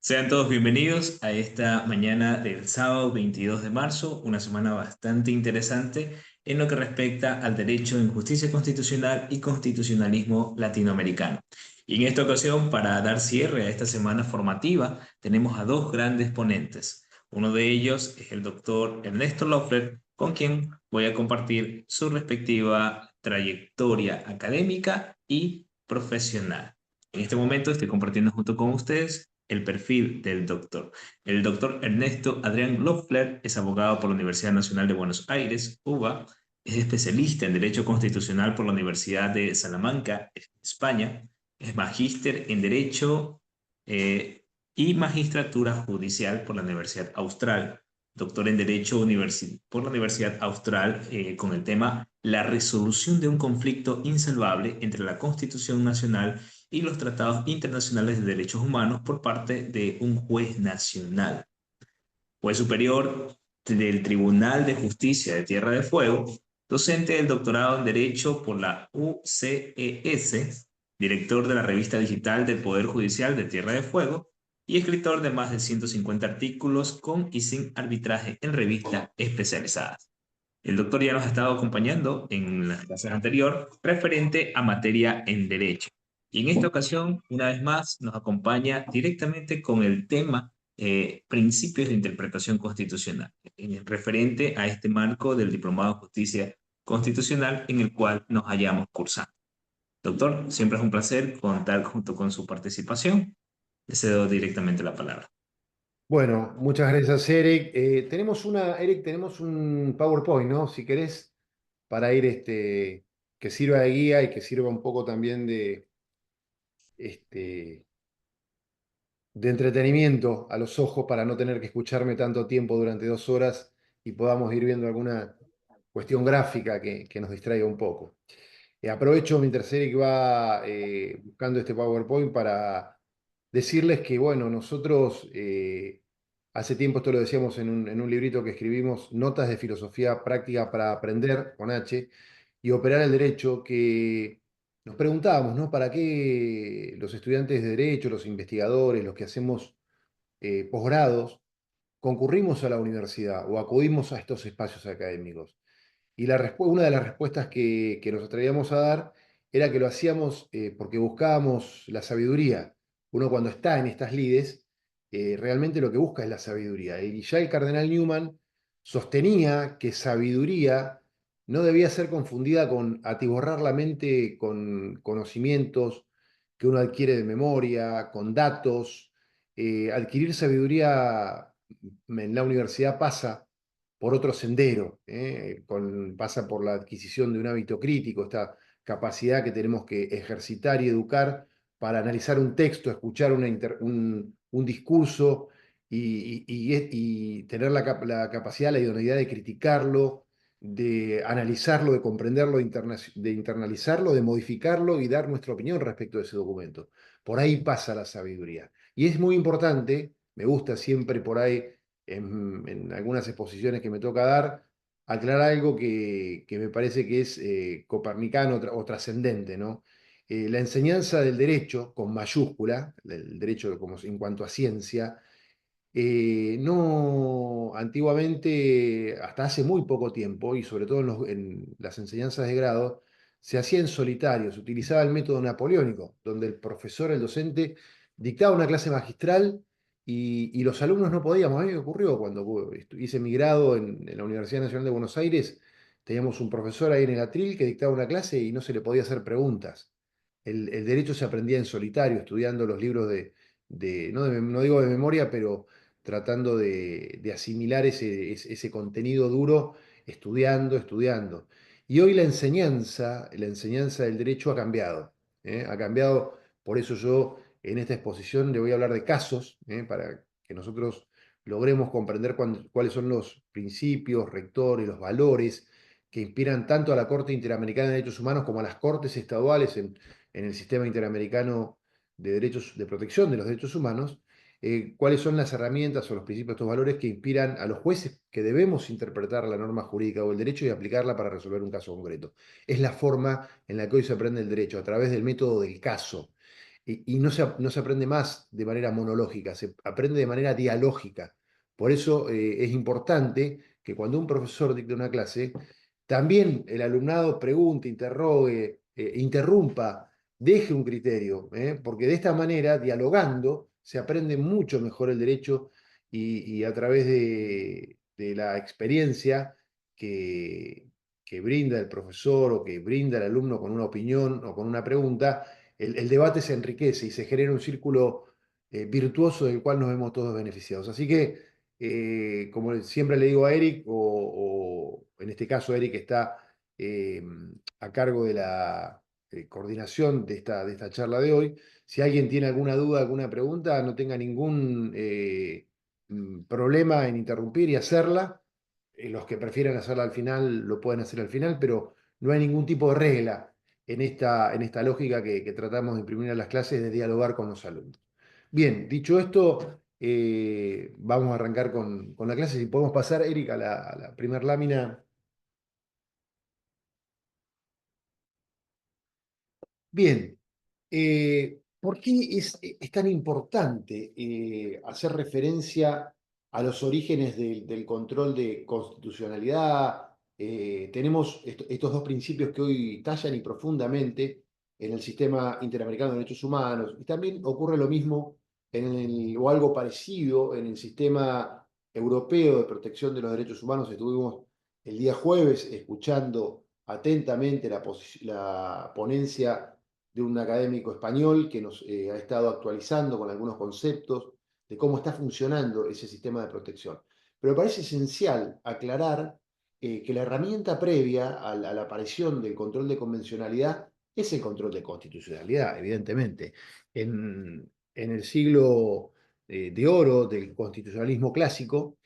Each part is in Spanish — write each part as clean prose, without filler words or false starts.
Sean todos bienvenidos a esta mañana del sábado 22 de marzo, una semana bastante interesante en lo que respecta al derecho en justicia constitucional y constitucionalismo latinoamericano. Y en esta ocasión, para dar cierre a esta semana formativa, tenemos a dos grandes ponentes. Uno de ellos es el doctor Ernesto Loeffler, con quien voy a compartir su respectiva trayectoria académica y profesional. En este momento estoy compartiendo junto con ustedes el perfil del doctor. El doctor Ernesto Adrián Loeffler es abogado por la Universidad Nacional de Buenos Aires, UBA, es especialista en Derecho Constitucional por la Universidad de Salamanca, España, es magíster en Derecho y magistratura judicial por la Universidad Austral, doctor en Derecho por la Universidad Austral con el tema La resolución de un conflicto insalvable entre la Constitución Nacional y los tratados internacionales de derechos humanos por parte de un juez nacional. Juez superior del Tribunal de Justicia de Tierra de Fuego, docente del doctorado en Derecho por la UCES, director de la revista digital del Poder Judicial de Tierra de Fuego y escritor de más de 150 artículos con y sin arbitraje en revistas especializadas. El doctor ya nos ha estado acompañando en las clases anteriores referente a materia en derecho. Y en esta ocasión, una vez más, nos acompaña directamente con el tema principios de interpretación constitucional, referente a este marco del Diplomado de Justicia Constitucional en el cual nos hallamos cursando. Doctor, siempre es un placer contar junto con su participación. Le cedo directamente la palabra. Bueno, muchas gracias, Eric. Eric, tenemos un PowerPoint, ¿no? Si querés, para ir, que sirva de guía y que sirva un poco también este, de entretenimiento a los ojos para no tener que escucharme tanto tiempo durante 2 horas y podamos ir viendo alguna cuestión gráfica que nos distraiga un poco. Aprovecho mientras Eric va buscando este PowerPoint para decirles que, bueno, nosotros hace tiempo, esto lo decíamos en un librito que escribimos, Notas de Filosofía Práctica para Aprender, con H, y Operar el Derecho, que nos preguntábamos, ¿no? ¿Para qué los estudiantes de Derecho, los investigadores, los que hacemos posgrados, concurrimos a la universidad o acudimos a estos espacios académicos? Y una de las respuestas que nos atrevíamos a dar era que lo hacíamos porque buscábamos la sabiduría. Uno cuando está en estas lides, realmente lo que busca es la sabiduría. Y ya el cardenal Newman sostenía que sabiduría no debía ser confundida con atiborrar la mente con conocimientos que uno adquiere de memoria, con datos. Adquirir sabiduría en la universidad pasa por otro sendero, pasa por la adquisición de un hábito crítico, esta capacidad que tenemos que ejercitar y educar para analizar un texto, escuchar un discurso y tener la capacidad, la idoneidad de criticarlo, de analizarlo, de comprenderlo, de internalizarlo, de modificarlo y dar nuestra opinión respecto de ese documento. Por ahí pasa la sabiduría. Y es muy importante, me gusta siempre por ahí en algunas exposiciones que me toca dar, aclarar algo que me parece que es copernicano o trascendente, ¿no? La enseñanza del derecho, con mayúscula, el derecho como en cuanto a ciencia, no, antiguamente, hasta hace muy poco tiempo, y sobre todo en las enseñanzas de grado, se hacía en solitario, se utilizaba el método napoleónico, donde el profesor, el docente, dictaba una clase magistral y los alumnos no podíamos. A mí me ocurrió cuando hice mi grado en la Universidad Nacional de Buenos Aires, teníamos un profesor ahí en el atril que dictaba una clase y no se le podía hacer preguntas. El derecho se aprendía en solitario, estudiando los libros no digo de memoria, pero tratando de asimilar ese contenido duro, estudiando, estudiando. Y hoy la enseñanza del derecho ha cambiado. Ha cambiado, por eso yo en esta exposición le voy a hablar de casos, para que nosotros logremos comprender cuáles son los principios rectores, los valores que inspiran tanto a la Corte Interamericana de Derechos Humanos como a las cortes estaduales en el sistema interamericano de derechos de protección de los derechos humanos, cuáles son las herramientas o los principios, estos valores que inspiran a los jueces que debemos interpretar la norma jurídica o el derecho y aplicarla para resolver un caso concreto. Es la forma en la que hoy se aprende el derecho, a través del método del caso. y no se aprende más de manera monológica, se aprende de manera dialógica. Por eso es importante que cuando un profesor dicta una clase, también el alumnado pregunte, interrogue, interrumpa, deje un criterio, porque de esta manera, dialogando, se aprende mucho mejor el derecho y a través de la experiencia que, que brinda el profesor o que brinda el alumno con una opinión o con una pregunta, el debate se enriquece y se genera un círculo virtuoso del cual nos vemos todos beneficiados. Así que, como siempre le digo a Eric, o en este caso Eric está eh, a cargo de la coordinación de esta charla de hoy, si alguien tiene alguna duda, alguna pregunta, no tenga ningún problema en interrumpir y hacerla. Los que prefieran hacerla al final lo pueden hacer al final, pero no hay ningún tipo de regla en esta lógica que tratamos de imprimir a las clases de dialogar con los alumnos. Bien, dicho esto, vamos a arrancar con la clase. Si podemos pasar, Erika, a la primera lámina. Bien, ¿por qué es tan importante hacer referencia a los orígenes del control de constitucionalidad? Tenemos estos dos principios que hoy tallan y profundamente en el sistema interamericano de derechos humanos, y también ocurre lo mismo o algo parecido en el sistema europeo de protección de los derechos humanos. Estuvimos el día jueves escuchando atentamente la ponencia de un académico español que nos ha estado actualizando con algunos conceptos de cómo está funcionando ese sistema de protección. Pero me parece esencial aclarar que la herramienta previa a la aparición del control de convencionalidad es el control de constitucionalidad, evidentemente. En el siglo de oro del constitucionalismo clásico,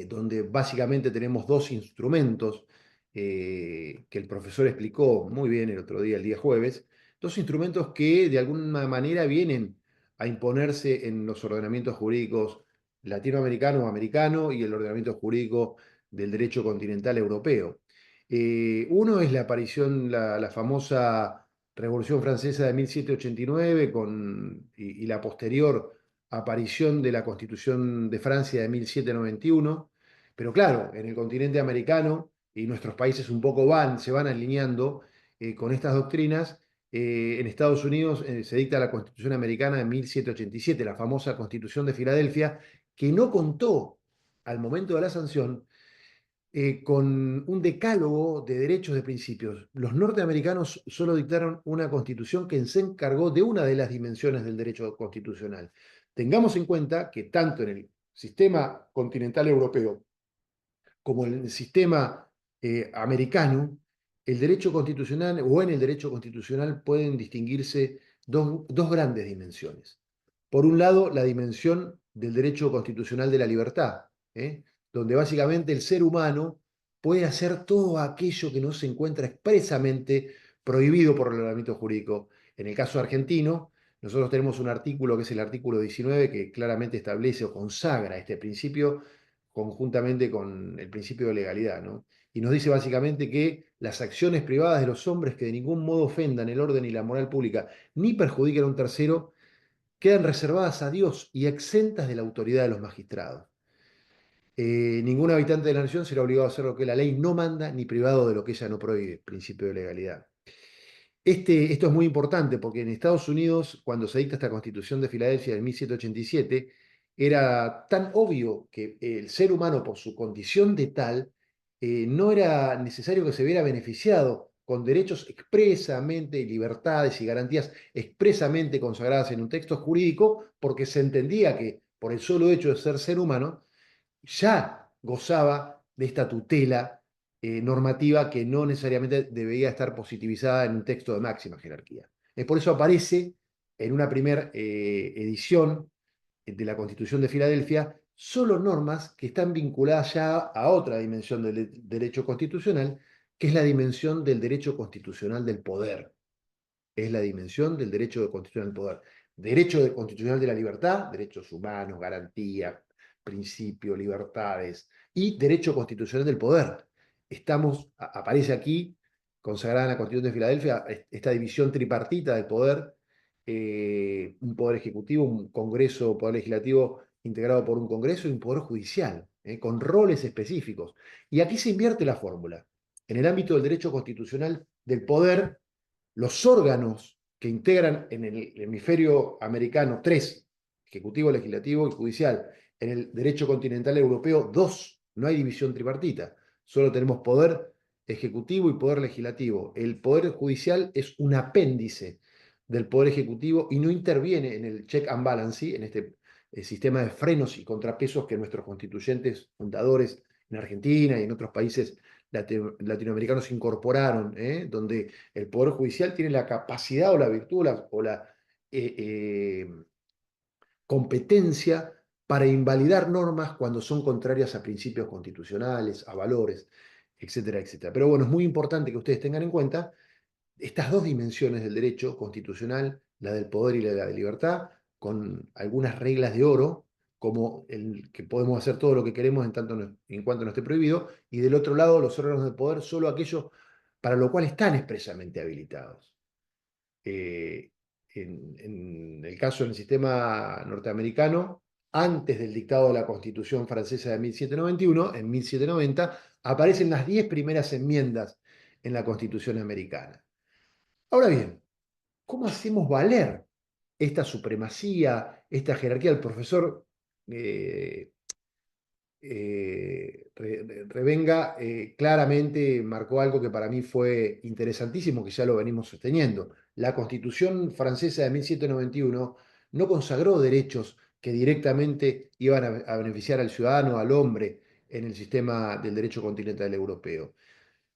donde básicamente tenemos dos instrumentos que el profesor explicó muy bien el otro día, el día jueves, dos instrumentos que de alguna manera vienen a imponerse en los ordenamientos jurídicos latinoamericano o americano y el ordenamiento jurídico del derecho continental europeo. Uno es la aparición, la famosa Revolución Francesa de 1789 y la posterior aparición de la Constitución de Francia de 1791, pero claro, en el continente americano y nuestros países un poco se van alineando con estas doctrinas. En Estados Unidos se dicta la Constitución Americana de 1787, la famosa Constitución de Filadelfia, que no contó al momento de la sanción con un decálogo de derechos de principios. Los norteamericanos solo dictaron una constitución que se encargó de una de las dimensiones del derecho constitucional. Tengamos en cuenta que tanto en el sistema continental europeo como en el sistema americano, el derecho constitucional o en el derecho constitucional pueden distinguirse dos grandes dimensiones. Por un lado, la dimensión del derecho constitucional de la libertad, donde básicamente el ser humano puede hacer todo aquello que no se encuentra expresamente prohibido por el ordenamiento jurídico. En el caso argentino, nosotros tenemos un artículo que es el artículo 19 que claramente establece o consagra este principio conjuntamente con el principio de legalidad, ¿no? Y nos dice básicamente que las acciones privadas de los hombres que de ningún modo ofendan el orden y la moral pública ni perjudiquen a un tercero quedan reservadas a Dios y exentas de la autoridad de los magistrados. Ningún habitante de la nación será obligado a hacer lo que la ley no manda ni privado de lo que ella no prohíbe, principio de legalidad. Esto es muy importante porque en Estados Unidos, cuando se dicta esta Constitución de Filadelfia de 1787, era tan obvio que el ser humano, por su condición de tal, no era necesario que se viera beneficiado con derechos expresamente, libertades y garantías expresamente consagradas en un texto jurídico, porque se entendía que por el solo hecho de ser humano, ya gozaba de esta tutela normativa que no necesariamente debía estar positivizada en un texto de máxima jerarquía. Por eso aparece en una primera edición de la Constitución de Filadelfia solo normas que están vinculadas ya a otra dimensión del derecho constitucional, que es la dimensión del derecho constitucional del poder. Es la dimensión del derecho constitucional del poder. Derecho constitucional de la libertad, derechos humanos, garantía, principio, libertades, y derecho constitucional del poder. Aparece aquí, consagrada en la Constitución de Filadelfia, esta división tripartita del poder, un poder ejecutivo, un congreso, poder legislativo integrado por un congreso y un poder judicial, con roles específicos. Y aquí se invierte la fórmula. En el ámbito del derecho constitucional del poder, los órganos que integran en el hemisferio americano tres, ejecutivo, legislativo y judicial, en el derecho continental europeo dos, no hay división tripartita, solo tenemos poder ejecutivo y poder legislativo. El poder judicial es un apéndice del poder ejecutivo y no interviene en el check and balance, en este sistema de frenos y contrapesos que nuestros constituyentes fundadores en Argentina y en otros países latinoamericanos incorporaron, donde el Poder Judicial tiene la capacidad o la virtud o la eh, eh, competencia para invalidar normas cuando son contrarias a principios constitucionales, a valores, etcétera, etcétera. Pero bueno, es muy importante que ustedes tengan en cuenta estas dos dimensiones del derecho constitucional, la del poder y la de libertad, con algunas reglas de oro, como el que podemos hacer todo lo que queremos en cuanto no esté prohibido, y del otro lado los órganos de poder, solo aquellos para lo cual están expresamente habilitados. Eh, en el caso del sistema norteamericano, antes del dictado de la Constitución francesa de 1791, en 1790, aparecen las 10 primeras enmiendas en la Constitución americana. Ahora bien, ¿cómo hacemos valer esta supremacía, esta jerarquía? El profesor eh, Revenga claramente marcó algo que para mí fue interesantísimo, que ya lo venimos sosteniendo. La Constitución francesa de 1791 no consagró derechos que directamente iban a beneficiar al ciudadano, al hombre, en el sistema del derecho continental europeo.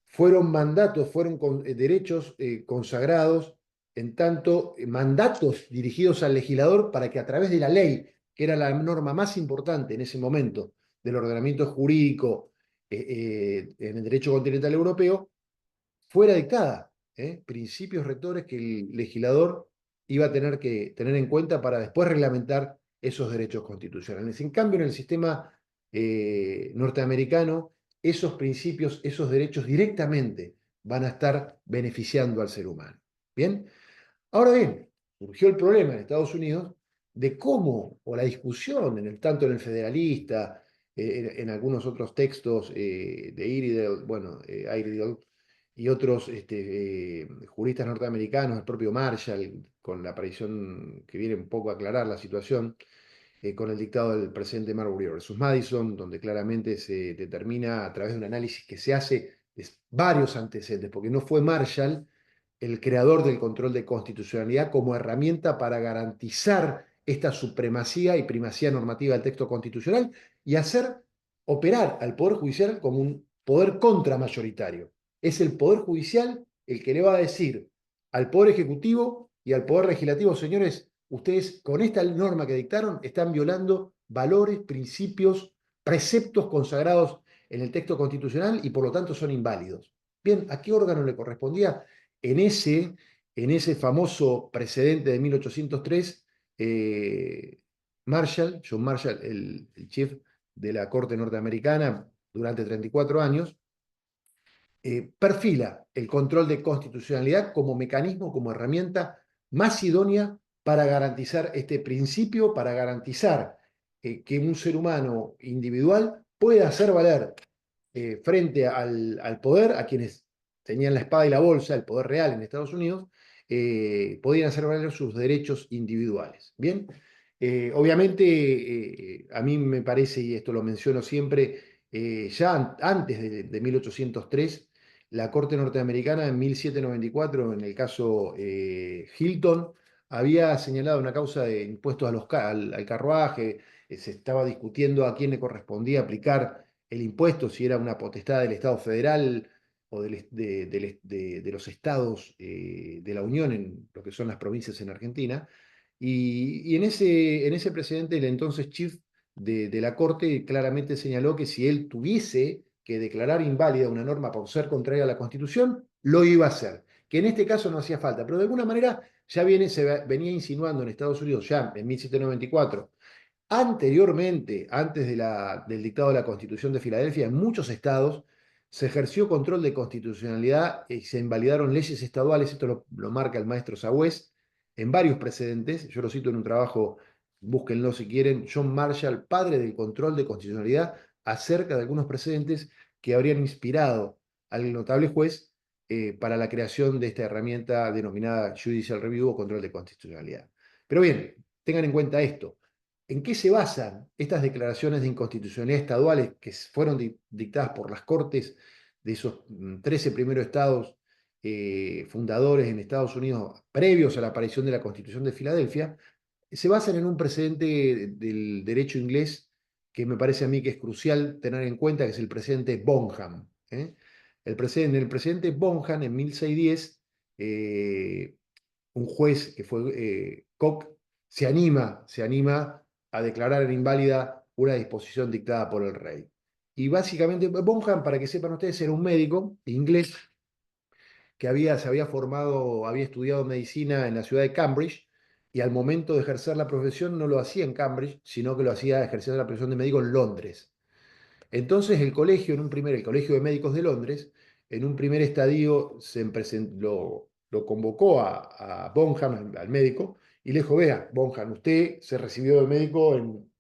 Fueron mandatos, fueron derechos consagrados, en tanto mandatos dirigidos al legislador para que a través de la ley, que era la norma más importante en ese momento del ordenamiento jurídico en el derecho continental europeo, fuera dictada, principios rectores que el legislador iba a tener que tener en cuenta para después reglamentar esos derechos constitucionales. En cambio, en el sistema norteamericano, esos principios, esos derechos directamente van a estar beneficiando al ser humano. ¿Bien? Ahora bien, surgió el problema en Estados Unidos de cómo, o la discusión, tanto en el Federalista, en algunos otros textos de Iredell, bueno, Iredell y otros juristas norteamericanos, el propio Marshall, con la aparición que viene un poco a aclarar la situación, con el dictado del presidente Marbury versus Madison, donde claramente se determina a través de un análisis que se hace de varios antecedentes, porque no fue Marshall el creador del control de constitucionalidad como herramienta para garantizar esta supremacía y primacía normativa del texto constitucional y hacer operar al Poder Judicial como un poder contramayoritario. Es el Poder Judicial el que le va a decir al Poder Ejecutivo y al Poder Legislativo, señores, ustedes con esta norma que dictaron están violando valores, principios, preceptos consagrados en el texto constitucional y por lo tanto son inválidos. Bien, ¿a qué órgano le correspondía? En ese famoso precedente de 1803, John Marshall, el chief de la Corte norteamericana durante 34 años, perfila el control de constitucionalidad como mecanismo, como herramienta más idónea para garantizar este principio, para garantizar que un ser humano individual pueda hacer valer frente al poder, a quienes tenían la espada y la bolsa, el poder real en Estados Unidos, podían hacer valer sus derechos individuales. Bien, obviamente a mí me parece, y esto lo menciono siempre, ya antes de 1803, la Corte norteamericana en 1794, en el caso Hilton, había señalado una causa de impuestos al carruaje, se estaba discutiendo a quién le correspondía aplicar el impuesto, si era una potestad del Estado federal o de los estados de la Unión, en lo que son las provincias en Argentina. Y en ese precedente, el entonces chief de la Corte claramente señaló que si él tuviese que declarar inválida una norma por ser contraria a la Constitución, lo iba a hacer. Que en este caso no hacía falta, pero de alguna manera ya se venía insinuando en Estados Unidos, ya en 1794, anteriormente, antes del dictado de la Constitución de Filadelfia, en muchos estados se ejerció control de constitucionalidad y se invalidaron leyes estaduales, esto lo marca el maestro Sagüez en varios precedentes. Yo lo cito en un trabajo, búsquenlo si quieren, John Marshall, padre del control de constitucionalidad, acerca de algunos precedentes que habrían inspirado al notable juez para la creación de esta herramienta denominada Judicial Review o control de constitucionalidad. Pero bien, tengan en cuenta esto. ¿En qué se basan estas declaraciones de inconstitucionalidad estaduales que fueron dictadas por las Cortes de esos 13 primeros estados fundadores en Estados Unidos previos a la aparición de la Constitución de Filadelfia? Se basan en un precedente del derecho inglés que me parece a mí que es crucial tener en cuenta, que es el precedente Bonham. El precedente Bonham, en 1610, un juez que fue Koch, se anima a declarar en inválida una disposición dictada por el rey. Y básicamente, Bonham, para que sepan ustedes, era un médico inglés que se había formado, había estudiado medicina en la ciudad de Cambridge, y al momento de ejercer la profesión no lo hacía en Cambridge, sino que lo hacía ejerciendo la profesión de médico en Londres. Entonces el Colegio de Médicos de Londres, en un primer estadio lo convocó a Bonham, al médico, y le dijo: vea, Bonham, usted se recibió de médico en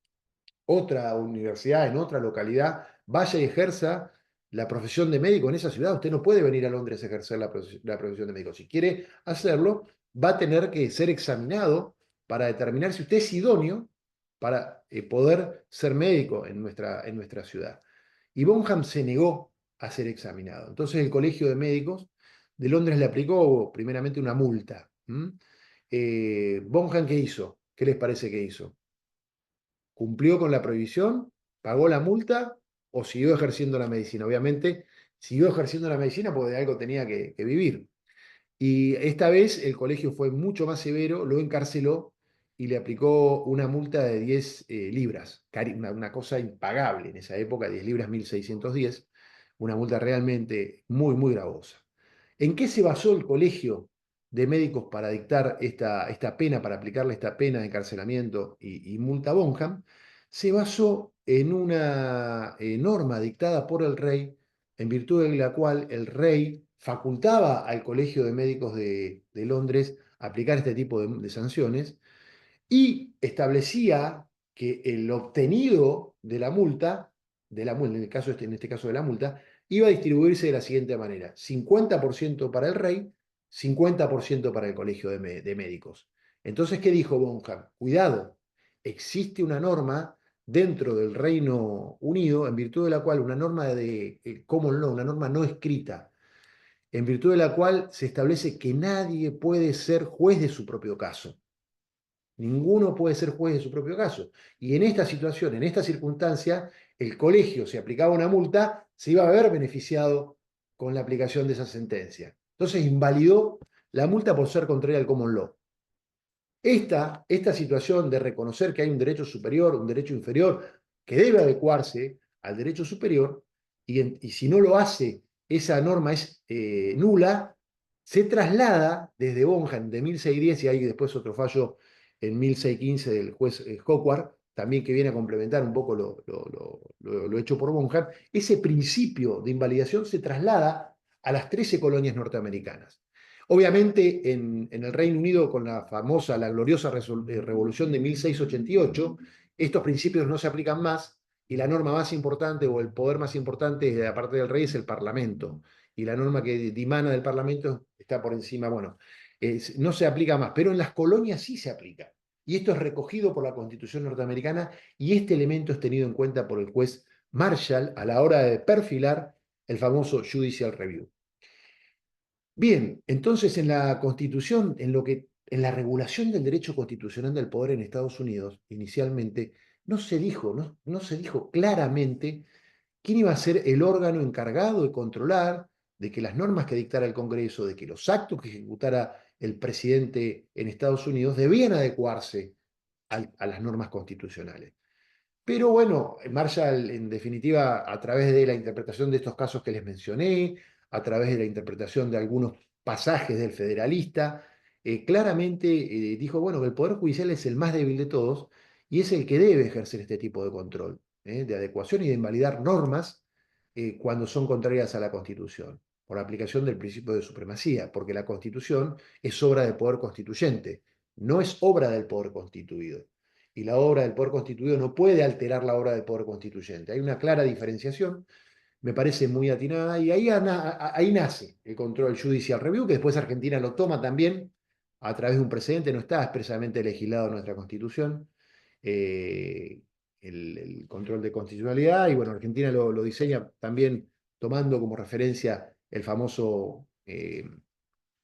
otra universidad, en otra localidad, vaya y ejerza la profesión de médico en esa ciudad. Usted no puede venir a Londres a ejercer la profesión de médico. Si quiere hacerlo, va a tener que ser examinado para determinar si usted es idóneo para poder ser médico en nuestra ciudad. Y Bonham se negó a ser examinado. Entonces el Colegio de Médicos de Londres le aplicó primeramente una multa. Bonham, ¿qué hizo? ¿Qué les parece que hizo? ¿Cumplió con la prohibición? ¿Pagó la multa? ¿O siguió ejerciendo la medicina? Obviamente siguió ejerciendo la medicina porque de algo tenía que vivir. Y esta vez el colegio fue mucho más severo, lo encarceló y le aplicó una multa de 10 libras, una cosa impagable en esa época. 10 libras, 1610, una multa realmente muy, muy gravosa. ¿En qué se basó el colegio de médicos para dictar esta pena, para aplicarle esta pena de encarcelamiento y multa a Bonham? Se basó en una norma dictada por el rey, en virtud de la cual el rey facultaba al Colegio de Médicos de Londres aplicar este tipo de sanciones, y establecía que el obtenido en este caso de la multa, iba a distribuirse de la siguiente manera: 50% para el rey, 50% para el Colegio de Médicos. Entonces, ¿qué dijo Bonham? Cuidado, existe una norma dentro del Reino Unido, en virtud de la cual una norma de common law, una norma no escrita, en virtud de la cual se establece que nadie puede ser juez de su propio caso. Ninguno puede ser juez de su propio caso. Y en esta situación, en esta circunstancia, el colegio, si aplicaba una multa, se iba a haber beneficiado con la aplicación de esa sentencia. Entonces invalidó la multa por ser contraria al common law. Esta situación de reconocer que hay un derecho superior, un derecho inferior, que debe adecuarse al derecho superior, y si no lo hace, esa norma es nula, se traslada desde Bonham de 1610, y hay después otro fallo en 1615 del juez Howard, también, que viene a complementar un poco lo hecho por Bonham. Ese principio de invalidación se traslada a las 13 colonias norteamericanas. Obviamente en el Reino Unido, con la gloriosa revolución de 1688, estos principios no se aplican más, y la norma más importante, o el poder más importante de la parte del rey, es el Parlamento. Y la norma que dimana del Parlamento está por encima, bueno, no se aplica más, pero en las colonias sí se aplica. Y esto es recogido por la Constitución norteamericana, y este elemento es tenido en cuenta por el juez Marshall a la hora de perfilar el famoso Judicial Review. Bien, entonces en la Constitución, en la regulación del derecho constitucional del poder en Estados Unidos, inicialmente, no se dijo claramente quién iba a ser el órgano encargado de controlar de que las normas que dictara el Congreso, de que los actos que ejecutara el presidente en Estados Unidos debían adecuarse a las normas constitucionales. Pero bueno, Marshall, en definitiva, a través de la interpretación de estos casos que les mencioné, a través de la interpretación de algunos pasajes del Federalista, claramente dijo, bueno, que el Poder Judicial es el más débil de todos, y es el que debe ejercer este tipo de control, de adecuación y de invalidar normas cuando son contrarias a la Constitución, por aplicación del principio de supremacía, porque la Constitución es obra del Poder Constituyente, no es obra del poder constituido. Y la obra del poder constituido no puede alterar la obra del poder constituyente. Hay una clara diferenciación, me parece muy atinada, y ahí nace el control judicial review, que después Argentina lo toma también a través de un precedente, no está expresamente legislado en nuestra Constitución, eh, el control de constitucionalidad, y bueno, Argentina lo diseña también tomando como referencia el famoso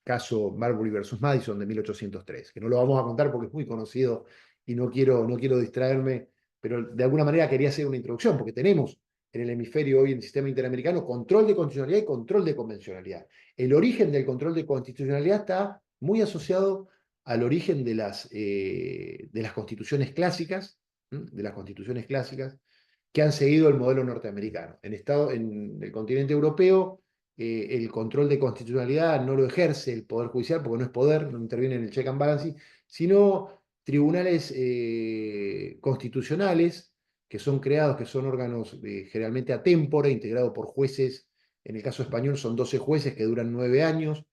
caso Marbury versus Madison de 1803, que no lo vamos a contar porque es muy conocido y no quiero distraerme, pero de alguna manera quería hacer una introducción, porque tenemos en el hemisferio hoy en el sistema interamericano control de constitucionalidad y control de convencionalidad. El origen del control de constitucionalidad está muy asociado al origen de las constituciones clásicas, de las constituciones clásicas, que han seguido el modelo norteamericano. En el continente europeo, el control de constitucionalidad no lo ejerce el Poder Judicial, porque no es poder, no interviene en el check and balance, sino tribunales constitucionales que son creados, que son órganos generalmente a tempore, integrados por jueces. En el caso español son 12 jueces que duran 9 años,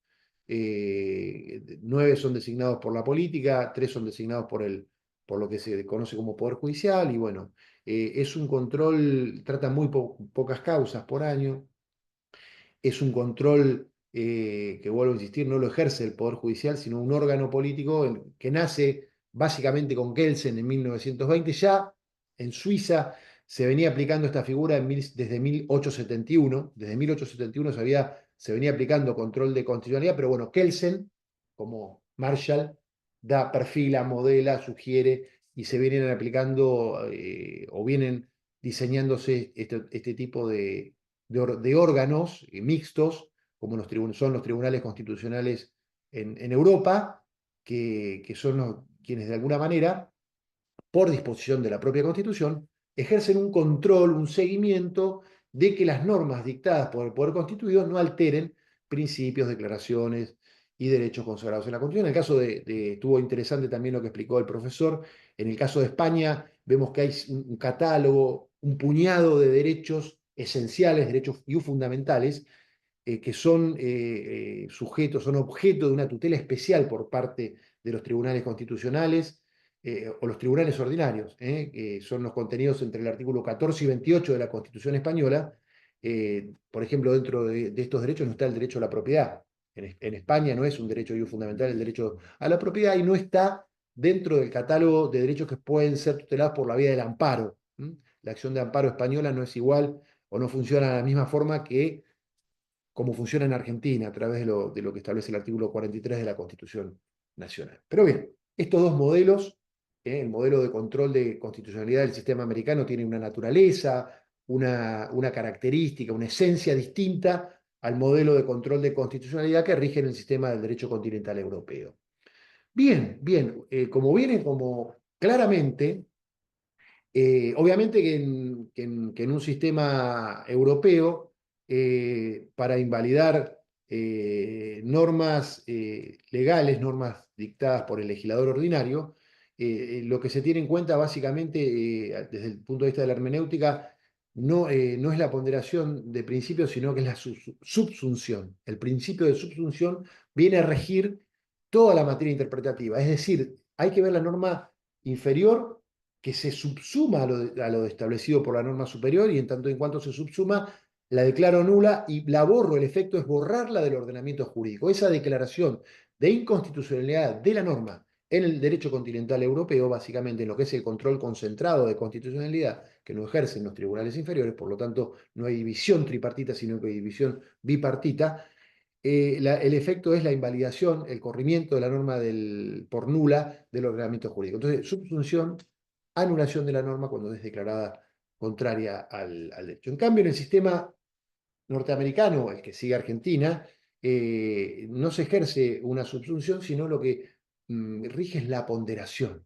9 son designados por la política, 3 son designados por lo que se conoce como Poder Judicial, y bueno, es un control, trata muy pocas causas por año, es un control que, vuelvo a insistir, no lo ejerce el Poder Judicial, sino un órgano político que nace básicamente con Kelsen en 1920. Ya en Suiza se venía aplicando esta figura desde 1871. Desde 1871 se venía aplicando control de constitucionalidad, pero bueno, Kelsen, como Marshall, da, perfila, modela, sugiere, y se vienen aplicando o vienen diseñándose este tipo de órganos mixtos, como son los tribunales constitucionales en Europa, que son quienes de alguna manera, por disposición de la propia Constitución, ejercen un control, un seguimiento de que las normas dictadas por el Poder Constituido no alteren principios, declaraciones y derechos consagrados en la Constitución. En el caso estuvo interesante también lo que explicó el profesor, en el caso de España vemos que hay un catálogo, un puñado de derechos esenciales, derechos y fundamentales, que son sujetos, son objeto de una tutela especial por parte de los tribunales constitucionales o los tribunales ordinarios, que son los contenidos entre el artículo 14 y 28 de la Constitución española. Por ejemplo, dentro de estos derechos no está el derecho a la propiedad. En España no es un derecho fundamental el derecho a la propiedad, y no está dentro del catálogo de derechos que pueden ser tutelados por la vía del amparo. La acción de amparo española no es igual o no funciona de la misma forma que como funciona en Argentina a través de lo que establece el artículo 43 de la Constitución Nacional. Pero bien, estos dos modelos, el modelo de control de constitucionalidad del sistema americano tiene una naturaleza, una característica, una esencia distinta al modelo de control de constitucionalidad que rige en el sistema del derecho continental europeo. Bien, bien, como viene como claramente, obviamente que en un sistema europeo, para invalidar normas legales, normas dictadas por el legislador ordinario, lo que se tiene en cuenta básicamente desde el punto de vista de la hermenéutica no es la ponderación de principios, sino que es la subsunción. El principio de subsunción viene a regir toda la materia interpretativa, es decir, hay que ver la norma inferior que se subsuma a lo establecido por la norma superior, y en tanto en cuanto se subsuma, la declaro nula y la borro. El efecto es borrarla del ordenamiento jurídico. Esa declaración de inconstitucionalidad de la norma en el derecho continental europeo, básicamente en lo que es el control concentrado de constitucionalidad, que no ejercen los tribunales inferiores, por lo tanto no hay división tripartita, sino que hay división bipartita. El efecto es la invalidación, el corrimiento de la norma por nula del ordenamiento jurídico. Entonces, subsunción, anulación de la norma cuando es declarada contraria al derecho. En cambio, en el sistema norteamericano, el que sigue Argentina, no se ejerce una subsunción, sino lo que rige es la ponderación.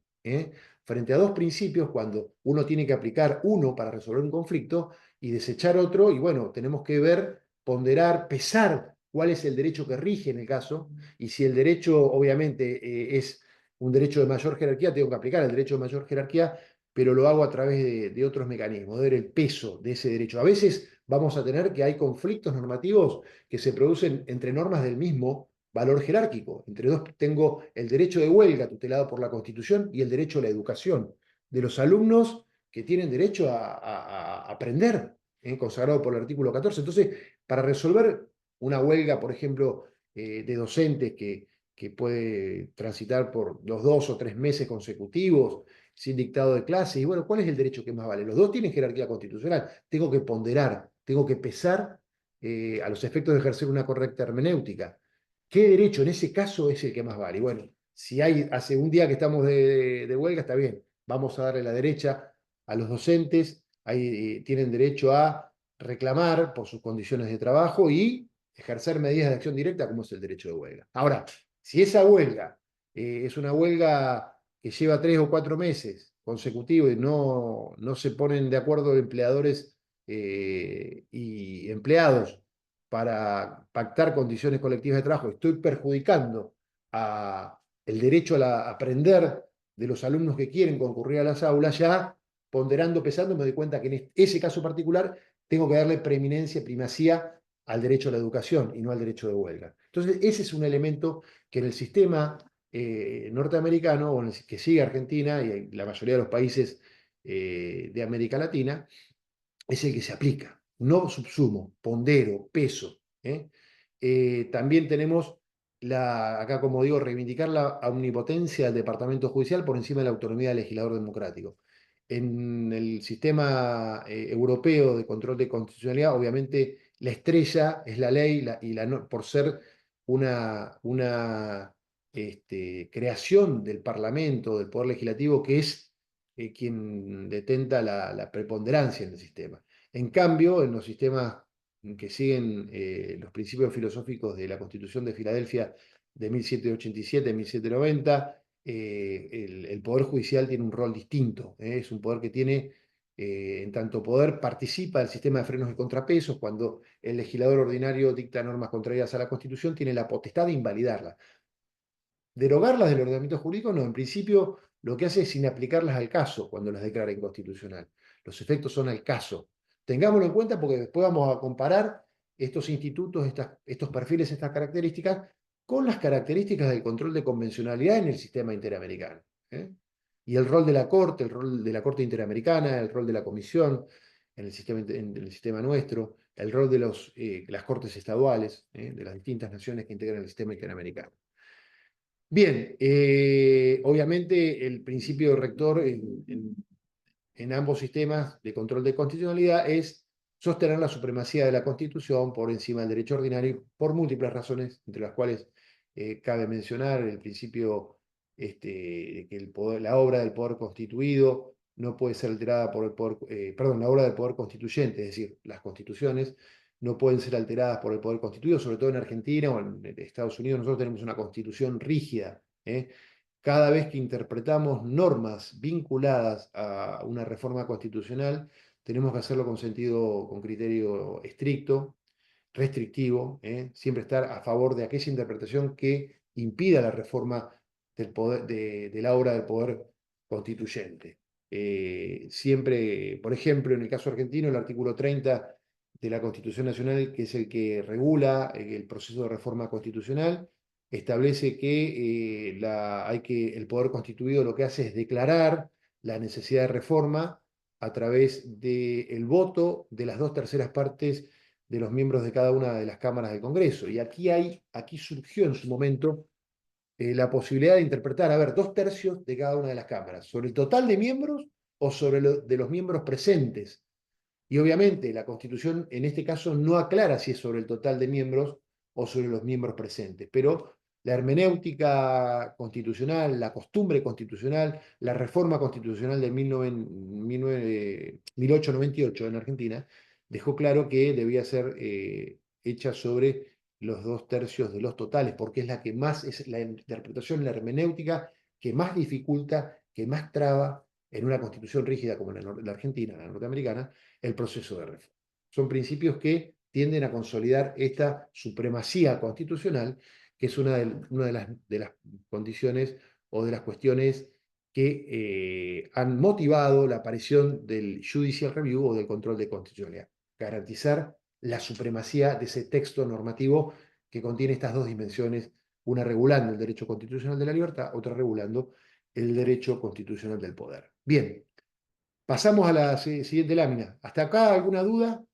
Frente a dos principios, cuando uno tiene que aplicar uno para resolver un conflicto y desechar otro, y bueno, tenemos que ver, ponderar, pesar cuál es el derecho que rige en el caso, y si el derecho obviamente es un derecho de mayor jerarquía, tengo que aplicar el derecho de mayor jerarquía, pero lo hago a través de otros mecanismos, de ver el peso de ese derecho. A veces vamos a tener que hay conflictos normativos que se producen entre normas del mismo valor jerárquico. Entre dos tengo el derecho de huelga tutelado por la Constitución y el derecho a la educación de los alumnos que tienen derecho a aprender, consagrado por el artículo 14. Entonces, para resolver una huelga, por ejemplo, de docentes que puede transitar por los 2 o 3 meses consecutivos, sin dictado de clase, y bueno, ¿cuál es el derecho que más vale? Los dos tienen jerarquía constitucional. Tengo que ponderar, tengo que pesar a los efectos de ejercer una correcta hermenéutica. ¿Qué derecho en ese caso es el que más vale? Y bueno, si hace un día que estamos de huelga, está bien, vamos a darle la derecha a los docentes, ahí tienen derecho a reclamar por sus condiciones de trabajo y ejercer medidas de acción directa, como es el derecho de huelga. Ahora, si esa huelga es una huelga que lleva 3 o 4 meses consecutivos y no se ponen de acuerdo empleadores y empleados para pactar condiciones colectivas de trabajo, estoy perjudicando el derecho a aprender de los alumnos que quieren concurrir a las aulas, ya ponderando, pesando, me doy cuenta que en ese caso particular tengo que darle preeminencia, primacía al derecho a la educación y no al derecho de huelga. Entonces, ese es un elemento que en el sistema norteamericano, o en el que sigue Argentina y en la mayoría de los países de América Latina, es el que se aplica. No subsumo, pondero, peso. También tenemos, acá como digo, reivindicar la omnipotencia del Departamento Judicial por encima de la autonomía del legislador democrático. En el sistema europeo de control de constitucionalidad, obviamente la estrella es la ley por ser una creación del Parlamento, del Poder Legislativo, que es quien detenta la preponderancia en el sistema. En cambio, en los sistemas que siguen los principios filosóficos de la Constitución de Filadelfia de 1787-1790, el Poder Judicial tiene un rol distinto. Es un poder que tiene, en tanto poder, participa del sistema de frenos y contrapesos. Cuando el legislador ordinario dicta normas contrarias a la Constitución, tiene la potestad de invalidarlas. Derogarlas del ordenamiento jurídico, no, en principio lo que hace es inaplicarlas al caso cuando las declara inconstitucional. Los efectos son al caso. Tengámoslo en cuenta porque después vamos a comparar estos institutos, estos perfiles, estas características, con las características del control de convencionalidad en el sistema interamericano. Y el rol de la Corte, el rol de la Corte Interamericana, el rol de la Comisión en el sistema nuestro, el rol de las Cortes estaduales, de las distintas naciones que integran el sistema interamericano. Bien, obviamente el principio rector en ambos sistemas de control de constitucionalidad es sostener la supremacía de la Constitución por encima del derecho ordinario por múltiples razones, entre las cuales cabe mencionar el principio de que la obra del poder constituido no puede ser alterada por el poder, perdón, la obra del poder constituyente, es decir, las constituciones no pueden ser alteradas por el poder constituido, sobre todo en Argentina o en Estados Unidos. Nosotros tenemos una constitución rígida. Cada vez que interpretamos normas vinculadas a una reforma constitucional, tenemos que hacerlo con criterio estricto, restrictivo, siempre estar a favor de aquella interpretación que impida la reforma de la obra del poder constituyente. Siempre, por ejemplo, en el caso argentino, el artículo 30 de la Constitución Nacional, que es el que regula el proceso de reforma constitucional, establece que, el poder constituido lo que hace es declarar la necesidad de reforma a través del voto de las 2/3 partes de los miembros de cada una de las cámaras del Congreso. Y aquí surgió en su momento la posibilidad de interpretar, a ver, 2/3 de cada una de las cámaras, sobre el total de miembros o sobre de los miembros presentes. Y obviamente la Constitución en este caso no aclara si es sobre el total de miembros o sobre los miembros presentes, pero la hermenéutica constitucional, la costumbre constitucional, la reforma constitucional de 1898 en Argentina, dejó claro que debía ser hecha sobre los 2/3 de los totales, porque es la que más, es la interpretación, la hermenéutica que más dificulta, que más traba en una constitución rígida como la Argentina, la norteamericana, el proceso de reforma. Son principios que tienden a consolidar esta supremacía constitucional, que es una de las condiciones o de las cuestiones que han motivado la aparición del judicial review o del control de constitucionalidad. Garantizar la supremacía de ese texto normativo que contiene estas dos dimensiones una regulando el derecho constitucional de la libertad, otra regulando el derecho constitucional del poder. Bien, pasamos a la siguiente lámina. ¿Hasta acá alguna duda?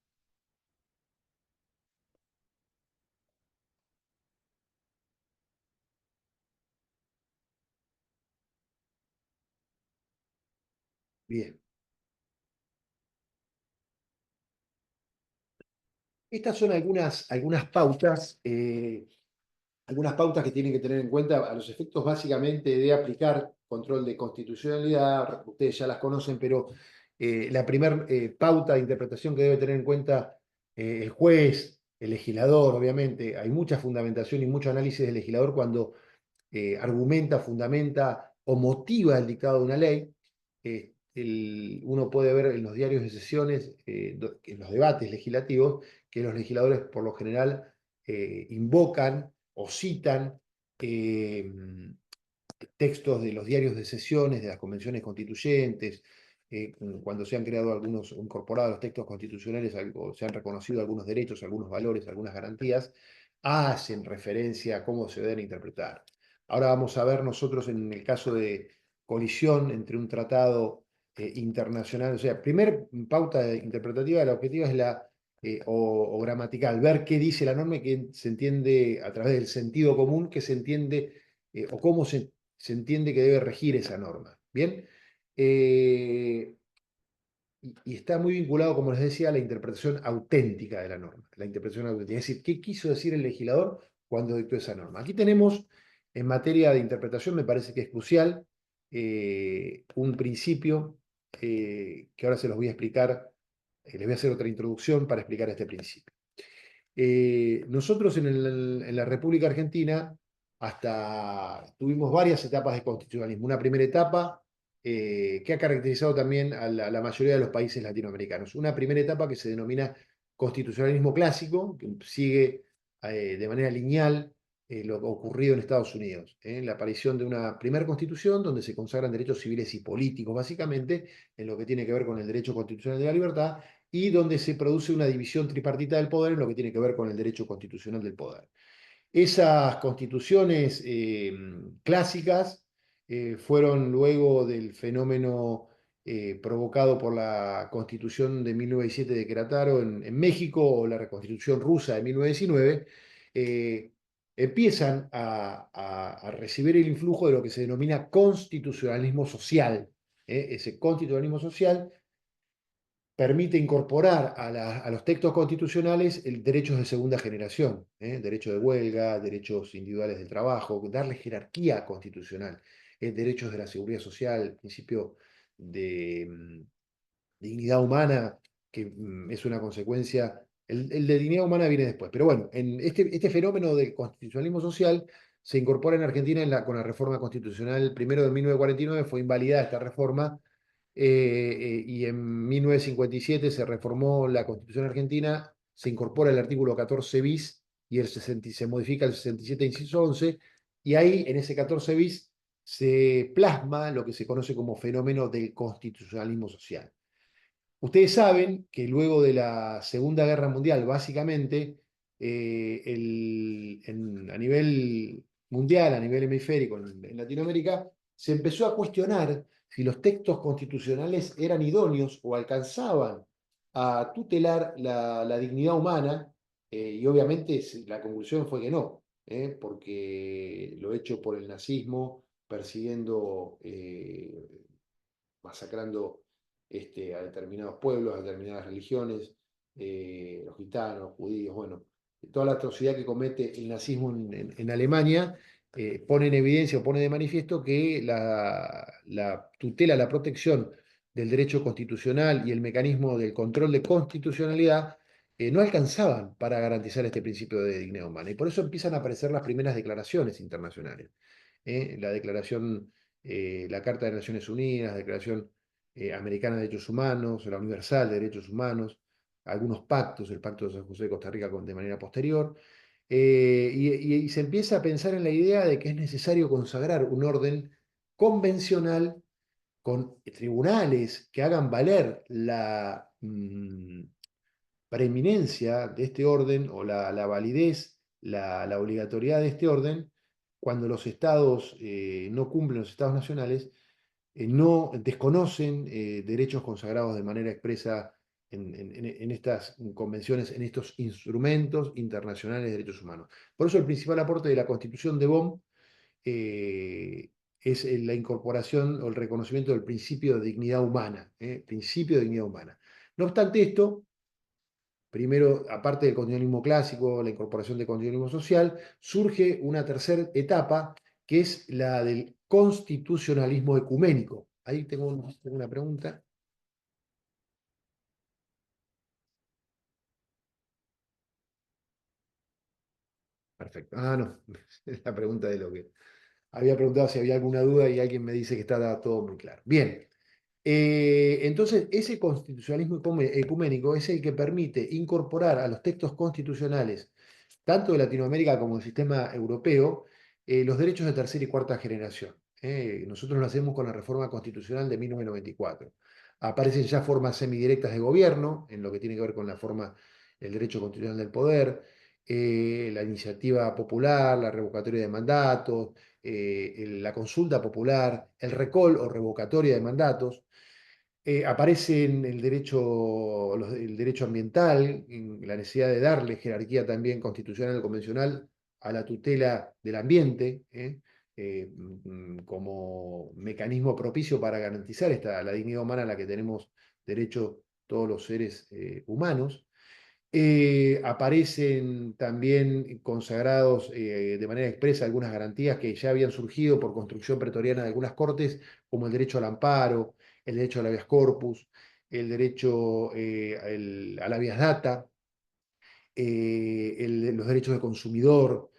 Bien. Estas son algunas pautas que tienen que tener en cuenta a los efectos básicamente de aplicar control de constitucionalidad. Ustedes ya las conocen, pero la primera pauta de interpretación que debe tener en cuenta el juez, el legislador, obviamente, hay mucha fundamentación y mucho análisis del legislador cuando argumenta, fundamenta o motiva el dictado de una ley. Uno puede ver en los diarios de sesiones, en los debates legislativos, que los legisladores por lo general invocan o citan eh, textos de los diarios de sesiones, de las convenciones constituyentes, cuando se han creado algunos, incorporados los textos constitucionales, se han reconocido algunos derechos, algunos valores, algunas garantías, hacen referencia a cómo se deben interpretar. Ahora vamos a ver nosotros en el caso de colisión entre un tratado internacional, o sea, primer pauta interpretativa, la objetiva es o gramatical, ver qué dice la norma y qué se entiende a través del sentido común, qué se entiende o cómo se entiende que debe regir esa norma. Bien, y está muy vinculado, como les decía, a la interpretación auténtica de la norma, la interpretación auténtica. Es decir, ¿qué quiso decir el legislador cuando dictó esa norma? Aquí tenemos, en materia de interpretación, me parece que es crucial, un principio que ahora se los voy a explicar, les voy a hacer otra introducción para explicar este principio. Nosotros en la República Argentina tuvimos varias etapas de constitucionalismo. Una primera etapa que ha caracterizado también a la mayoría de los países latinoamericanos. Una primera etapa que se denomina constitucionalismo clásico, que sigue de manera lineal lo ocurrido en Estados Unidos. La aparición de una primera constitución donde se consagran derechos civiles y políticos, básicamente, en lo que tiene que ver con el derecho constitucional de la libertad, y donde se produce una división tripartita del poder en lo que tiene que ver con el derecho constitucional del poder. Esas constituciones clásicas fueron luego del fenómeno provocado por la Constitución de 1907 de Querétaro en México, o la Reconstitución rusa de 1919, empiezan a recibir el influjo de lo que se denomina constitucionalismo social. Ese constitucionalismo social permite incorporar a los textos constitucionales derechos de segunda generación, derecho de huelga, derechos individuales del trabajo, darle jerarquía constitucional, derechos de la seguridad social, principio de dignidad humana, que es una consecuencia, el de dignidad humana viene después, pero bueno, en este fenómeno del constitucionalismo social se incorpora en Argentina con la reforma constitucional, primero de 1949 fue invalidada esta reforma, y en 1957 se reformó la Constitución Argentina, se incorpora el artículo 14 bis y se modifica el 67 inciso 11, y ahí en ese 14 bis se plasma lo que se conoce como fenómeno del constitucionalismo social. Ustedes saben que luego de la Segunda Guerra Mundial, básicamente, a nivel mundial, a nivel hemisférico, en Latinoamérica, se empezó a cuestionar si los textos constitucionales eran idóneos o alcanzaban a tutelar la dignidad humana, y obviamente la conclusión fue que no, porque lo hecho por el nazismo, persiguiendo, masacrando a determinados pueblos, a determinadas religiones, los gitanos, judíos, bueno, toda la atrocidad que comete el nazismo en Alemania, pone en evidencia o pone de manifiesto que la tutela, la protección del derecho constitucional y el mecanismo del control de constitucionalidad no alcanzaban para garantizar este principio de dignidad humana. Y por eso empiezan a aparecer las primeras declaraciones internacionales. La declaración, la Carta de Naciones Unidas, la Declaración Americana de Derechos Humanos, la Universal de Derechos Humanos, algunos pactos, el Pacto de San José de Costa Rica de manera posterior, y se empieza a pensar en la idea de que es necesario consagrar un orden convencional con tribunales que hagan valer la preeminencia de este orden o la validez, la obligatoriedad de este orden, cuando los estados no cumplen, los estados nacionales, no desconocen derechos consagrados de manera expresa en estas convenciones, en estos instrumentos internacionales de derechos humanos. Por eso el principal aporte de la Constitución de Bonn es la incorporación o el reconocimiento del principio de dignidad humana, principio de dignidad humana. No obstante esto, primero, aparte del constitucionalismo clásico, la incorporación del constitucionalismo social, surge una tercera etapa que es la del constitucionalismo ecuménico. Ahí tengo una pregunta. Perfecto. Ah, no, es la pregunta de lo que había preguntado si había alguna duda y alguien me dice que está todo muy claro. Bien, entonces ese constitucionalismo ecuménico es el que permite incorporar a los textos constitucionales tanto de Latinoamérica como del sistema europeo, los derechos de tercera y cuarta generación. Nosotros lo hacemos con la reforma constitucional de 1994. Aparecen ya formas semidirectas de gobierno, en lo que tiene que ver con la forma, el derecho constitucional del poder, la iniciativa popular, la revocatoria de mandatos, la consulta popular, el recall o revocatoria de mandatos. Aparece el derecho ambiental, en la necesidad de darle jerarquía también constitucional o convencional a la tutela del ambiente, como mecanismo propicio para garantizar la dignidad humana a la que tenemos derecho todos los seres humanos. Aparecen también consagrados de manera expresa algunas garantías que ya habían surgido por construcción pretoriana de algunas cortes, como el derecho al amparo, el derecho al habeas corpus, el derecho al habeas data, los derechos de consumidor.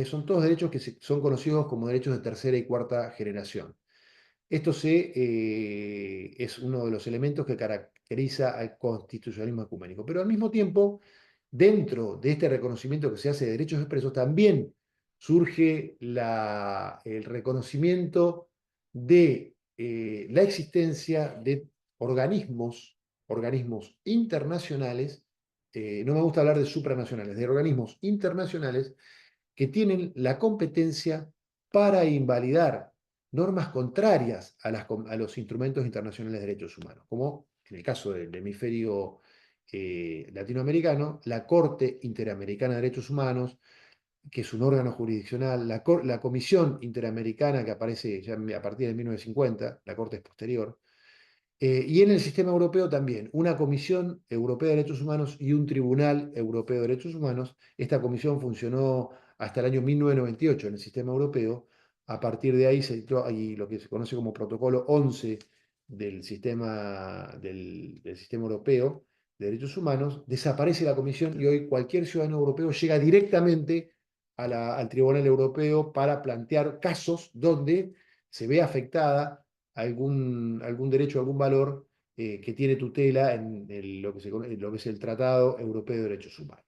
Son todos derechos que son conocidos como derechos de tercera y cuarta generación. Esto es uno de los elementos que caracteriza al constitucionalismo ecuménico. Pero al mismo tiempo, dentro de este reconocimiento que se hace de derechos expresos, también surge el reconocimiento de la existencia de organismos internacionales, no me gusta hablar de supranacionales, de organismos internacionales que tienen la competencia para invalidar normas contrarias a los instrumentos internacionales de derechos humanos, como en el caso del hemisferio latinoamericano, la Corte Interamericana de Derechos Humanos, que es un órgano jurisdiccional, la Comisión Interamericana, que aparece ya a partir de 1950, la Corte es posterior, y en el sistema europeo también, una Comisión Europea de Derechos Humanos y un Tribunal Europeo de Derechos Humanos. Esta comisión funcionó hasta el año 1998 en el sistema europeo. A partir de ahí se dictó ahí lo que se conoce como Protocolo 11 del sistema europeo de derechos humanos. Desaparece la comisión y hoy cualquier ciudadano europeo llega directamente al Tribunal Europeo para plantear casos donde se ve afectada algún derecho, algún valor que tiene tutela en lo que es el Tratado Europeo de Derechos Humanos.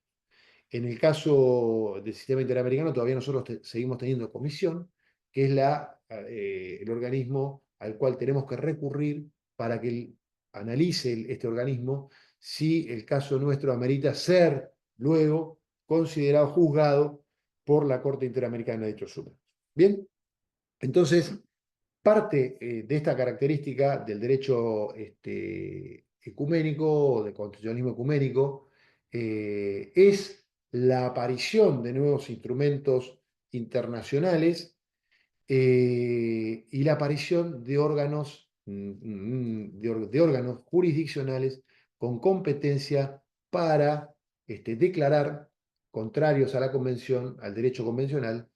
En el caso del sistema interamericano, todavía nosotros seguimos teniendo comisión, que es el organismo al cual tenemos que recurrir para que analice este organismo si el caso nuestro amerita ser luego considerado juzgado por la Corte Interamericana de Derechos Humanos. Bien, entonces, parte de esta característica del derecho ecuménico, del constitucionalismo ecuménico, es la aparición de nuevos instrumentos internacionales y la aparición de órganos jurisdiccionales con competencia para declarar, contrarios a la convención, al derecho convencional,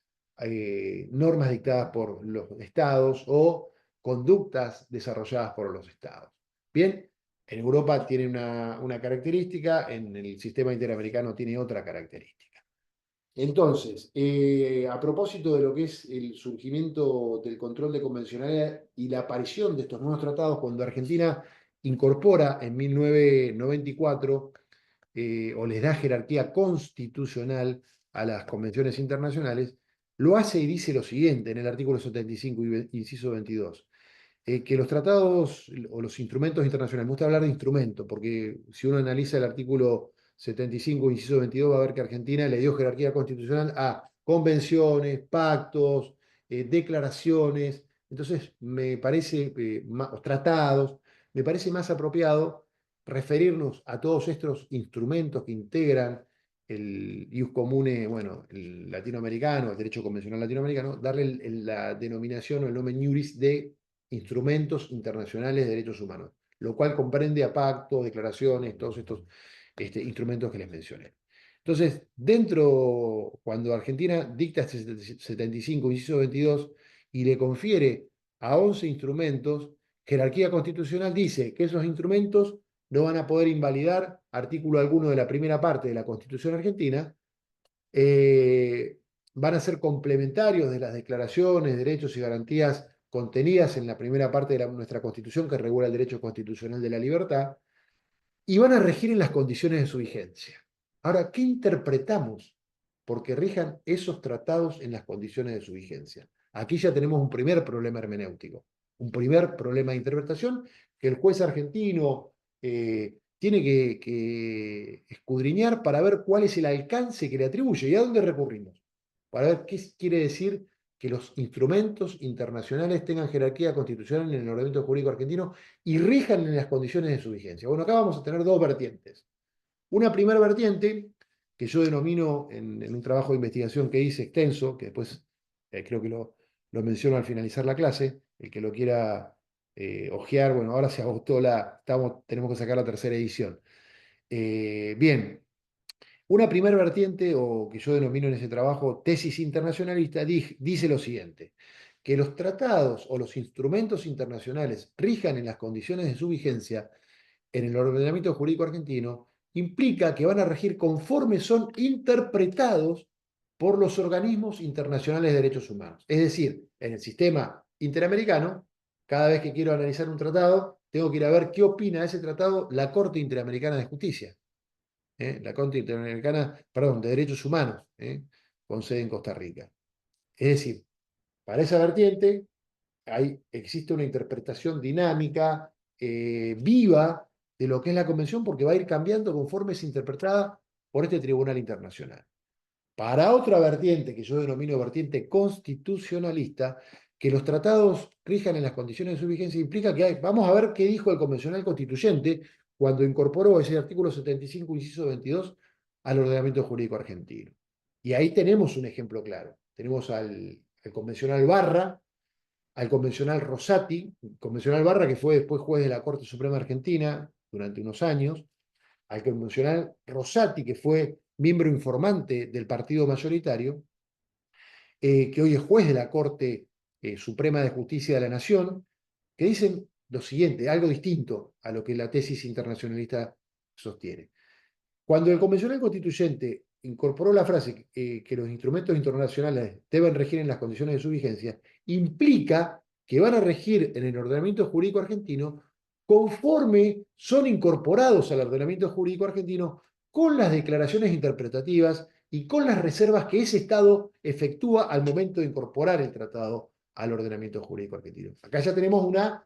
normas dictadas por los estados o conductas desarrolladas por los estados. Bien, en Europa tiene una característica, en el sistema interamericano tiene otra característica. Entonces, a propósito de lo que es el surgimiento del control de convencionalidad y la aparición de estos nuevos tratados, cuando Argentina incorpora en 1994 o les da jerarquía constitucional a las convenciones internacionales, lo hace y dice lo siguiente en el artículo 75, inciso 22, que los tratados o los instrumentos internacionales, me gusta hablar de instrumento, porque si uno analiza el artículo 75, inciso 22, va a ver que Argentina le dio jerarquía constitucional a convenciones, pactos, declaraciones. Entonces, me parece, tratados, me parece más apropiado referirnos a todos estos instrumentos que integran el ius comune, bueno, el latinoamericano, el derecho convencional latinoamericano, darle la denominación o el nomen iuris de instrumentos internacionales de derechos humanos, lo cual comprende a pactos, declaraciones, todos estos instrumentos que les mencioné. Entonces, cuando Argentina dicta este 75, inciso 22, y le confiere a 11 instrumentos, jerarquía constitucional dice que esos instrumentos no van a poder invalidar artículo alguno de la primera parte de la Constitución argentina, van a ser complementarios de las declaraciones, derechos y garantías contenidas en la primera parte de nuestra Constitución que regula el derecho constitucional de la libertad, y van a regir en las condiciones de su vigencia. Ahora, ¿qué interpretamos porque rijan esos tratados en las condiciones de su vigencia? Aquí ya tenemos un primer problema hermenéutico, un primer problema de interpretación que el juez argentino tiene que escudriñar para ver cuál es el alcance que le atribuye y a dónde recurrimos, para ver qué quiere decir que los instrumentos internacionales tengan jerarquía constitucional en el ordenamiento jurídico argentino y rijan en las condiciones de su vigencia. Bueno, acá vamos a tener dos vertientes. Una primera vertiente, que yo denomino en un trabajo de investigación que hice extenso, que después creo que lo menciono al finalizar la clase, el que lo quiera ojear, bueno, ahora se agotó tenemos que sacar la tercera edición. Bien, una primera vertiente, o que yo denomino en ese trabajo tesis internacionalista, dice lo siguiente: que los tratados o los instrumentos internacionales rijan en las condiciones de su vigencia en el ordenamiento jurídico argentino, implica que van a regir conforme son interpretados por los organismos internacionales de derechos humanos. Es decir, en el sistema interamericano, cada vez que quiero analizar un tratado, tengo que ir a ver qué opina de ese tratado la Corte Interamericana de Justicia, la Corte Interamericana, perdón, de Derechos Humanos, con sede en Costa Rica. Es decir, para esa vertiente existe una interpretación dinámica, viva, de lo que es la Convención, porque va a ir cambiando conforme es interpretada por este Tribunal Internacional. Para otra vertiente, que yo denomino vertiente constitucionalista, que los tratados rijan en las condiciones de su vigencia, implica que vamos a ver qué dijo el Convencional Constituyente cuando incorporó ese artículo 75, inciso 22, al ordenamiento jurídico argentino. Y ahí tenemos un ejemplo claro. Tenemos al Convencional Barra, al Convencional Rosati, Convencional Barra, que fue después juez de la Corte Suprema Argentina durante unos años, al Convencional Rosati, que fue miembro informante del partido mayoritario, que hoy es juez de la Corte Suprema de Justicia de la Nación, que dicen lo siguiente, algo distinto a lo que la tesis internacionalista sostiene. Cuando el Convencional Constituyente incorporó la frase que los instrumentos internacionales deben regir en las condiciones de su vigencia, implica que van a regir en el ordenamiento jurídico argentino conforme son incorporados al ordenamiento jurídico argentino con las declaraciones interpretativas y con las reservas que ese Estado efectúa al momento de incorporar el tratado al ordenamiento jurídico argentino. Acá ya tenemos una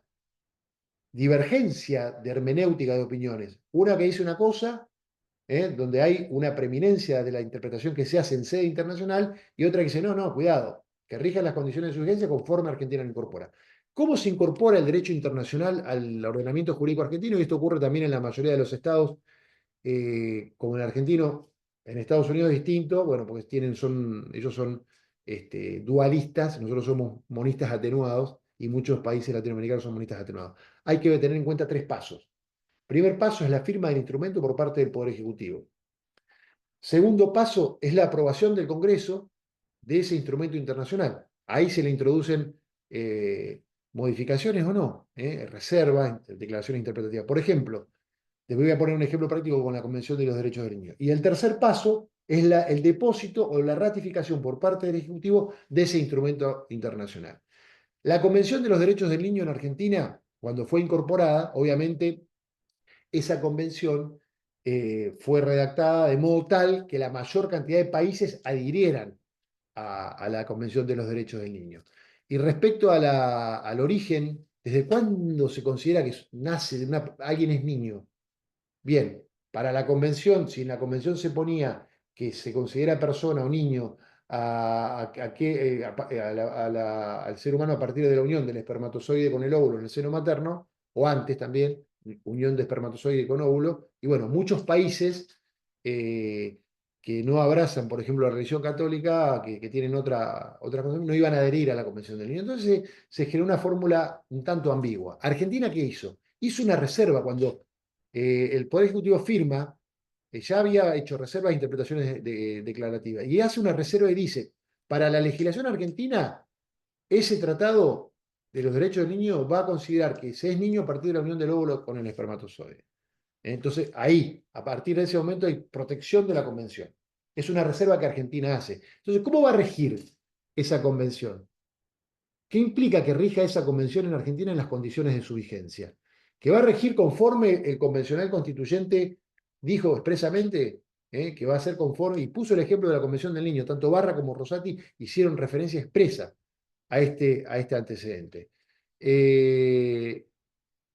divergencia de hermenéutica de opiniones. Una que dice una cosa, donde hay una preeminencia de la interpretación que se hace en sede internacional, y otra que dice, no, no, cuidado, que rijan las condiciones de su vigencia conforme Argentina lo incorpora. ¿Cómo se incorpora el derecho internacional al ordenamiento jurídico argentino? Y esto ocurre también en la mayoría de los estados, como el argentino. En Estados Unidos es distinto, bueno, porque ellos son dualistas, nosotros somos monistas atenuados, y muchos países latinoamericanos son monistas atenuados. Hay que tener en cuenta tres pasos. Primer paso es la firma del instrumento por parte del Poder Ejecutivo. Segundo paso es la aprobación del Congreso de ese instrumento internacional. Ahí se le introducen modificaciones o no, reservas, declaraciones interpretativas. Por ejemplo, te voy a poner un ejemplo práctico con la Convención de los Derechos del Niño. Y el tercer paso es el depósito o la ratificación por parte del Ejecutivo de ese instrumento internacional. La Convención de los Derechos del Niño en Argentina, cuando fue incorporada, obviamente esa convención fue redactada de modo tal que la mayor cantidad de países adhirieran a la Convención de los Derechos del Niño. Y respecto al origen, ¿desde cuándo se considera que nace alguien es niño? Bien, para la convención, si en la convención se ponía que se considera persona o niño al ser humano a partir de la unión del espermatozoide con el óvulo en el seno materno, o antes también, unión de espermatozoide con óvulo, y bueno, muchos países eh, que no abrazan, por ejemplo, la religión católica, que tienen otra cosa, no iban a adherir a la Convención del Niño. Entonces se generó una fórmula un tanto ambigua. ¿Argentina qué hizo? Hizo una reserva cuando el Poder Ejecutivo firma, ya había hecho reservas e interpretaciones declarativas, y hace una reserva y dice, para la legislación argentina, ese tratado de los derechos del niño va a considerar que se es niño a partir de la unión del óvulo con el espermatozoide. Entonces, ahí, a partir de ese momento, hay protección de la convención. Es una reserva que Argentina hace. Entonces, ¿cómo va a regir esa convención? ¿Qué implica que rija esa convención en Argentina en las condiciones de su vigencia? Que va a regir conforme el convencional constituyente dijo expresamente, que va a ser conforme, y puso el ejemplo de la Convención del Niño. Tanto Barra como Rosati hicieron referencia expresa a este antecedente. Eh,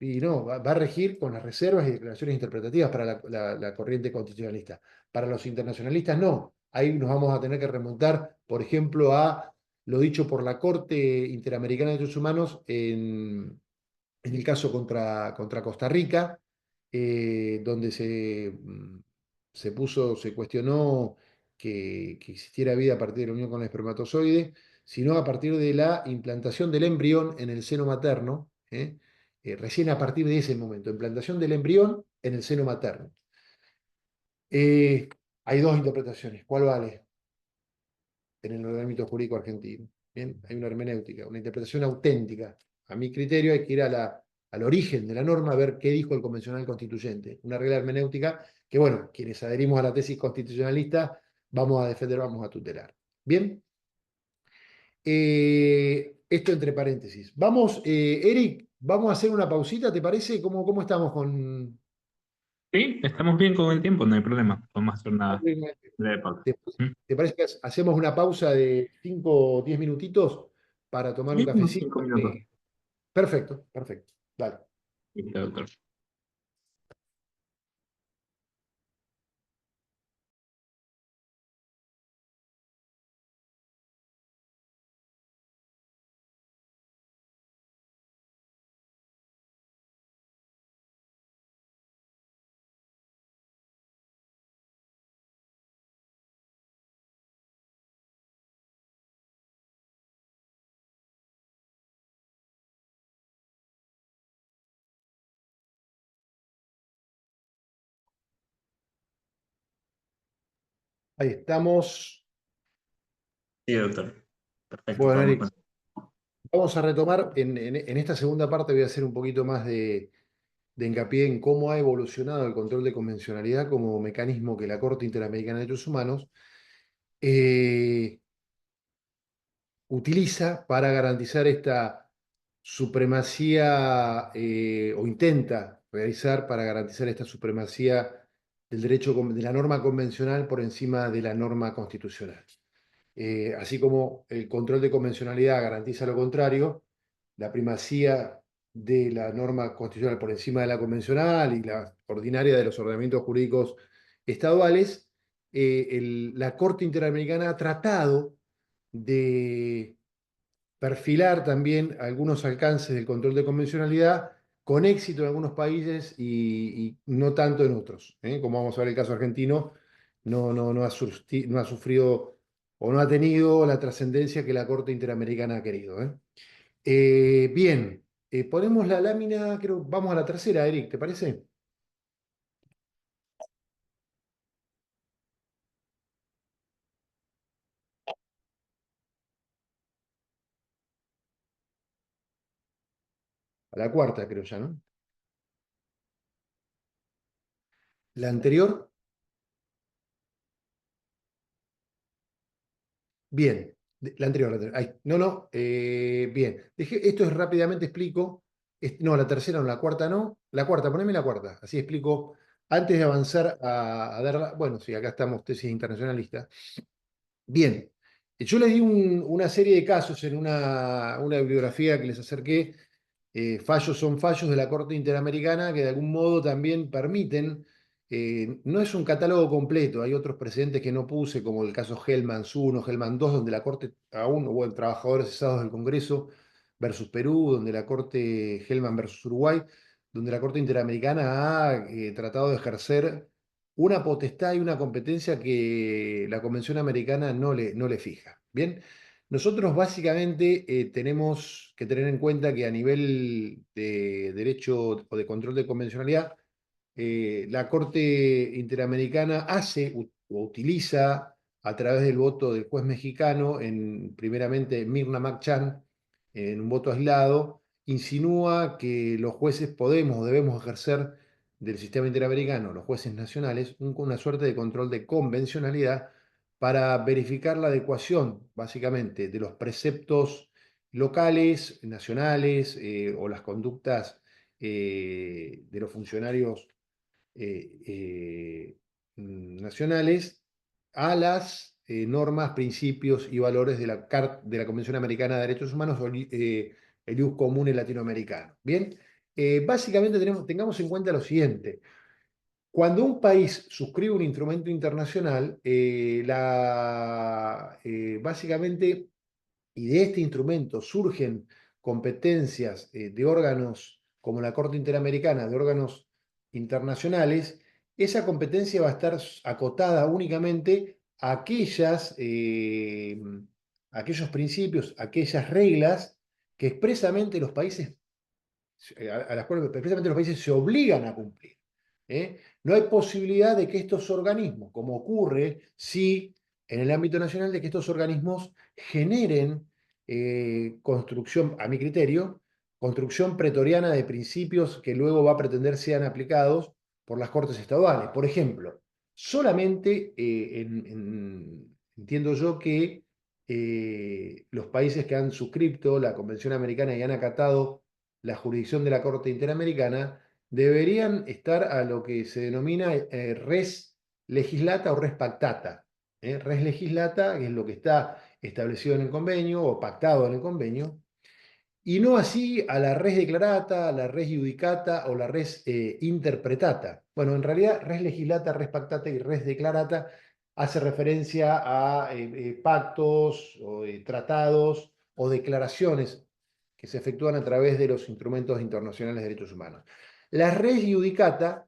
y no, va a regir con las reservas y declaraciones interpretativas para la corriente constitucionalista. Para los internacionalistas no. Ahí nos vamos a tener que remontar, por ejemplo, a lo dicho por la Corte Interamericana de Derechos Humanos en el caso contra Costa Rica, donde se cuestionó que existiera vida a partir de la unión con el espermatozoide, sino a partir de la implantación del embrión en el seno materno, recién a partir de ese momento, implantación del embrión en el seno materno. Eh, Hay dos interpretaciones, ¿cuál vale en el ordenamiento jurídico argentino? Bien, hay una hermenéutica, una interpretación auténtica. A mi criterio hay que ir al origen de la norma a ver qué dijo el convencional constituyente. Una regla hermenéutica que, bueno, quienes adherimos a la tesis constitucionalista vamos a defender, vamos a tutelar. Bien, esto entre paréntesis. Vamos, Eric, vamos a hacer una pausita, ¿te parece? ¿Cómo estamos con...? Sí, estamos bien con el tiempo, no hay problema. Vamos a hacer una breve pausa. ¿Te, ¿Mm? te parece que hacemos una pausa de 5 o 10 minutitos para tomar un Sí, unos cafecito? 5 minutos. Perfecto, perfecto. Dale. Listo, doctor. Ahí estamos. Sí, doctor. Perfecto, Bueno, podemos Eric, pasar. vamos a retomar. En esta segunda parte voy a hacer un poquito más de hincapié en cómo ha evolucionado el control de convencionalidad como mecanismo que la Corte Interamericana de Derechos Humanos eh, utiliza para garantizar esta supremacía, o intenta realizar para garantizar esta supremacía del derecho, de la norma convencional por encima de la norma constitucional. Así como el control de convencionalidad garantiza lo contrario, la primacía de la norma constitucional por encima de la convencional y la ordinaria de los ordenamientos jurídicos estaduales, la Corte Interamericana ha tratado de perfilar también algunos alcances del control de convencionalidad con éxito en algunos países y no tanto en otros. Como vamos a ver el caso argentino, no ha sufrido o no ha tenido la trascendencia que la Corte Interamericana ha querido. Bien, ponemos la lámina, creo, vamos a la tercera, Eric, ¿te parece? A la cuarta, creo ya, ¿no? La anterior. Bien, la anterior, la anterior. Ay, no, no, bien. Esto es rápidamente explico. No, la tercera no, la cuarta no. La cuarta, poneme la cuarta, así explico. Antes de avanzar a dar bueno, sí, acá estamos, tesis internacionalista. Bien, yo les di una serie de casos en una bibliografía que les acerqué. Fallos son fallos de la Corte Interamericana que de algún modo también permiten No es un catálogo completo, hay otros precedentes que no puse, como el caso Hellmans 1, Hellman 2, donde la Corte, aún hubo trabajadores cesados del Congreso versus Perú, donde la Corte Hellman versus Uruguay, donde la Corte Interamericana ha tratado de ejercer una potestad y una competencia que la Convención Americana no le fija. Bien, nosotros básicamente tenemos que tener en cuenta que a nivel de derecho o de control de convencionalidad, la Corte Interamericana hace o utiliza a través del voto del juez mexicano, primeramente Mirna McCann, en un voto aislado, insinúa que los jueces podemos o debemos ejercer del sistema interamericano, los jueces nacionales, una suerte de control de convencionalidad para verificar la adecuación, básicamente, de los preceptos locales, nacionales, o las conductas de los funcionarios eh, eh, nacionales a las normas, principios y valores de la Convención Americana de Derechos Humanos, o el ius comune latinoamericano. Bien, básicamente tengamos en cuenta lo siguiente. Cuando un país suscribe un instrumento internacional, básicamente, y de este instrumento surgen competencias de órganos como la Corte Interamericana, de órganos internacionales, esa competencia va a estar acotada únicamente a aquellos principios, aquellas reglas que expresamente los países a las cuales precisamente los países se obligan a cumplir. No hay posibilidad de que estos organismos, como ocurre si en el ámbito nacional, de que estos organismos generen construcción, a mi criterio, construcción pretoriana de principios que luego va a pretender sean aplicados por las cortes estaduales. Por ejemplo, solamente entiendo yo que los países que han suscrito la Convención Americana y han acatado la jurisdicción de la Corte Interamericana, deberían estar a lo que se denomina res legislata o res pactata. Res legislata, que es lo que está establecido en el convenio o pactado en el convenio, y no así a la res declarata, a la res judicata o la res interpretata. Bueno, en realidad res legislata, res pactata y res declarata hace referencia a pactos o tratados o declaraciones que se efectúan a través de los instrumentos internacionales de derechos humanos. La res judicata,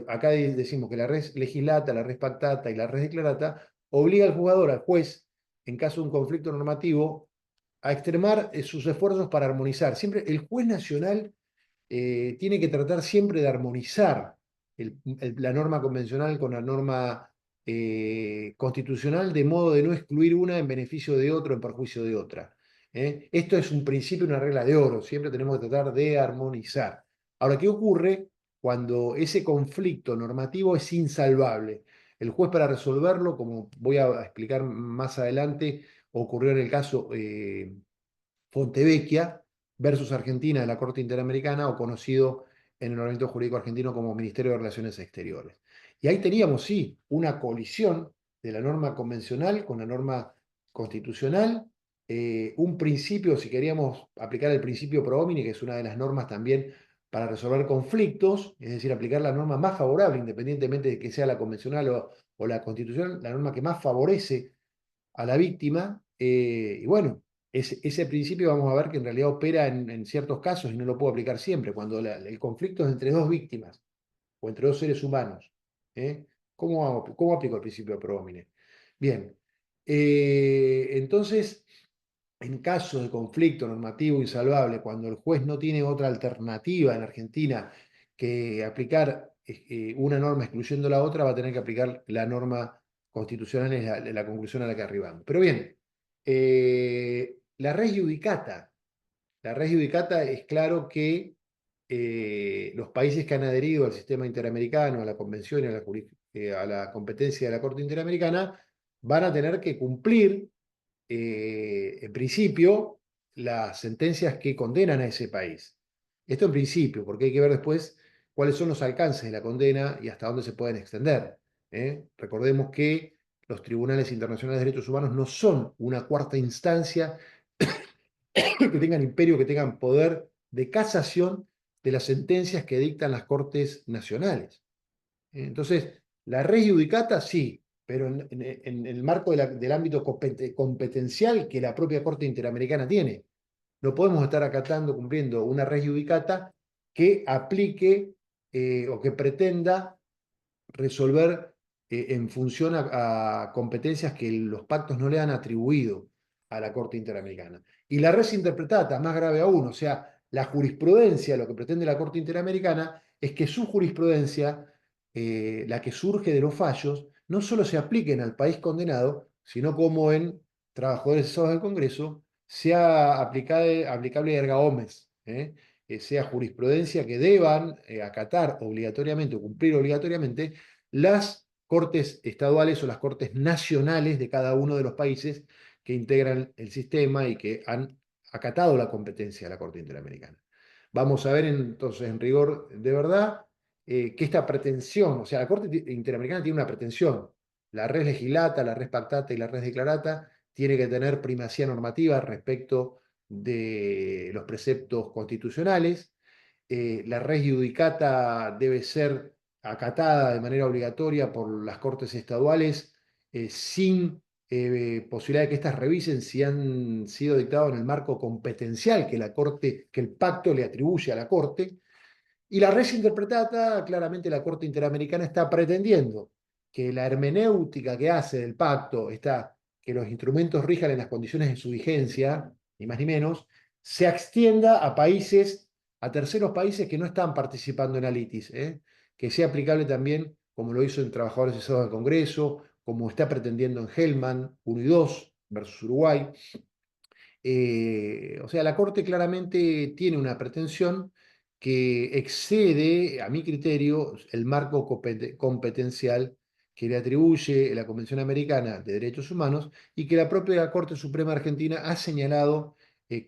acá decimos que la res legislata, la res pactata y la res declarata obliga al jugador, al juez, en caso de un conflicto normativo, a extremar sus esfuerzos para armonizar. Siempre el juez nacional tiene que tratar siempre de armonizar la norma convencional con la norma constitucional, de modo de no excluir una en beneficio de otro, en perjuicio de otra. Esto es un principio, una regla de oro. Siempre tenemos que tratar de armonizar. Ahora, ¿qué ocurre cuando ese conflicto normativo es insalvable? El juez, para resolverlo, como voy a explicar más adelante, ocurrió en el caso Fontevecchia versus Argentina de la Corte Interamericana, o conocido en el ordenamiento jurídico argentino como Ministerio de Relaciones Exteriores. Y ahí teníamos, sí, una colisión de la norma convencional con la norma constitucional, un principio, si queríamos aplicar el principio pro homini, que es una de las normas también para resolver conflictos, es decir, aplicar la norma más favorable, independientemente de que sea la convencional o la constitucional, la norma que más favorece a la víctima. Y bueno, ese principio vamos a ver que en realidad opera en ciertos casos y no lo puedo aplicar siempre. Cuando el conflicto es entre dos víctimas o entre dos seres humanos, ¿eh? ¿Cómo aplico el principio de pro homine? Bien, entonces, en caso de conflicto normativo insalvable, cuando el juez no tiene otra alternativa en Argentina que aplicar una norma excluyendo la otra, va a tener que aplicar la norma constitucional, es la conclusión a la que arribamos. Pero bien, la res judicata. La res judicata es claro que los países que han adherido al sistema interamericano, a la convención y a la competencia de la Corte Interamericana, van a tener que cumplir, en principio, las sentencias que condenan a ese país. Esto en principio, porque hay que ver después cuáles son los alcances de la condena y hasta dónde se pueden extender. Recordemos que los tribunales internacionales de derechos humanos no son una cuarta instancia que tengan imperio, que tengan poder de casación de las sentencias que dictan las cortes nacionales. Entonces, la res judicata sí, pero en el marco del ámbito competencial que la propia Corte Interamericana tiene. No podemos estar acatando, cumpliendo una res judicata que aplique o que pretenda resolver en función a competencias que los pactos no le han atribuido a la Corte Interamericana. Y la res interpretata, más grave aún, o sea, la jurisprudencia, lo que pretende la Corte Interamericana es que su jurisprudencia, la que surge de los fallos, no solo se apliquen al país condenado, sino como en trabajadores cesados del Congreso, sea aplicable erga omnes, sea jurisprudencia que deban acatar obligatoriamente o cumplir obligatoriamente las cortes estaduales o las cortes nacionales de cada uno de los países que integran el sistema y que han acatado la competencia de la Corte Interamericana. Vamos a ver entonces, en rigor de verdad, que esta pretensión, o sea, la Corte Interamericana tiene una pretensión, la res legislata, la res pactata y la res declarata tiene que tener primacía normativa respecto de los preceptos constitucionales. La res judicata debe ser acatada de manera obligatoria por las cortes estaduales sin posibilidad de que éstas revisen si han sido dictados en el marco competencial que la corte, que el pacto le atribuye a la corte. Y la res interpretata, claramente la Corte Interamericana está pretendiendo que la hermenéutica que hace del pacto está que los instrumentos rijan en las condiciones de su vigencia, ni más ni menos, se extienda a países, a terceros países que no están participando en Alitis, que sea aplicable también, como lo hizo en Trabajadores Cesados del Congreso, como está pretendiendo en Hellman 1 y 2 versus Uruguay. O sea, la Corte claramente tiene una pretensión que excede, a mi criterio, el marco competencial que le atribuye la Convención Americana de Derechos Humanos y que la propia Corte Suprema Argentina ha señalado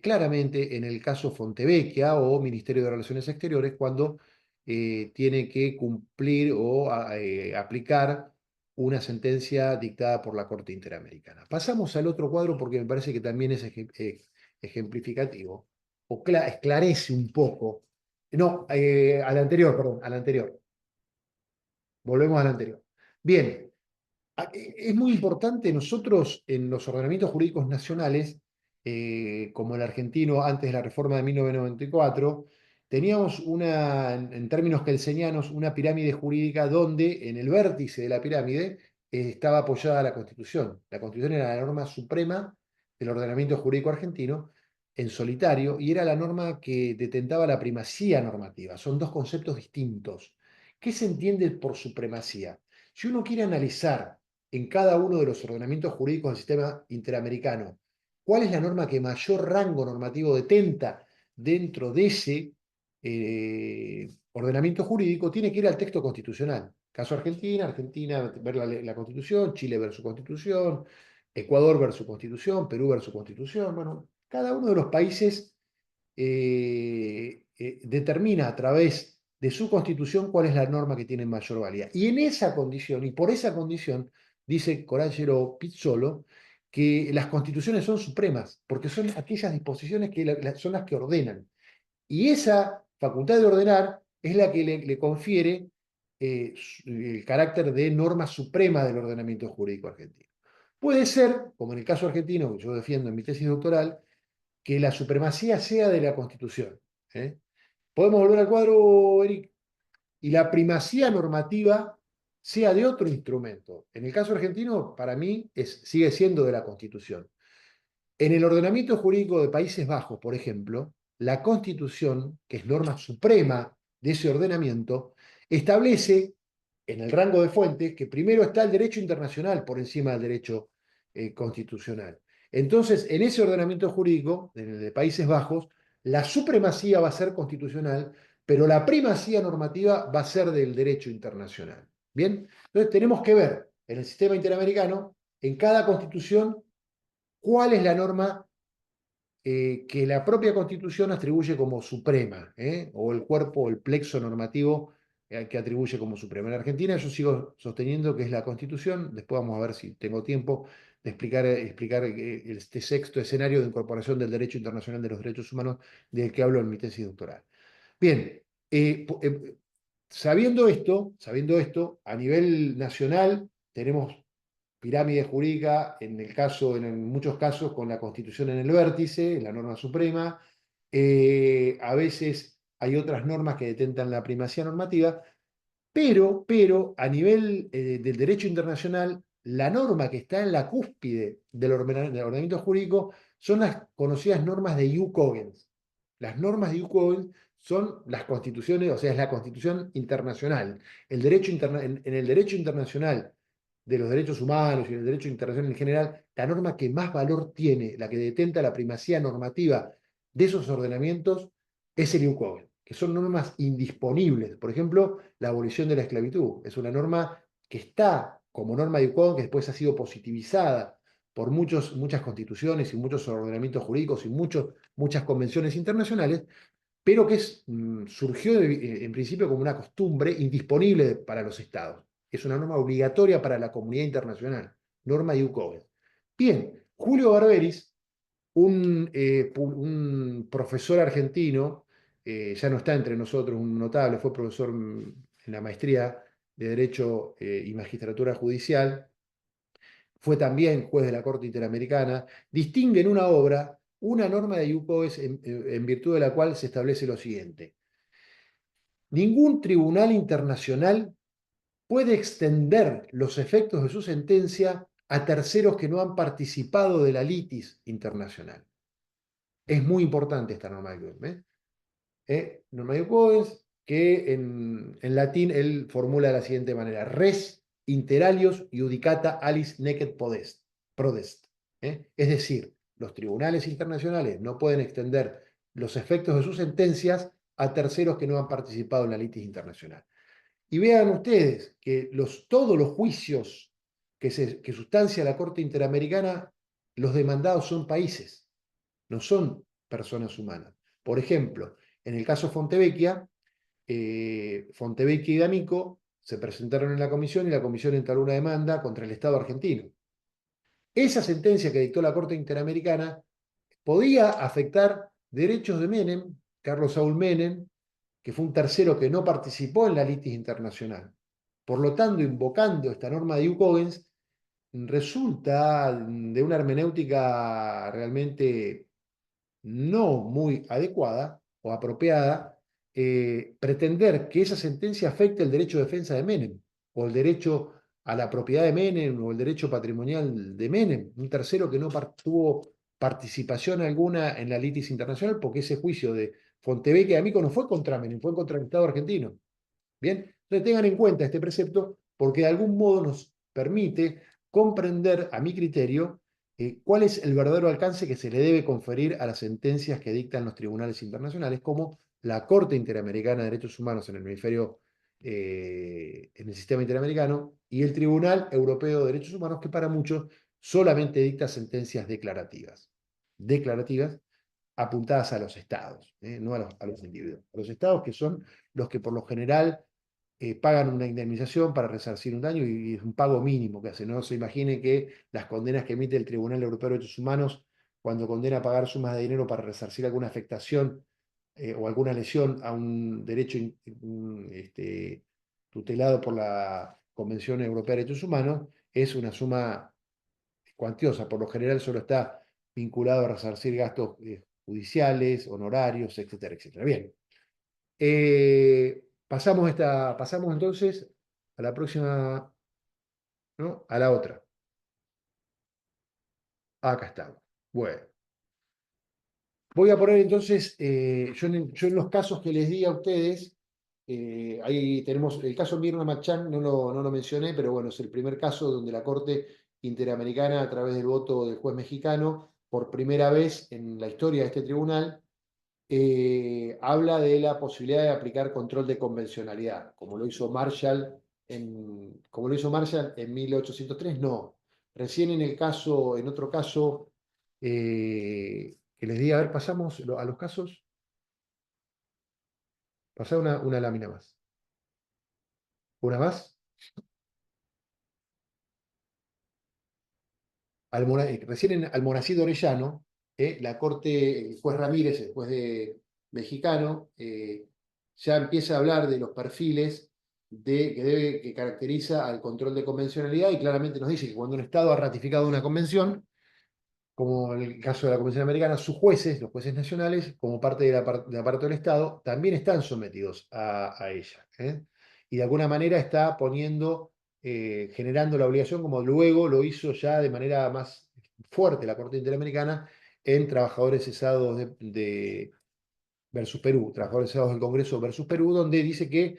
claramente en el caso Fontevecchia o Ministerio de Relaciones Exteriores cuando tiene que cumplir o aplicar una sentencia dictada por la Corte Interamericana. Pasamos al otro cuadro porque me parece que también es ejemplificativo o esclarece un poco. No, al anterior, perdón, al anterior. Volvemos al anterior. Bien, es muy importante nosotros en los ordenamientos jurídicos nacionales, como el argentino antes de la reforma de 1994, teníamos en términos kelsenianos, una pirámide jurídica donde en el vértice de la pirámide estaba apoyada la Constitución. La Constitución era la norma suprema del ordenamiento jurídico argentino en solitario y era la norma que detentaba la primacía normativa. Son dos conceptos distintos. ¿Qué se entiende por supremacía? Si uno quiere analizar en cada uno de los ordenamientos jurídicos del sistema interamericano cuál es la norma que mayor rango normativo detenta dentro de ese ordenamiento jurídico, tiene que ir al texto constitucional. Caso Argentina, Argentina ver la Constitución, Chile ver su Constitución, Ecuador ver su Constitución, Perú ver su Constitución. Bueno, cada uno de los países determina a través de su constitución cuál es la norma que tiene mayor valía. Y en esa condición, y por esa condición, dice Coragero Pizzolo, que las constituciones son supremas, porque son aquellas disposiciones que son las que ordenan. Y esa facultad de ordenar es la que le confiere el carácter de norma suprema del ordenamiento jurídico argentino. Puede ser, como en el caso argentino, que yo defiendo en mi tesis doctoral, que la supremacía sea de la Constitución. ¿eh? Podemos volver al cuadro, Eric, y la primacía normativa sea de otro instrumento. En el caso argentino, para mí, sigue siendo de la Constitución. En el ordenamiento jurídico de Países Bajos, por ejemplo, la Constitución, que es norma suprema de ese ordenamiento, establece en el rango de fuentes que primero está el derecho internacional por encima del derecho constitucional. Entonces, en ese ordenamiento jurídico, en el de Países Bajos, la supremacía va a ser constitucional, pero la primacía normativa va a ser del derecho internacional. Bien, entonces tenemos que ver en el sistema interamericano, en cada constitución, cuál es la norma que la propia Constitución atribuye como suprema, o el cuerpo, o el plexo normativo que atribuye como suprema. En Argentina yo sigo sosteniendo que es la Constitución, después vamos a ver si tengo tiempo de explicar este sexto escenario de incorporación del derecho internacional de los derechos humanos del que hablo en mi tesis doctoral. Bien, sabiendo esto, a nivel nacional tenemos pirámide jurídica, en muchos casos con la Constitución en el vértice, la norma suprema. A veces hay otras normas que detentan la primacía normativa, pero a nivel del derecho internacional, la norma que está en la cúspide del ordenamiento jurídico son las conocidas normas de Ius Cogens. Las normas de Ius Cogens son las constituciones, o sea, es la constitución internacional. En el derecho internacional de los derechos humanos y en el derecho internacional en general, la norma que más valor tiene, la que detenta la primacía normativa de esos ordenamientos, es el Ius Cogens, que son normas indisponibles. Por ejemplo, la abolición de la esclavitud es una norma que está como norma de Ius Cogens, que después ha sido positivizada por muchas constituciones y muchos ordenamientos jurídicos y muchas convenciones internacionales, pero que surgió en principio como una costumbre indisponible para los estados. Es una norma obligatoria para la comunidad internacional, norma Ius Cogens. Bien, Julio Barberis, un profesor argentino, ya no está entre nosotros, un notable, fue profesor en la maestría de Derecho y Magistratura Judicial, fue también juez de la Corte Interamericana, distingue en una obra una norma de Ius Cogens en virtud de la cual se establece lo siguiente: ningún tribunal internacional puede extender los efectos de su sentencia a terceros que no han participado de la litis internacional. Es muy importante esta norma de Cogens. Norma de Cogens, que en latín él formula de la siguiente manera: res inter alios iudicata alis necet prodest. Es decir, los tribunales internacionales no pueden extender los efectos de sus sentencias a terceros que no han participado en la litis internacional. Y vean ustedes que todos los juicios que sustancia la Corte Interamericana, los demandados son países, no son personas humanas. Por ejemplo, en el caso Fontevecchia, Fontevecchia y D'Amico se presentaron en la comisión y la comisión entabló una demanda contra el Estado argentino. Esa sentencia que dictó la Corte Interamericana podía afectar derechos de Menem, Carlos Saúl Menem, que fue un tercero que no participó en la litis internacional. Por lo tanto, invocando esta norma de Ius Cogens, resulta de una hermenéutica realmente no muy adecuada o apropiada pretender que esa sentencia afecte el derecho de defensa de Menem, o el derecho a la propiedad de Menem, o el derecho patrimonial de Menem, un tercero que no tuvo participación alguna en la litis internacional, porque ese juicio de Fontevecchia y Amico no fue contra Menem, fue contra el Estado argentino. Bien, entonces tengan en cuenta este precepto porque de algún modo nos permite comprender, a mi criterio, cuál es el verdadero alcance que se le debe conferir a las sentencias que dictan los tribunales internacionales, como la Corte Interamericana de Derechos Humanos en el hemisferio, en el sistema interamericano, y el Tribunal Europeo de Derechos Humanos, que para muchos solamente dicta sentencias declarativas. Declarativas apuntadas a los estados, no a los individuos. A los estados, que son los que por lo general pagan una indemnización para resarcir un daño, y es un pago mínimo que hace. No se imagine que las condenas que emite el Tribunal Europeo de Derechos Humanos, cuando condena a pagar sumas de dinero para resarcir alguna afectación o alguna lesión a un derecho tutelado por la Convención Europea de Derechos Humanos, es una suma cuantiosa. Por lo general solo está vinculado a resarcir gastos judiciales, honorarios, etcétera, etcétera. Bien. Pasamos entonces a la próxima, ¿no? A la otra. Acá estamos. Bueno, voy a poner entonces, yo en los casos que les di a ustedes, ahí tenemos el caso Mirna Machan, no lo mencioné, pero bueno, es el primer caso donde la Corte Interamericana, a través del voto del juez mexicano, por primera vez en la historia de este tribunal, habla de la posibilidad de aplicar control de convencionalidad, como lo hizo Marshall en 1803, no. Recién en otro caso, que les di, a ver, pasamos a los casos, pasá una lámina más. Una más. Recién en Almonacid Orellano, la Corte, el juez Ramírez, el juez mexicano, ya empieza a hablar de los perfiles que caracteriza al control de convencionalidad y claramente nos dice que cuando un Estado ha ratificado una convención, como en el caso de la Convención Americana, sus jueces, los jueces nacionales, como parte del aparato del Estado, también están sometidos a ella. ¿Eh? Y de alguna manera está generando la obligación, como luego lo hizo ya de manera más fuerte la Corte Interamericana en trabajadores cesados versus Perú, trabajadores cesados del Congreso versus Perú, donde dice que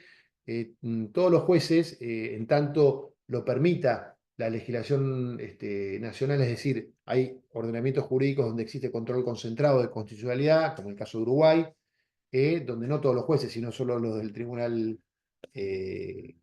todos los jueces, en tanto lo permita la legislación nacional, es decir, hay ordenamientos jurídicos donde existe control concentrado de constitucionalidad, como el caso de Uruguay, donde no todos los jueces, sino solo los del Tribunal, eh,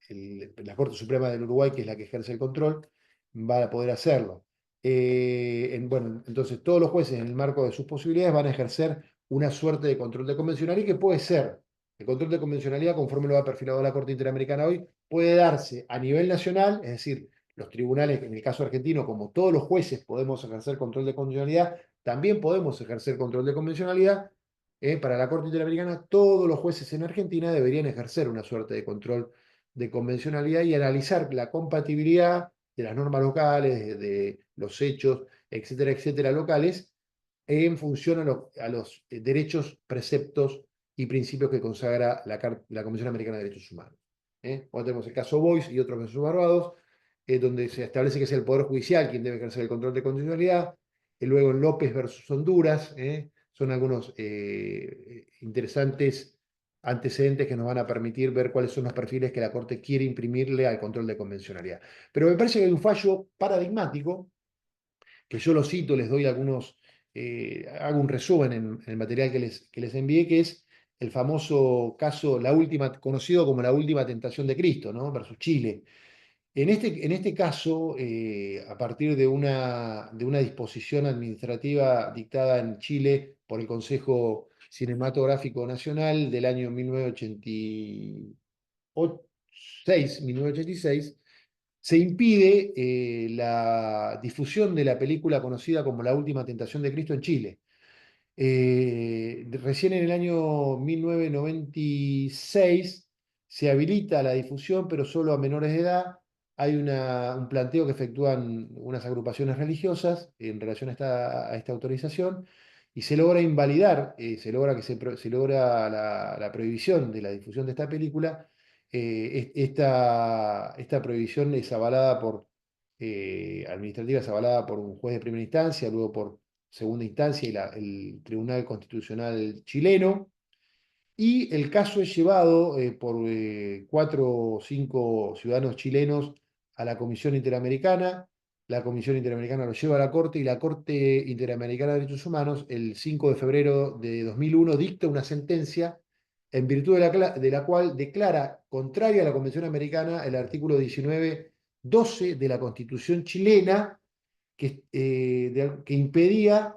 la Corte Suprema del Uruguay, que es la que ejerce el control, va a poder hacerlo. Bueno, entonces todos los jueces, en el marco de sus posibilidades, van a ejercer una suerte de control de convencionalidad que puede ser, el control de convencionalidad, conforme lo ha perfilado la Corte Interamericana hoy, puede darse a nivel nacional, es decir, los tribunales, en el caso argentino, como todos los jueces podemos ejercer control de convencionalidad, también podemos ejercer control de convencionalidad. Para la Corte Interamericana, todos los jueces en Argentina deberían ejercer una suerte de control de convencionalidad y analizar la compatibilidad de las normas locales, de los hechos, etcétera, etcétera, locales, en función a los derechos, preceptos y principios que consagra la Convención Americana de Derechos Humanos. Ahora tenemos el caso Boyce y otros casos Barbados, donde se establece que es el Poder Judicial quien debe ejercer el control de constitucionalidad. Luego en López versus Honduras, son algunos interesantes antecedentes que nos van a permitir ver cuáles son los perfiles que la Corte quiere imprimirle al control de convencionalidad. Pero me parece que hay un fallo paradigmático, que yo lo cito, les doy algunos, hago un resumen en el material que les envié, que es el famoso caso, conocido como la última tentación de Cristo, ¿no? Versus Chile. En este caso, a partir de una disposición administrativa dictada en Chile por el Consejo Cinematográfico Nacional del año 1986, se impide la difusión de la película conocida como La Última Tentación de Cristo en Chile. Recién en el año 1996 se habilita la difusión, pero solo a menores de edad. Hay un planteo que efectúan unas agrupaciones religiosas en relación a esta autorización y se logra invalidar, se logra la prohibición de la difusión de esta película. Esta prohibición es avalada administrativa, es avalada por un juez de primera instancia, luego por segunda instancia y el Tribunal Constitucional chileno. Y el caso es llevado por 4 o 5 ciudadanos chilenos a la Comisión Interamericana. La Comisión Interamericana lo lleva a la Corte y la Corte Interamericana de Derechos Humanos, el 5 de febrero de 2001, dicta una sentencia en virtud de la cual declara contraria a la Convención Americana el artículo 19.12 de la Constitución chilena, que impedía,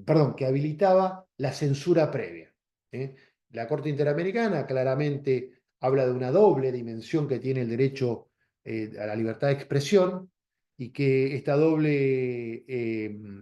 perdón, que habilitaba la censura previa. ¿Eh? La Corte Interamericana claramente habla de una doble dimensión que tiene el derecho a la libertad de expresión y que esta doble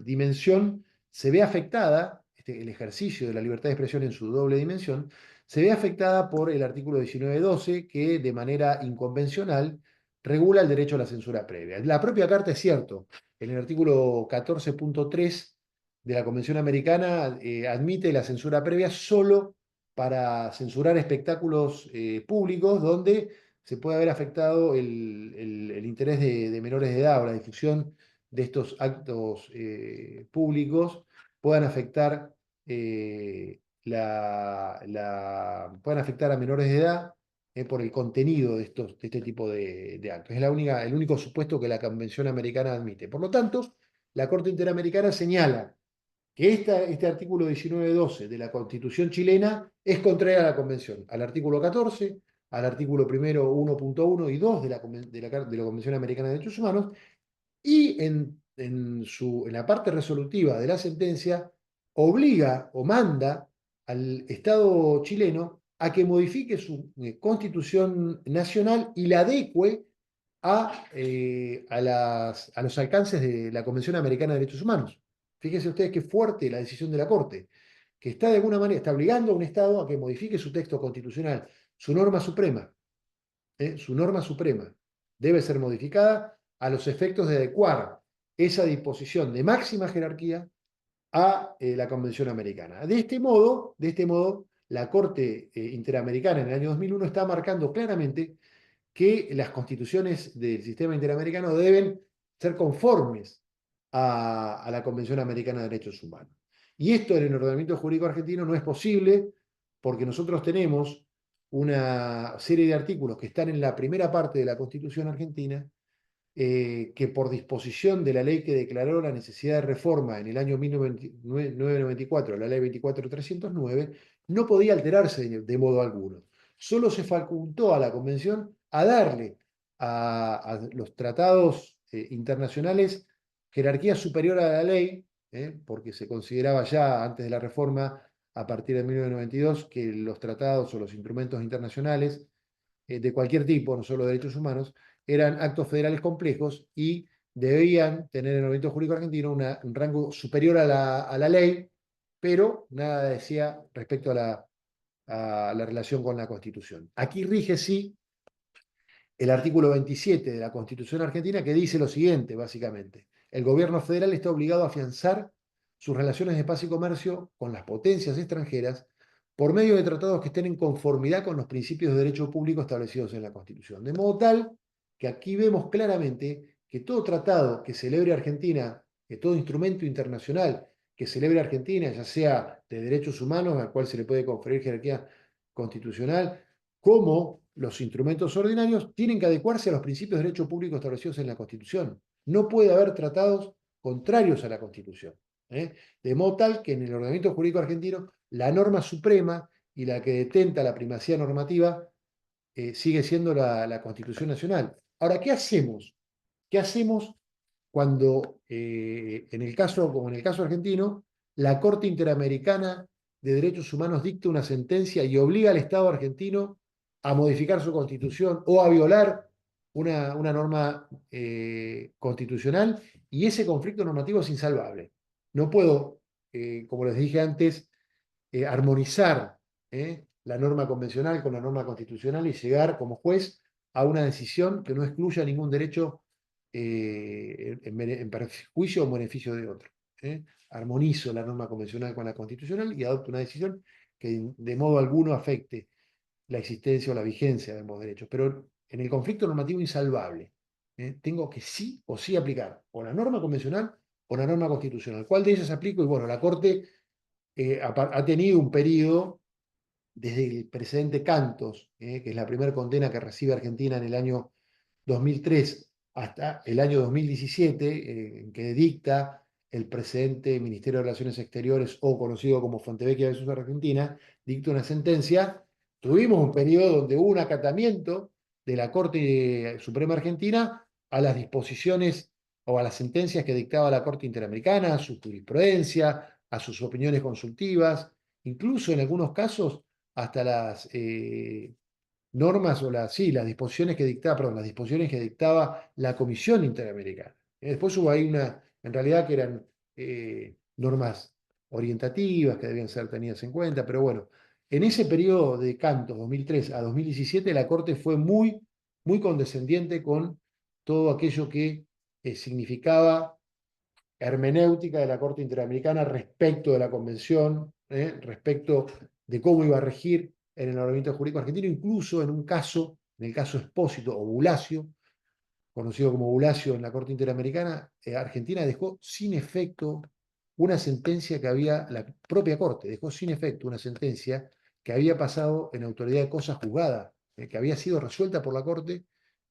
dimensión se ve afectada, el ejercicio de la libertad de expresión en su doble dimensión, se ve afectada por el artículo 19.12 que de manera inconvencional regula el derecho a la censura previa. La propia Carta es cierto, en el artículo 14.3 de la Convención Americana admite la censura previa solo para censurar espectáculos públicos donde se puede haber afectado el interés de menores de edad o la difusión de estos actos públicos puedan afectar, puedan afectar a menores de edad por el contenido de este tipo de actos. Es el único supuesto que la Convención Americana admite. Por lo tanto, la Corte Interamericana señala que este artículo 19.12 de la Constitución chilena es contraria a la Convención, al artículo 14, al artículo primero 1.1 y 2 de la Convención Americana de Derechos Humanos, y en la parte resolutiva de la sentencia obliga o manda al Estado chileno a que modifique su constitución nacional y la adecue a los alcances de la Convención Americana de Derechos Humanos. Fíjense ustedes qué fuerte la decisión de la Corte. que está de alguna manera, está obligando a un Estado a que modifique su texto constitucional, su norma suprema, su norma suprema debe ser modificada a los efectos de adecuar esa disposición de máxima jerarquía a la Convención Americana. De este modo la Corte Interamericana en el año 2001 está marcando claramente que las constituciones del sistema interamericano deben ser conformes a la Convención Americana de Derechos Humanos. Y esto en el ordenamiento jurídico argentino no es posible porque nosotros tenemos una serie de artículos que están en la primera parte de la Constitución argentina que por disposición de la ley que declaró la necesidad de reforma en el año 1994, la ley 24.309, no podía alterarse de modo alguno. Solo se facultó a la Convención a darle a los tratados internacionales jerarquía superior a la ley, porque se consideraba ya antes de la reforma, a partir de 1992, que los tratados o los instrumentos internacionales de cualquier tipo, no solo derechos humanos, eran actos federales complejos y debían tener en el ordenamiento jurídico argentino un rango superior a la ley, pero nada decía respecto a la relación con la Constitución. Aquí rige, sí, el artículo 27 de la Constitución argentina que dice lo siguiente, básicamente. El gobierno federal está obligado a afianzar sus relaciones de paz y comercio con las potencias extranjeras por medio de tratados que estén en conformidad con los principios de derecho público establecidos en la Constitución. De modo tal que aquí vemos claramente que todo tratado que celebre Argentina, que todo instrumento internacional que celebre Argentina, ya sea de derechos humanos, al cual se le puede conferir jerarquía constitucional, como los instrumentos ordinarios, tienen que adecuarse a los principios de derecho público establecidos en la Constitución. No puede haber tratados contrarios a la Constitución. De modo tal que en el ordenamiento jurídico argentino la norma suprema y la que detenta la primacía normativa sigue siendo la Constitución Nacional. Ahora, ¿qué hacemos? ¿Qué hacemos cuando, como en el caso argentino, la Corte Interamericana de Derechos Humanos dicta una sentencia y obliga al Estado argentino a modificar su constitución o a violar una norma constitucional y ese conflicto normativo es insalvable? No puedo, como les dije antes, armonizar la norma convencional con la norma constitucional y llegar como juez a una decisión que no excluya ningún derecho en perjuicio o en beneficio de otro. Armonizo la norma convencional con la constitucional y adopto una decisión que de modo alguno afecte la existencia o la vigencia de ambos derechos. Pero en el conflicto normativo insalvable, tengo que sí o sí aplicar o la norma convencional o la norma constitucional. ¿Cuál de ellas aplico? Y bueno, la Corte ha tenido un periodo desde el precedente Cantos, que es la primera condena que recibe Argentina en el año 2003 hasta el año 2017, en que dicta el precedente Ministerio de Relaciones Exteriores, o conocido como Fontevecchia versus Argentina, dicta una sentencia. Tuvimos un periodo donde hubo un acatamiento de la Corte Suprema Argentina a las disposiciones o a las sentencias que dictaba la Corte Interamericana, a su jurisprudencia, a sus opiniones consultivas, incluso en algunos casos hasta las normas o las disposiciones que dictaba, perdón, las disposiciones que dictaba la Comisión Interamericana. Después hubo ahí en realidad que eran normas orientativas que debían ser tenidas en cuenta, pero bueno, en ese periodo de Cantos, 2003 a 2017, la Corte fue muy, muy condescendiente con todo aquello que significaba hermenéutica de la Corte Interamericana respecto de la Convención, respecto de cómo iba a regir en el ordenamiento jurídico argentino, incluso en un caso, en el caso Expósito o Bulacio, conocido como Bulacio en la Corte Interamericana, Argentina dejó sin efecto una sentencia que había, la propia Corte dejó sin efecto una sentencia que había pasado en autoridad de cosa juzgada, que había sido resuelta por la Corte,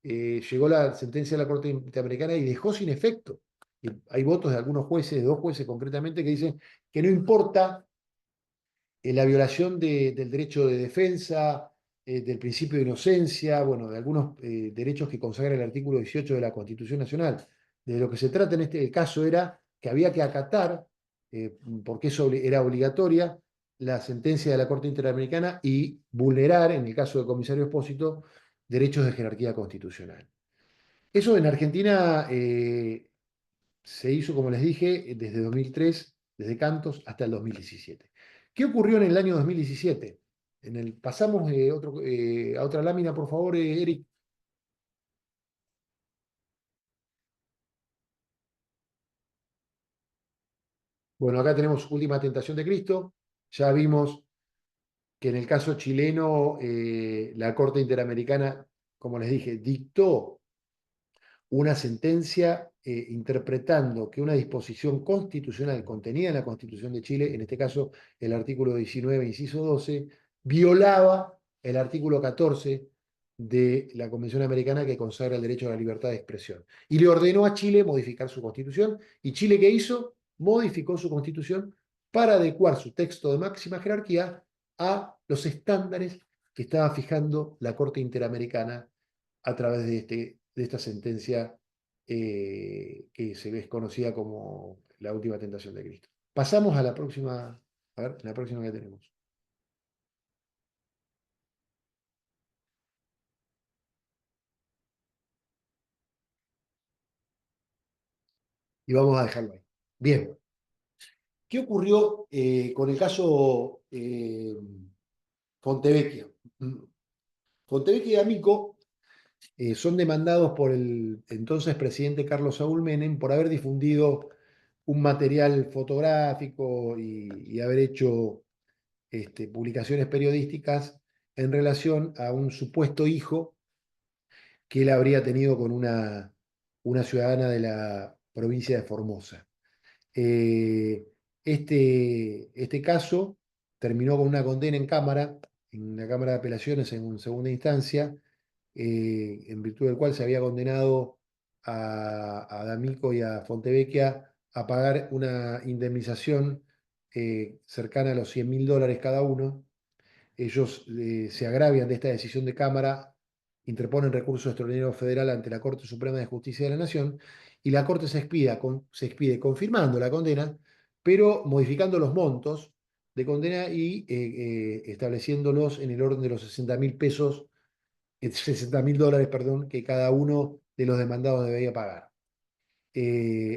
llegó la sentencia de la Corte Interamericana y dejó sin efecto. Y hay votos de algunos jueces, de dos jueces concretamente, que dicen que no importa la violación del derecho de defensa, del principio de inocencia, bueno, de algunos derechos que consagra el artículo 18 de la Constitución Nacional. De lo que se trata en este caso era que había que acatar, porque eso era obligatoria, la sentencia de la Corte Interamericana y vulnerar, en el caso del comisario Espósito, derechos de jerarquía constitucional. Eso en Argentina se hizo, como les dije, desde 2003, desde Cantos hasta el 2017. ¿Qué ocurrió en el año 2017? Pasamos a otra lámina, por favor, Eric. Bueno, acá tenemos Última Tentación de Cristo. Ya vimos que en el caso chileno, la Corte Interamericana, como les dije, dictó una sentencia interpretando que una disposición constitucional contenida en la Constitución de Chile, en este caso el artículo 19, inciso 12, violaba el artículo 14 de la Convención Americana que consagra el derecho a la libertad de expresión. Y le ordenó a Chile modificar su constitución. ¿Y Chile qué hizo? Modificó su constitución para adecuar su texto de máxima jerarquía a los estándares que estaba fijando la Corte Interamericana a través de esta sentencia que se ve conocida como la última tentación de Cristo. Pasamos a la próxima, a ver, la próxima que tenemos. Y vamos a dejarlo ahí. Bien, ¿qué ocurrió con el caso Fontevecchia? Fontevecchia y Amico son demandados por el entonces presidente Carlos Saúl Menem por haber difundido un material fotográfico y haber hecho publicaciones periodísticas en relación a un supuesto hijo que él habría tenido con una ciudadana de la provincia de Formosa. Eh, este caso terminó con una condena en la Cámara de Apelaciones en segunda instancia, en virtud del cual se había condenado a D'Amico y a Fontevecchia a pagar una indemnización cercana a los $100.000 cada uno. Ellos se agravian de esta decisión de Cámara, interponen recurso extraordinario federal ante la Corte Suprema de Justicia de la Nación y la Corte se expide confirmando la condena, pero modificando los montos de condena y estableciéndolos en el orden de los 60.000 pesos, $60.000, perdón, que cada uno de los demandados debería pagar.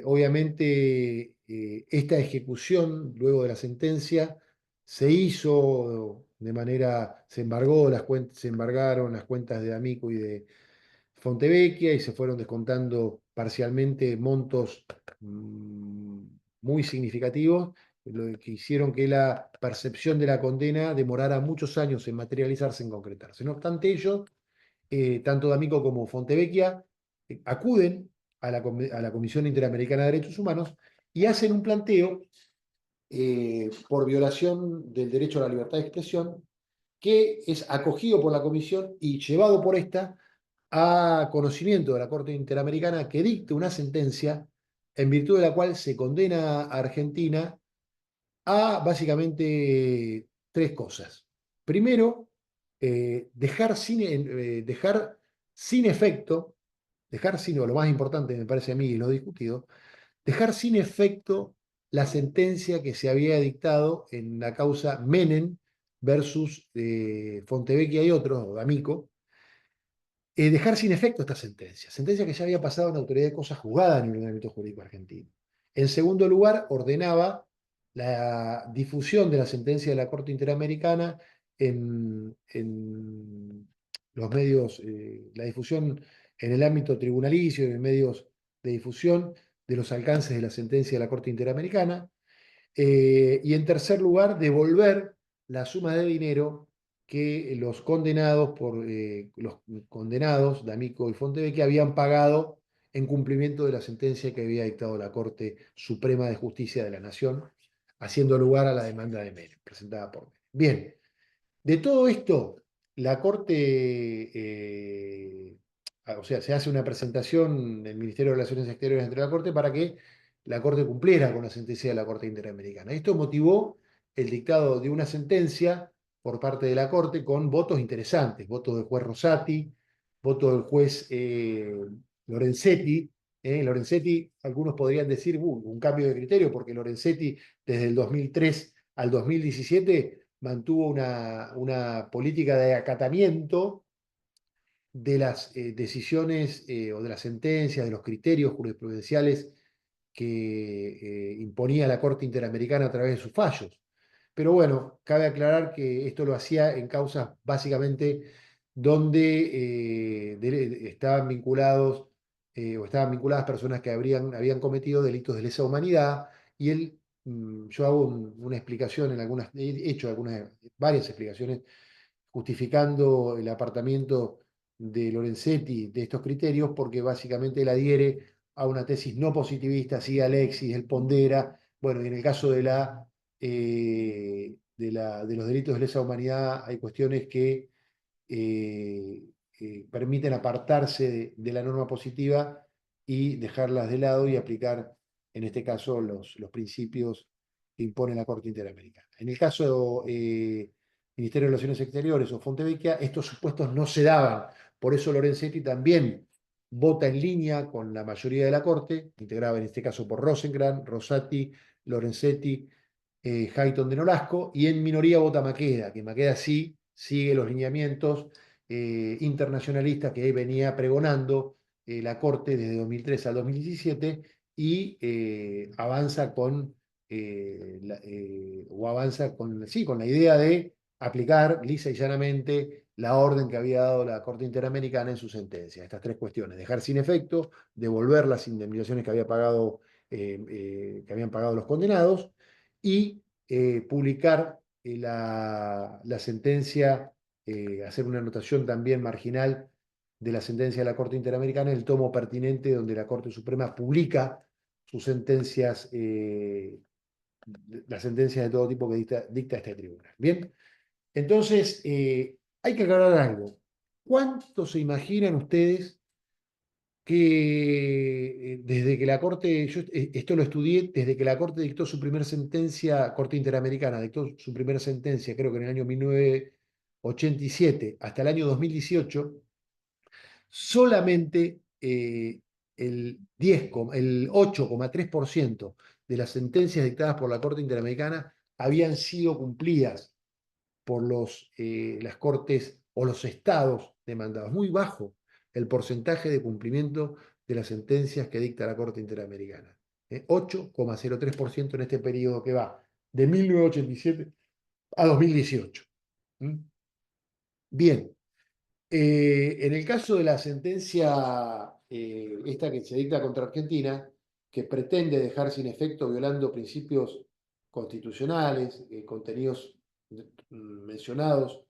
Obviamente, esta ejecución, luego de la sentencia, se hizo de manera, se embargaron las cuentas de Amico y de Fontevecchia y se fueron descontando parcialmente montos muy significativos, lo que hicieron que la percepción de la condena demorara muchos años en materializarse, en concretarse. No obstante ello, tanto D'Amico como Fontevecchia acuden a la Comisión Interamericana de Derechos Humanos y hacen un planteo por violación del derecho a la libertad de expresión que es acogido por la Comisión y llevado por esta a conocimiento de la Corte Interamericana que dicta una sentencia en virtud de la cual se condena a Argentina a básicamente tres cosas. Primero, dejar sin, o lo más importante me parece a mí y lo discutido, dejar sin efecto la sentencia que se había dictado en la causa Menem versus Fontevecchia y otros, o D'Amico, dejar sin efecto esta sentencia que ya había pasado en la autoridad de cosas juzgadas en el ordenamiento jurídico argentino. En segundo lugar, ordenaba la difusión de la sentencia de la Corte Interamericana en los medios, la difusión en el ámbito tribunalicio, en medios de difusión de los alcances de la sentencia de la Corte Interamericana. Y en tercer lugar, devolver la suma de dinero que los condenados, D'Amico y Fontevecchia, habían pagado en cumplimiento de la sentencia que había dictado la Corte Suprema de Justicia de la Nación, haciendo lugar a la demanda de Menem, presentada por Menem. Bien, de todo esto, la Corte, o sea, se hace una presentación del Ministerio de Relaciones Exteriores ante la Corte para que la Corte cumpliera con la sentencia de la Corte Interamericana. Esto motivó el dictado de una sentencia por parte de la Corte con votos interesantes, votos del juez Rosati, voto del juez Lorenzetti. Lorenzetti, algunos podrían decir un cambio de criterio, porque Lorenzetti desde el 2003 al 2017 mantuvo una política de acatamiento de las decisiones o de las sentencias, de los criterios jurisprudenciales que imponía la Corte Interamericana a través de sus fallos. pero bueno, cabe aclarar que esto lo hacía en causas básicamente donde estaban vinculados o estaban vinculadas personas que habían cometido delitos de lesa humanidad, y él, yo hago una explicación en algunas, he hecho varias explicaciones justificando el apartamiento de Lorenzetti de estos criterios, porque básicamente él adhiere a una tesis no positivista, sigue Alexis, él pondera, bueno, y en el caso de los delitos de lesa humanidad hay cuestiones que eh, permiten apartarse de la norma positiva y dejarlas de lado y aplicar, en este caso, los principios que impone la Corte Interamericana. En el caso Ministerio de Relaciones Exteriores o Fontevecchia, estos supuestos no se daban. Por eso Lorenzetti también vota en línea con la mayoría de la Corte, integrada en este caso por Rosengren, Rosati, Lorenzetti, Hayton de Nolasco, y en minoría vota Maqueda, que Maqueda sí sigue los lineamientos internacionalistas que venía pregonando la Corte desde 2003 al 2017, y avanza con la idea de aplicar lisa y llanamente la orden que había dado la Corte Interamericana en su sentencia. Estas tres cuestiones: dejar sin efecto, devolver las indemnizaciones que habían pagado los condenados, y publicar la sentencia, hacer una anotación también marginal de la sentencia de la Corte Interamericana, el tomo pertinente donde la Corte Suprema publica sus sentencias, las sentencias de todo tipo que dicta este tribunal. Bien, entonces hay que aclarar algo. ¿Cuánto se imaginan ustedes que desde que la Corte, yo esto lo estudié, desde que la Corte dictó su primera sentencia, Corte Interamericana dictó su primera sentencia, creo que en el año 1987, hasta el año 2018, solamente el 8,3% de las sentencias dictadas por la Corte Interamericana habían sido cumplidas por las cortes o los estados demandados. Muy bajo el porcentaje de cumplimiento de las sentencias que dicta la Corte Interamericana. 8,03% en este periodo que va de 1987 a 2018. ¿Mm? Bien, en el caso de la sentencia, esta que se dicta contra Argentina, que pretende dejar sin efecto, violando principios constitucionales, contenidos mencionados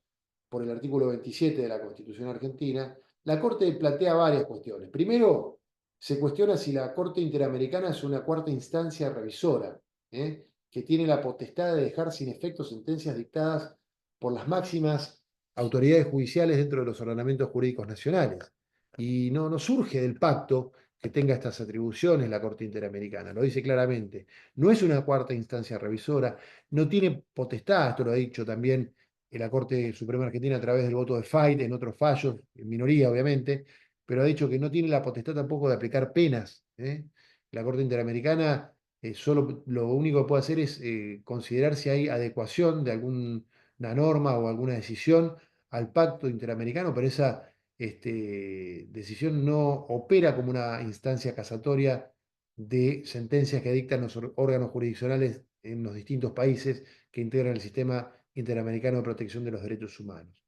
por el artículo 27 de la Constitución argentina, la Corte plantea varias cuestiones. Primero, se cuestiona si la Corte Interamericana es una cuarta instancia revisora, que tiene la potestad de dejar sin efecto sentencias dictadas por las máximas autoridades judiciales dentro de los ordenamientos jurídicos nacionales. Y no surge del pacto que tenga estas atribuciones la Corte Interamericana, lo dice claramente. No es una cuarta instancia revisora, no tiene potestad, esto lo ha dicho también la Corte Suprema Argentina a través del voto de FAIT en otros fallos, en minoría obviamente, pero ha dicho que no tiene la potestad tampoco de aplicar penas. La Corte Interamericana solo lo único que puede hacer es considerar si hay adecuación de alguna norma o alguna decisión al pacto interamericano, pero esa decisión no opera como una instancia casatoria de sentencias que dictan los órganos jurisdiccionales en los distintos países que integran el sistema interamericano de protección de los derechos humanos.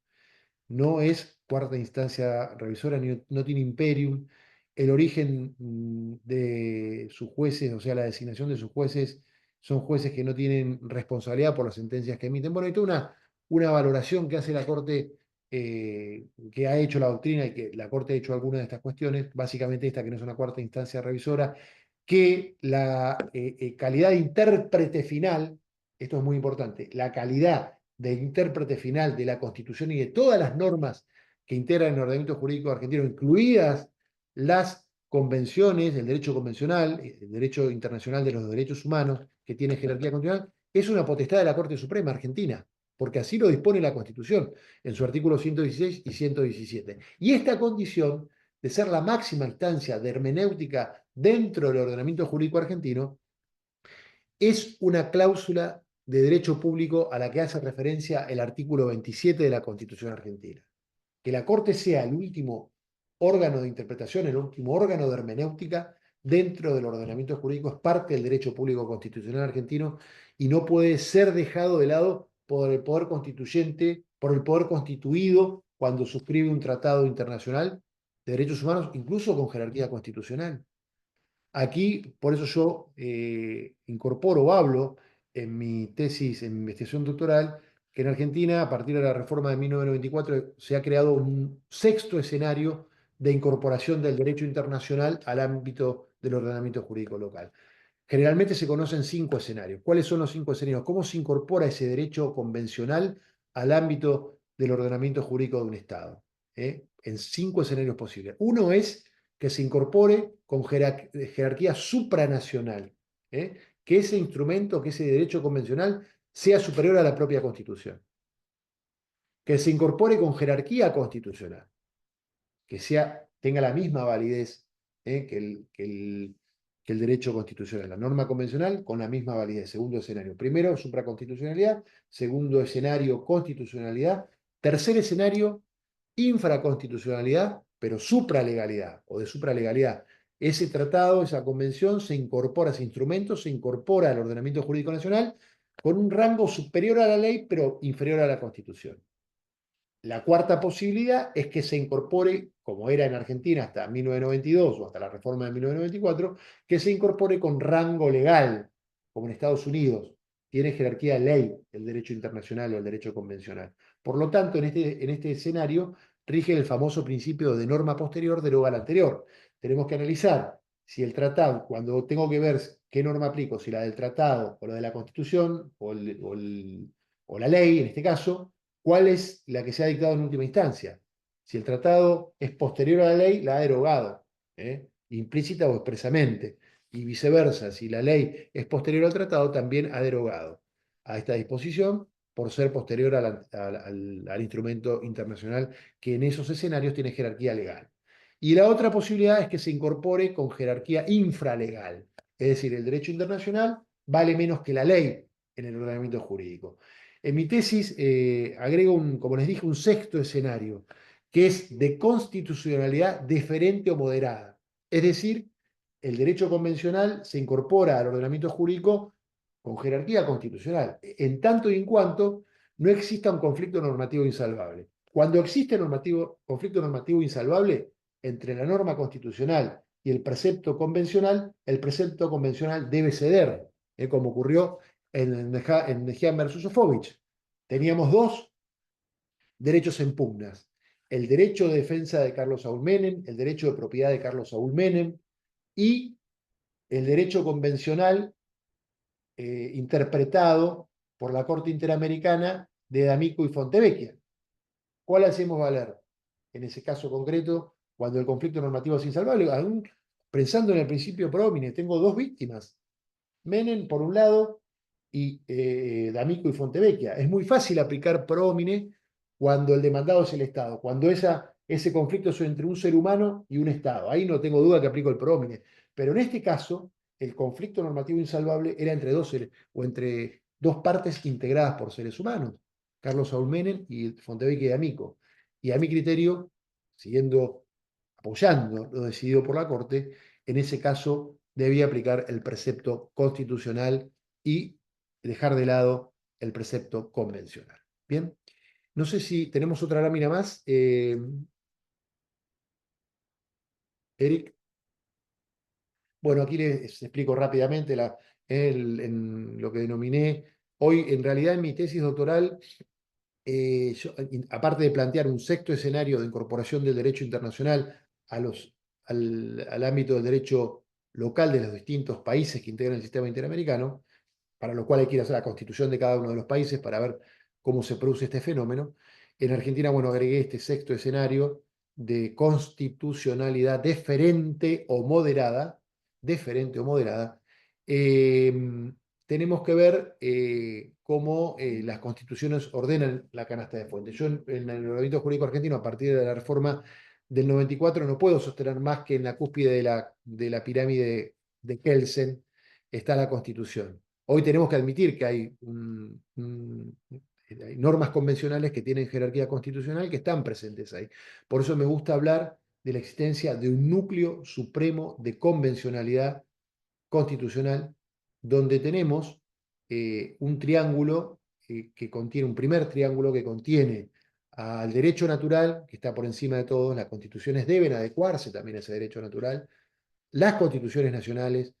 No es cuarta instancia revisora, no tiene imperium. El origen de sus jueces, o sea, la designación de sus jueces, son jueces que no tienen responsabilidad por las sentencias que emiten. Bueno, hay toda una valoración que hace la Corte, que ha hecho la doctrina, y que la Corte ha hecho algunas de estas cuestiones, básicamente esta, que no es una cuarta instancia revisora, que la calidad de intérprete final, esto es muy importante, la calidad de intérprete final de la Constitución y de todas las normas que integran el ordenamiento jurídico argentino, incluidas las convenciones, el derecho convencional, el derecho internacional de los derechos humanos, que tiene jerarquía constitucional, es una potestad de la Corte Suprema Argentina, porque así lo dispone la Constitución en su artículo 116 y 117. Y esta condición de ser la máxima instancia de hermenéutica dentro del ordenamiento jurídico argentino es una cláusula de derecho público a la que hace referencia el artículo 27 de la Constitución argentina. Que la Corte sea el último órgano de interpretación, el último órgano de hermenéutica, dentro del ordenamiento jurídico, es parte del derecho público constitucional argentino y no puede ser dejado de lado por el poder constituyente, por el poder constituido cuando suscribe un tratado internacional de derechos humanos, incluso con jerarquía constitucional. Aquí, por eso yo incorporo o hablo en mi tesis, en mi investigación doctoral, que en Argentina, a partir de la reforma de 1994, se ha creado un sexto escenario de incorporación del derecho internacional al ámbito del ordenamiento jurídico local. Generalmente se conocen 5 escenarios. ¿Cuáles son los 5 escenarios? ¿Cómo se incorpora ese derecho convencional al ámbito del ordenamiento jurídico de un Estado? En 5 escenarios posibles. Uno es que se incorpore con jerarquía supranacional, que ese instrumento, que ese derecho convencional sea superior a la propia Constitución. Que se incorpore con jerarquía constitucional, que tenga la misma validez que el derecho constitucional, la norma convencional con la misma validez. Segundo escenario. Primero, supraconstitucionalidad. Segundo escenario, constitucionalidad. Tercer escenario, infraconstitucionalidad, pero supralegalidad o de supralegalidad. Ese tratado, esa convención se incorpora, ese instrumento se incorpora al ordenamiento jurídico nacional con un rango superior a la ley, pero inferior a la Constitución. La cuarta posibilidad es que se incorpore, como era en Argentina hasta 1992 o hasta la reforma de 1994, que se incorpore con rango legal, como en Estados Unidos. Tiene jerarquía de ley el derecho internacional o el derecho convencional. Por lo tanto, en este escenario rige el famoso principio de norma posterior deroga al anterior. Tenemos que analizar si el tratado, cuando tengo que ver qué norma aplico, si la del tratado o la de la Constitución o la ley, en este caso, cuál es la que se ha dictado en última instancia. Si el tratado es posterior a la ley, la ha derogado, implícita o expresamente. Y viceversa, si la ley es posterior al tratado, también ha derogado a esta disposición por ser posterior al instrumento internacional que en esos escenarios tiene jerarquía legal. Y la otra posibilidad es que se incorpore con jerarquía infralegal, es decir, el derecho internacional vale menos que la ley en el ordenamiento jurídico. En mi tesis agrego, como les dije, un sexto escenario, que es de constitucionalidad deferente o moderada. Es decir, el derecho convencional se incorpora al ordenamiento jurídico con jerarquía constitucional, en tanto y en cuanto no exista un conflicto normativo insalvable. Cuando existe conflicto normativo insalvable entre la norma constitucional y el precepto convencional debe ceder, como ocurrió en Nejean versus Sofovich. Teníamos dos derechos en pugnas. El derecho de defensa de Carlos Saúl Menem, el derecho de propiedad de Carlos Saúl Menem y el derecho convencional interpretado por la Corte Interamericana de D'Amico y Fontevecchia. ¿Cuál hacemos valer? En ese caso concreto, cuando el conflicto normativo es insalvable, aún pensando en el principio pro homine, tengo dos víctimas. Menem, por un lado, y D'Amico y Fontevecchia. Es muy fácil aplicar pro homine cuando el demandado es el Estado, cuando ese conflicto es entre un ser humano y un Estado. Ahí no tengo duda que aplico el pro homine. Pero en este caso, el conflicto normativo insalvable era entre dos seres, o entre dos partes integradas por seres humanos, Carlos Saúl Menem y Fontevecchia y D'Amico. Y a mi criterio, apoyando lo decidido por la Corte, en ese caso debía aplicar el precepto constitucional y dejar de lado el precepto convencional. Bien, no sé si tenemos otra lámina más. Eric. Bueno, aquí les explico rápidamente en lo que denominé hoy, en realidad en mi tesis doctoral, aparte de plantear un sexto escenario de incorporación del derecho internacional al ámbito del derecho local de los distintos países que integran el sistema interamericano, para lo cual hay que ir a hacer la constitución de cada uno de los países para ver cómo se produce este fenómeno. En Argentina, bueno, agregué este sexto escenario de constitucionalidad deferente o moderada. Tenemos que ver cómo las constituciones ordenan la canasta de fuentes. Yo en el ordenamiento jurídico argentino, a partir de la reforma del 94, no puedo sostener más que en la cúspide de la pirámide de Kelsen está la Constitución. Hoy tenemos que admitir que hay normas convencionales que tienen jerarquía constitucional que están presentes ahí. Por eso me gusta hablar de la existencia de un núcleo supremo de convencionalidad constitucional, donde tenemos un triángulo que contiene, un primer triángulo que contiene al derecho natural, que está por encima de todos, las constituciones deben adecuarse también a ese derecho natural, las constituciones nacionales,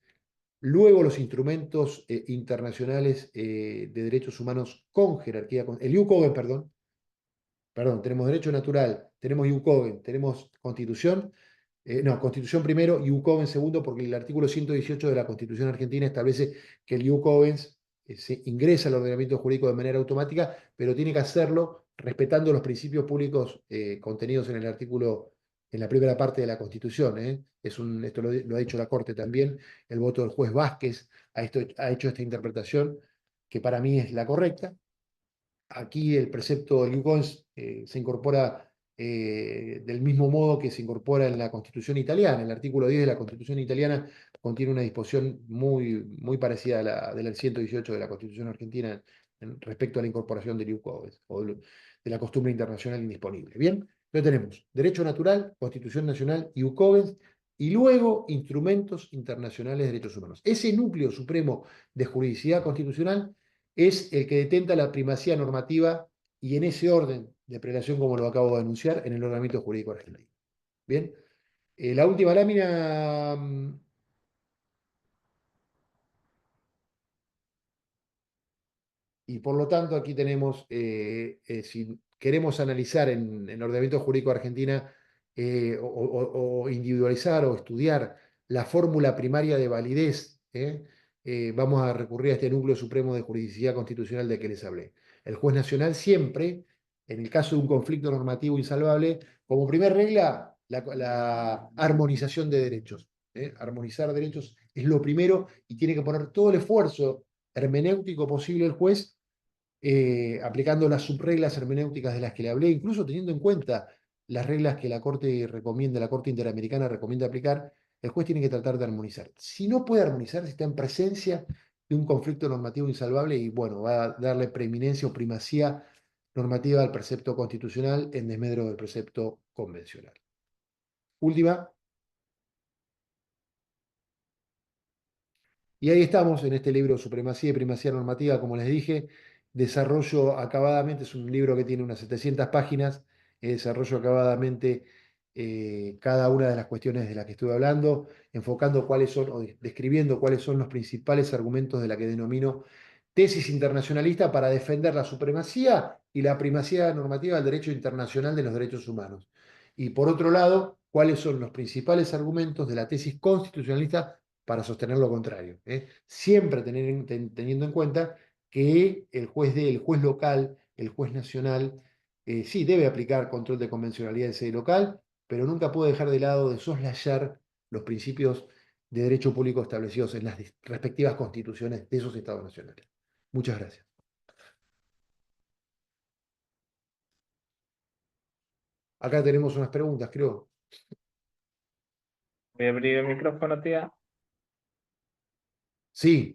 luego los instrumentos internacionales de derechos humanos con jerarquía, el UCOVEN, perdón, tenemos derecho natural, tenemos UCOVEN, tenemos constitución, no, Constitución primero y UCOVEN segundo, porque el artículo 118 de la Constitución Argentina establece que el UCOVENS se ingresa al ordenamiento jurídico de manera automática, pero tiene que hacerlo respetando los principios públicos contenidos en el artículo, en la primera parte de la Constitución. Esto lo ha dicho la Corte también, el voto del juez Vázquez ha hecho esta interpretación, que para mí es la correcta. Aquí el precepto del Iucons se incorpora del mismo modo que se incorpora en la Constitución italiana. El artículo 10 de la Constitución italiana contiene una disposición muy parecida a la del 118 de la Constitución argentina respecto a la incorporación del Iucons o de la costumbre internacional indisponible. Bien, entonces tenemos derecho natural, Constitución nacional, Iucons y luego instrumentos internacionales de derechos humanos. Ese núcleo supremo de juridicidad constitucional es el que detenta la primacía normativa y en ese orden de prelación, como lo acabo de anunciar, en el ordenamiento jurídico argentino. Bien, la última lámina, y por lo tanto aquí tenemos, si queremos analizar en el ordenamiento jurídico argentina o individualizar o estudiar la fórmula primaria de validez, vamos a recurrir a este núcleo supremo de juridicidad constitucional de que les hablé. El juez nacional siempre, en el caso de un conflicto normativo insalvable, como primer regla, la armonización de derechos. Armonizar derechos es lo primero y tiene que poner todo el esfuerzo hermenéutico posible el juez, aplicando las subreglas hermenéuticas de las que le hablé, incluso teniendo en cuenta las reglas que la Corte recomienda, la Corte Interamericana recomienda aplicar, el juez tiene que tratar de armonizar. Si no puede armonizar, si está en presencia de un conflicto normativo insalvable, y bueno, va a darle preeminencia o primacía normativa al precepto constitucional en desmedro del precepto convencional. Última. Y ahí estamos en este libro Supremacía y Primacía Normativa, como les dije, desarrollo acabadamente, es un libro que tiene unas 700 páginas, desarrollo acabadamente cada una de las cuestiones de las que estuve hablando, enfocando cuáles son, o describiendo cuáles son los principales argumentos de la que denomino tesis internacionalista para defender la supremacía y la primacía normativa del derecho internacional de los derechos humanos. Y por otro lado, cuáles son los principales argumentos de la tesis constitucionalista para sostener lo contrario. Siempre teniendo en cuenta que el juez local, el juez nacional, sí debe aplicar control de convencionalidad en sede local, pero nunca puede dejar de lado de soslayar los principios de derecho público establecidos en las respectivas constituciones de esos estados nacionales. Muchas gracias. Acá tenemos unas preguntas, creo. Voy a abrir el micrófono, tía. Sí,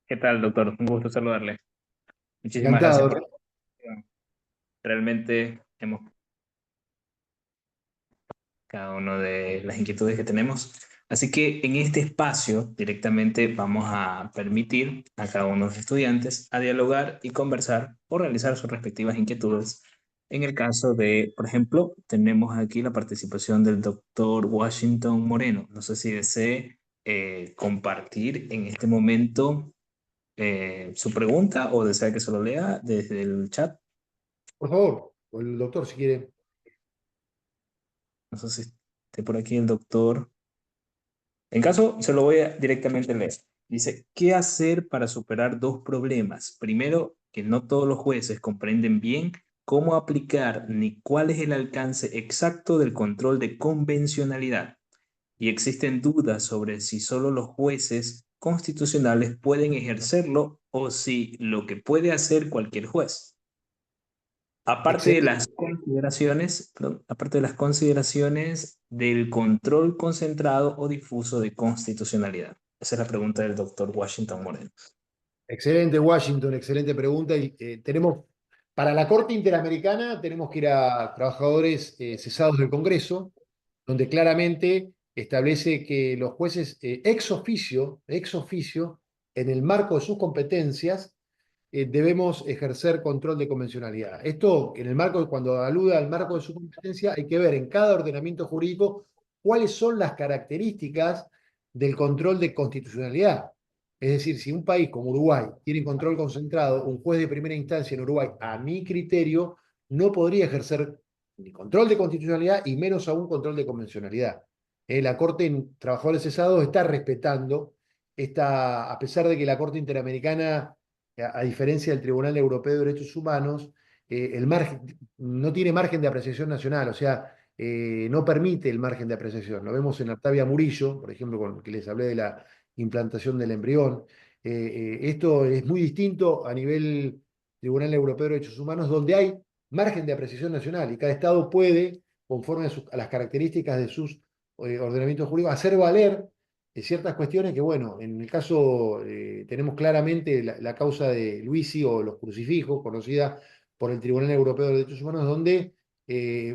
¿Qué tal, doctor? Un gusto saludarle. Muchísimas gracias encantado. por la invitación. Realmente hemos cada una de las inquietudes que tenemos. Así que en este espacio directamente vamos a permitir a cada uno de los estudiantes a dialogar y conversar o realizar sus respectivas inquietudes. En el caso de, por ejemplo, tenemos aquí la participación del doctor Washington Moreno. No sé si desee compartir en este momento su pregunta o desea que se lo lea desde el chat. Por favor, o el doctor si quiere. No sé si esté por aquí el doctor. En caso, se lo voy a directamente leer. Dice, ¿qué hacer para superar dos problemas? Primero, que no todos los jueces comprenden bien cómo aplicar ni cuál es el alcance exacto del control de convencionalidad. Y existen dudas sobre si solo los jueces constitucionales pueden ejercerlo o si lo que puede hacer cualquier juez. Aparte de Excelente, las consideraciones, perdón, aparte de las consideraciones del control concentrado o difuso de constitucionalidad. Esa es la pregunta del doctor Washington Moreno. excelente, Washington, excelente pregunta. Y tenemos, para la Corte Interamericana, tenemos que ir a trabajadores cesados del Congreso. donde claramente establece que los jueces ex oficio, en el marco de sus competencias, debemos ejercer control de convencionalidad. Esto, en el marco, cuando alude al marco de su competencia, hay que ver en cada ordenamiento jurídico cuáles son las características del control de constitucionalidad. Es decir, si un país como Uruguay tiene control concentrado, un juez de primera instancia en Uruguay, a mi criterio, no podría ejercer ni control de constitucionalidad y menos aún control de convencionalidad. La Corte en Trabajadores Cesados está respetando esta, a pesar de que la Corte Interamericana, a diferencia del Tribunal Europeo de Derechos Humanos, el margen, no tiene margen de apreciación nacional, o sea, no permite el margen de apreciación. Lo vemos en Octavia Murillo, por ejemplo, con que les hablé de la implantación del embrión. Esto es muy distinto a nivel Tribunal Europeo de Derechos Humanos, donde hay margen de apreciación nacional y cada Estado puede, conforme a las características de sus ordenamientos jurídicos, hacer valer ciertas cuestiones que, bueno, en el caso tenemos claramente la causa de Luisi o los crucifijos, conocida por el Tribunal Europeo de Derechos Humanos, donde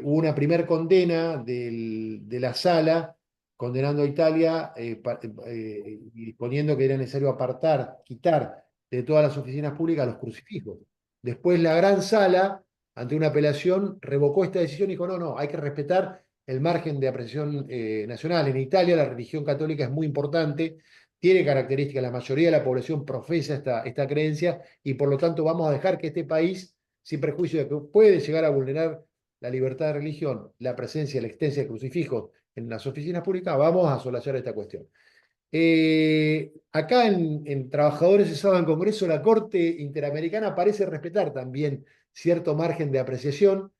hubo una primer condena de la sala condenando a Italia y poniendo que era necesario apartar, quitar de todas las oficinas públicas los crucifijos. Después la gran sala, ante una apelación, revocó esta decisión y dijo, no, no, hay que respetar el margen de apreciación nacional. En Italia la religión católica es muy importante, tiene características, la mayoría de la población profesa esta creencia y por lo tanto vamos a dejar que este país, sin perjuicio de que puede llegar a vulnerar la libertad de religión, la presencia, la existencia de crucifijos en las oficinas públicas, vamos a solasar esta cuestión. Acá en Trabajadores Cesados en Congreso, la Corte Interamericana parece respetar también cierto margen de apreciación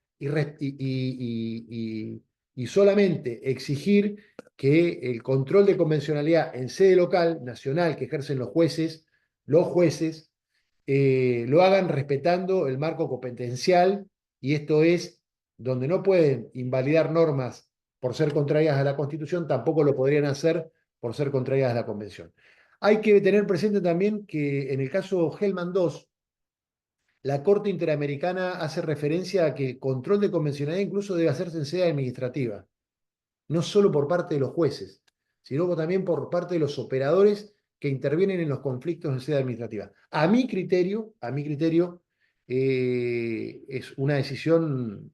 y solamente exigir que el control de convencionalidad en sede local, nacional, que ejercen los jueces lo hagan respetando el marco competencial, y esto es donde no pueden invalidar normas por ser contrarias a la Constitución, tampoco lo podrían hacer por ser contrarias a la Convención. Hay que tener presente también que en el caso Hellman II, la Corte Interamericana hace referencia a que el control de convencionalidad incluso debe hacerse en sede administrativa, no solo por parte de los jueces, sino también por parte de los operadores que intervienen en los conflictos en sede administrativa. A mi criterio es una decisión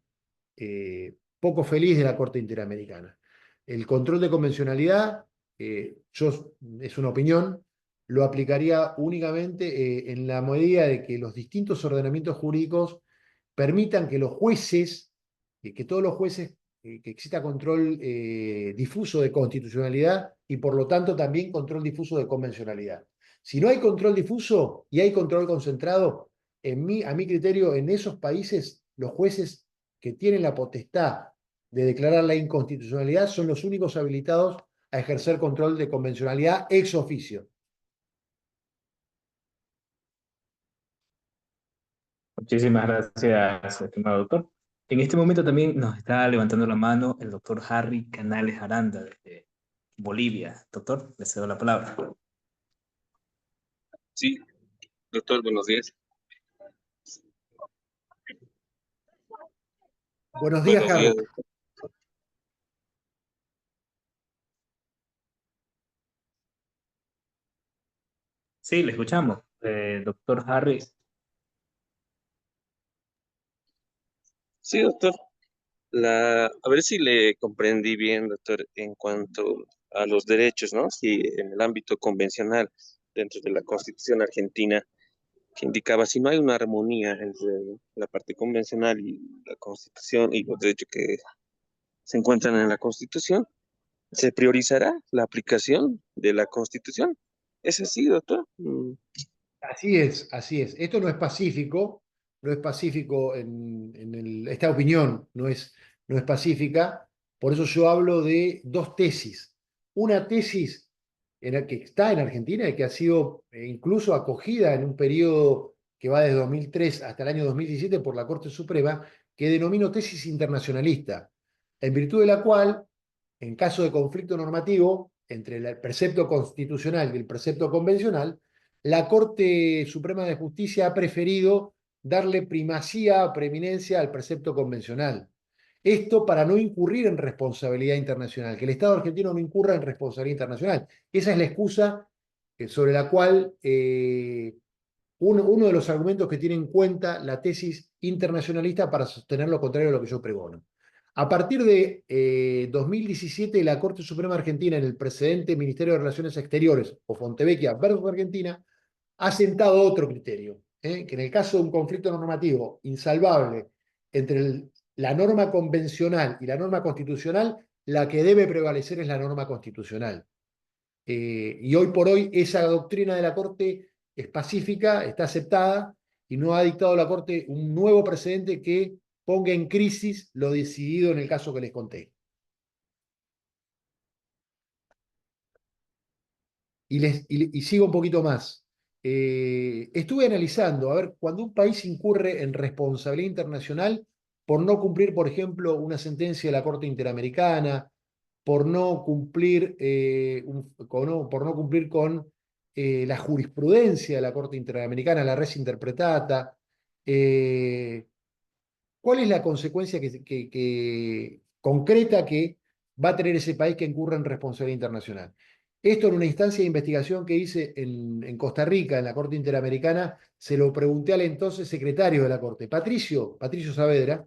poco feliz de la Corte Interamericana. El control de convencionalidad, es una opinión, lo aplicaría únicamente en la medida de que los distintos ordenamientos jurídicos permitan que los jueces, que todos los jueces, que exista control difuso de constitucionalidad y por lo tanto también control difuso de convencionalidad. Si no hay control difuso y hay control concentrado, a mi criterio, en esos países, los jueces que tienen la potestad de declarar la inconstitucionalidad son los únicos habilitados a ejercer control de convencionalidad ex oficio. Muchísimas gracias, estimado doctor. En este momento también nos está levantando la mano el doctor Harry Canales Aranda desde Bolivia. Doctor, le cedo la palabra. Sí, doctor, buenos días. Buenos días, Buenos Harry. días. Sí, le escuchamos. Doctor Harry. Sí, doctor. A ver si le comprendí bien, doctor, en cuanto a los derechos, ¿no? Si en el ámbito convencional, dentro de la Constitución argentina, que indicaba si no hay una armonía entre la parte convencional y la Constitución y los derechos que se encuentran en la Constitución, se priorizará la aplicación de la Constitución. ¿Es así, doctor? Así es, así es. Esto no es pacífico, no es pacífico esta opinión no es pacífica, por eso yo hablo de dos tesis. Una tesis en la que está en Argentina y que ha sido incluso acogida en un periodo que va desde 2003 hasta el año 2017 por la Corte Suprema, que denomino tesis internacionalista, en virtud de la cual, en caso de conflicto normativo entre el precepto constitucional y el precepto convencional, la Corte Suprema de Justicia ha preferido darle primacía o preeminencia al precepto convencional. Esto para no incurrir en responsabilidad internacional, que el Estado argentino no incurra en responsabilidad internacional. Esa es la excusa sobre la cual uno de los argumentos que tiene en cuenta la tesis internacionalista para sostener lo contrario a lo que yo pregono. A partir de 2017, la Corte Suprema Argentina, en el precedente Ministerio de Relaciones Exteriores, o Fontevecchia versus Argentina, ha sentado otro criterio, que en el caso de un conflicto normativo insalvable entre la norma convencional y la norma constitucional, la que debe prevalecer es la norma constitucional. Y hoy por hoy esa doctrina de la Corte es pacífica, está aceptada, y no ha dictado la Corte un nuevo precedente que ponga en crisis lo decidido en el caso que les conté. Y sigo un poquito más. Estuve analizando, a ver, cuando un país incurre en responsabilidad internacional por no cumplir, por ejemplo, una sentencia de la Corte Interamericana, por no cumplir, por no cumplir con la jurisprudencia de la Corte Interamericana, la res interpretata, ¿cuál es la consecuencia concreta que va a tener ese país que incurra en responsabilidad internacional? Esto en una instancia de investigación que hice en Costa Rica, en la Corte Interamericana, se lo pregunté al entonces secretario de la Corte, Patricio Saavedra.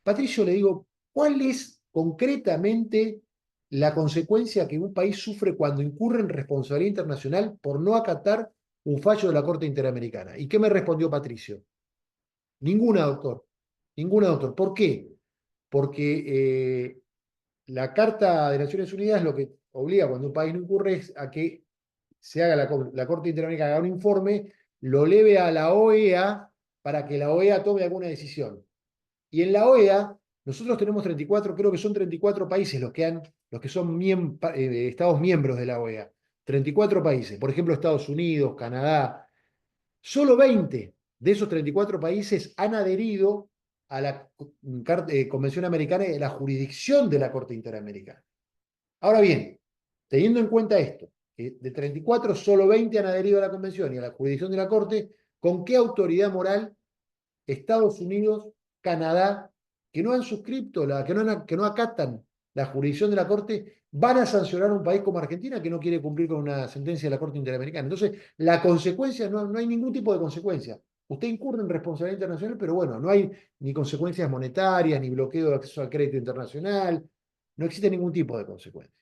Patricio, le digo, ¿cuál es concretamente la consecuencia que un país sufre cuando incurre en responsabilidad internacional por no acatar un fallo de la Corte Interamericana? ¿Y qué me respondió Patricio? Ninguna, doctor. Ninguna, doctor. ¿Por qué? Porque la Carta de Naciones Unidas lo que obliga cuando un país no incurre es a que se haga la Corte Interamericana, haga un informe, lo eleve a la OEA para que la OEA tome alguna decisión. Y en la OEA, nosotros tenemos 34, creo que son 34 países los que son Estados miembros de la OEA. 34 países. Por ejemplo, Estados Unidos, Canadá. Solo 20 de esos 34 países han adherido a la Convención Americana y a la jurisdicción de la Corte Interamericana. Ahora bien, teniendo en cuenta esto, que de 34 solo 20 han adherido a la Convención y a la jurisdicción de la Corte, ¿con qué autoridad moral Estados Unidos, Canadá, que no han suscrito, que no acatan la jurisdicción de la Corte, van a sancionar a un país como Argentina que no quiere cumplir con una sentencia de la Corte Interamericana? Entonces, la consecuencia, no hay ningún tipo de consecuencia. Usted incurre en responsabilidad internacional, pero bueno, no hay ni consecuencias monetarias, ni bloqueo de acceso al crédito internacional, no existe ningún tipo de consecuencia.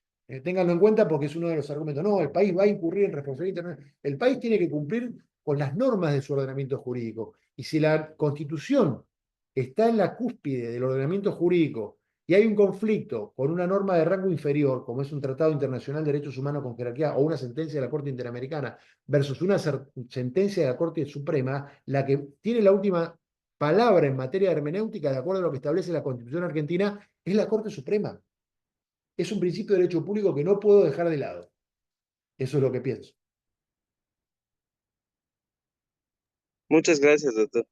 Ténganlo en cuenta porque es uno de los argumentos. No, el país va a incurrir en responsabilidad internacional. El país tiene que cumplir con las normas de su ordenamiento jurídico. Y si la Constitución está en la cúspide del ordenamiento jurídico y hay un conflicto con una norma de rango inferior, como es un tratado internacional de derechos humanos con jerarquía o una sentencia de la Corte Interamericana, versus una sentencia de la Corte Suprema, la que tiene la última palabra en materia de hermenéutica, de acuerdo a lo que establece la Constitución argentina, es la Corte Suprema. Es un principio de derecho público que no puedo dejar de lado. Eso es lo que pienso. Muchas gracias, doctor.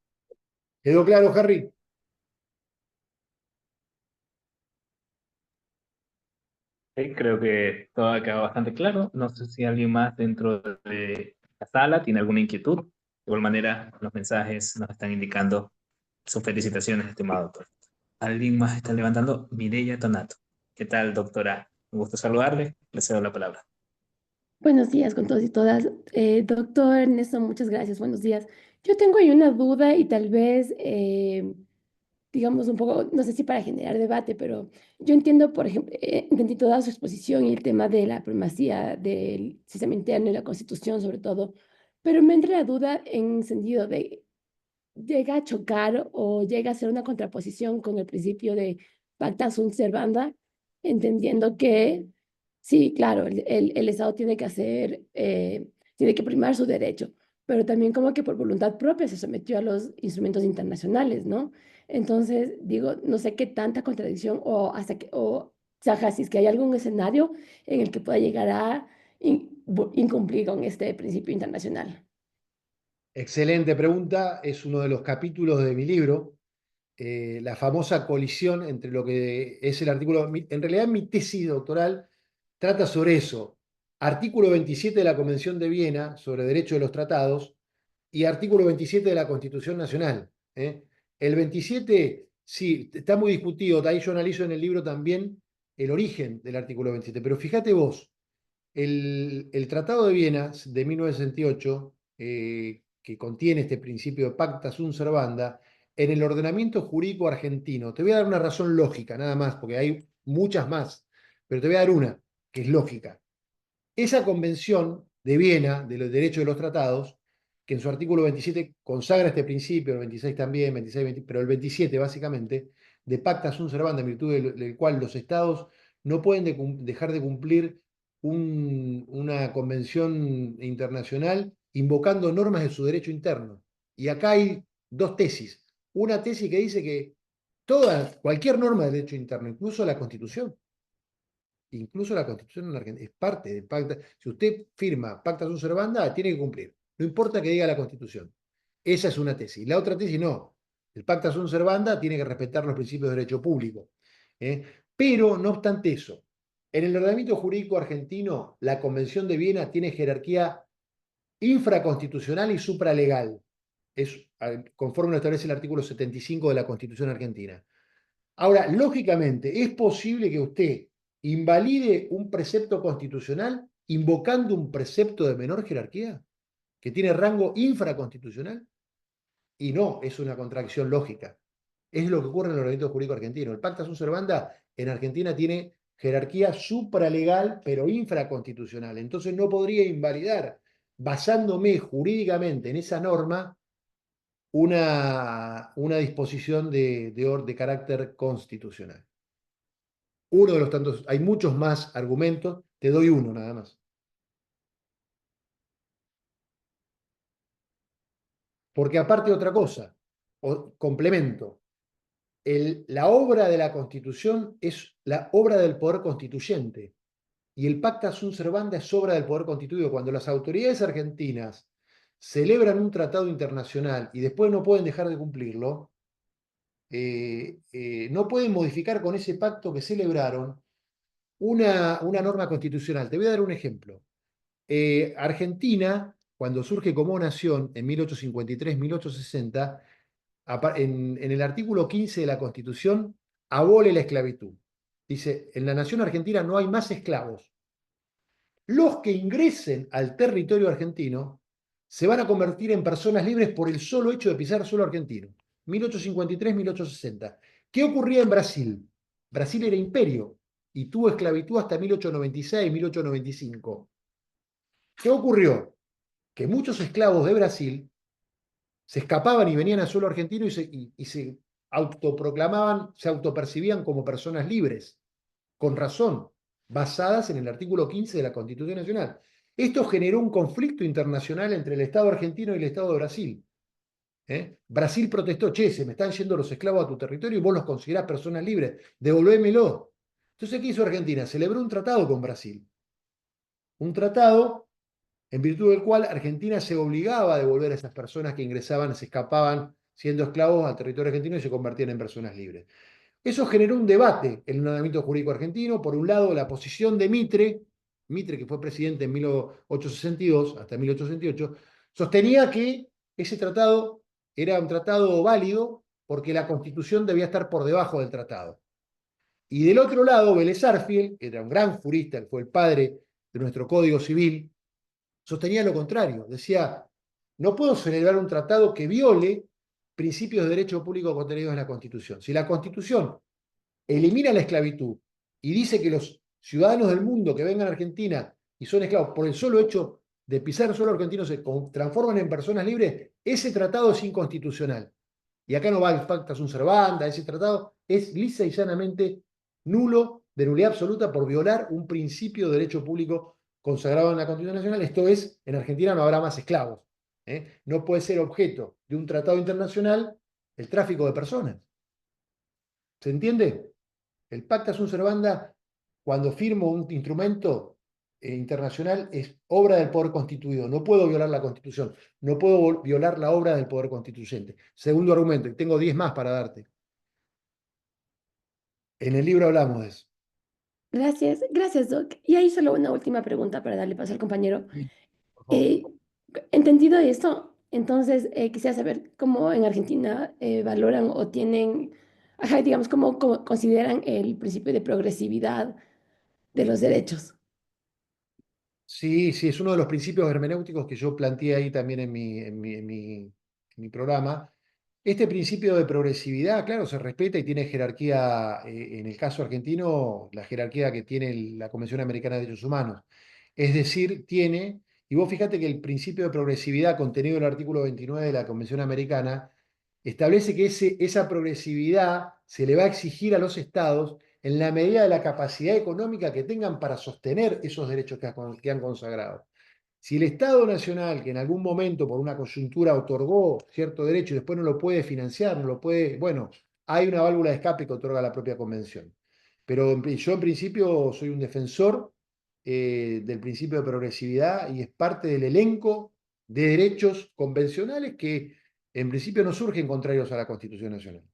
¿Quedó claro, Harry? Sí, creo que todo ha quedado bastante claro. No sé si alguien más dentro de la sala tiene alguna inquietud. De igual manera, los mensajes nos están indicando sus felicitaciones, estimado doctor. Alguien más está levantando. Mireya Tonato. ¿Qué tal, doctora? Un gusto saludarle. Le cedo la palabra. Buenos días con todos y todas. Doctor Ernesto, muchas gracias. Buenos días. Yo tengo ahí una duda y tal vez, digamos, un poco, no sé si para generar debate, pero yo entiendo, por ejemplo, entendí toda su exposición y el tema de la primacía del sistema interno y la Constitución sobre todo, pero me entra la duda en sentido de, ¿llega a chocar o llega a ser una contraposición con el principio de pacta sunt servanda, entendiendo que sí, claro, el Estado tiene que hacer, tiene que primar su derecho, pero también como que por voluntad propia se sometió a los instrumentos internacionales, ¿no? Entonces, digo, no sé qué tanta contradicción o hasta que, o sea, si es que hay algún escenario en el que pueda llegar a incumplir con este principio internacional. Excelente pregunta. Es uno de los capítulos de mi libro, la famosa colisión entre lo que es el artículo. En realidad, mi tesis doctoral trata sobre eso. Artículo 27 de la Convención de Viena sobre Derecho de los Tratados y artículo 27 de la Constitución Nacional. El 27 Sí, está muy discutido. Ahí yo analizo en el libro también el origen del artículo 27. Pero fíjate vos, el Tratado de Viena de 1968, que contiene este principio de pacta sunt servanda, en el ordenamiento jurídico argentino, te voy a dar una razón lógica, nada más, porque hay muchas más, pero te voy a dar una, que es lógica. Esa convención de Viena, de los derechos de los tratados, que en su artículo 27 consagra este principio, el 26 también, 26, 20, pero el 27 básicamente, de pacta sunt servanda, en virtud del cual los estados no pueden dejar de cumplir una convención internacional invocando normas de su derecho interno. Y acá hay dos tesis. Una tesis que dice que cualquier norma de derecho interno, incluso la Constitución en Argentina, es parte del pacta. Si usted firma pacta sunt servanda, tiene que cumplir. No importa que diga la Constitución. Esa es una tesis. La otra tesis no. El pacta sunt servanda tiene que respetar los principios de derecho público. ¿Eh? Pero, no obstante eso, en el ordenamiento jurídico argentino, la Convención de Viena tiene jerarquía infraconstitucional y supralegal. Es conforme lo establece el artículo 75 de la Constitución argentina. Ahora, lógicamente, ¿es posible que usted invalide un precepto constitucional invocando un precepto de menor jerarquía, que tiene rango infraconstitucional? Y no, es una contradicción lógica. Es lo que ocurre en el ordenamiento jurídico argentino. El pacta sunt servanda en Argentina tiene jerarquía supralegal, pero infraconstitucional. Entonces no podría invalidar, basándome jurídicamente en esa norma, una disposición de carácter constitucional. Uno de los tantos, hay muchos más argumentos, te doy uno nada más. Porque aparte otra cosa, complemento, la obra de la Constitución es la obra del poder constituyente y el pacta sunt servanda es obra del poder constituido. Cuando las autoridades argentinas celebran un tratado internacional y después no pueden dejar de cumplirlo, no pueden modificar con ese pacto que celebraron una norma constitucional. Te voy a dar un ejemplo. Argentina, cuando surge como nación en 1853-1860, en el artículo 15 de la Constitución, abole la esclavitud. Dice, en la nación argentina no hay más esclavos. Los que ingresen al territorio argentino se van a convertir en personas libres por el solo hecho de pisar suelo argentino. 1853-1860. ¿Qué ocurría en Brasil? Brasil era imperio y tuvo esclavitud hasta 1896-1895. ¿Qué ocurrió? Que muchos esclavos de Brasil se escapaban y venían a suelo argentino y se autoproclamaban, se autopercibían como personas libres, con razón, basadas en el artículo 15 de la Constitución Nacional. Esto generó un conflicto internacional entre el Estado argentino y el Estado de Brasil. Brasil protestó, che, se me están yendo los esclavos a tu territorio y vos los considerás personas libres, devolvémelo. Entonces, ¿qué hizo Argentina? Celebró un tratado con Brasil. Un tratado en virtud del cual Argentina se obligaba a devolver a esas personas que ingresaban, se escapaban siendo esclavos al territorio argentino y se convertían en personas libres. Eso generó un debate en el ordenamiento jurídico argentino. Por un lado, la posición de Mitre, que fue presidente en 1862 hasta 1868, sostenía que ese tratado era un tratado válido porque la Constitución debía estar por debajo del tratado. Y del otro lado, Vélez Sarsfield, que era un gran jurista, que fue el padre de nuestro Código Civil, sostenía lo contrario. Decía, no puedo celebrar un tratado que viole principios de derecho público contenidos en la Constitución. Si la Constitución elimina la esclavitud y dice que los ciudadanos del mundo que vengan a Argentina y son esclavos por el solo hecho de pisar el suelo argentino se transforman en personas libres, ese tratado es inconstitucional. Y acá no va el pacta sunt servanda, ese tratado es lisa y llanamente nulo, de nulidad absoluta, por violar un principio de derecho público consagrado en la Constitución Nacional. Esto es, en Argentina no habrá más esclavos. No puede ser objeto de un tratado internacional el tráfico de personas. ¿Se entiende? El pacta sunt servanda, cuando firmo un instrumento internacional, es obra del poder constituido. No puedo violar la Constitución, no puedo violar la obra del poder constituyente. Segundo argumento, y tengo 10 más para darte. En el libro hablamos de eso. Gracias, gracias, Doc. Y ahí solo una última pregunta para darle paso al compañero. Sí, por favor. Eh, Entendido esto, entonces quisiera saber cómo en Argentina valoran o tienen ajá, digamos, cómo consideran el principio de progresividad de los derechos. Sí, sí, es uno de los principios hermenéuticos que yo planteé ahí también en mi programa. Este principio de progresividad, claro, se respeta y tiene jerarquía, en el caso argentino, la jerarquía que tiene la Convención Americana de Derechos Humanos. Es decir, tiene, y vos fíjate que el principio de progresividad contenido en el artículo 29 de la Convención Americana establece que esa progresividad se le va a exigir a los estados en la medida de la capacidad económica que tengan para sostener esos derechos que han consagrado. Si el Estado Nacional, que en algún momento por una coyuntura otorgó cierto derecho y después no lo puede financiar, no lo puede, bueno, hay una válvula de escape que otorga la propia convención. Pero yo en principio soy un defensor del principio de progresividad y es parte del elenco de derechos convencionales que en principio no surgen contrarios a la Constitución Nacional.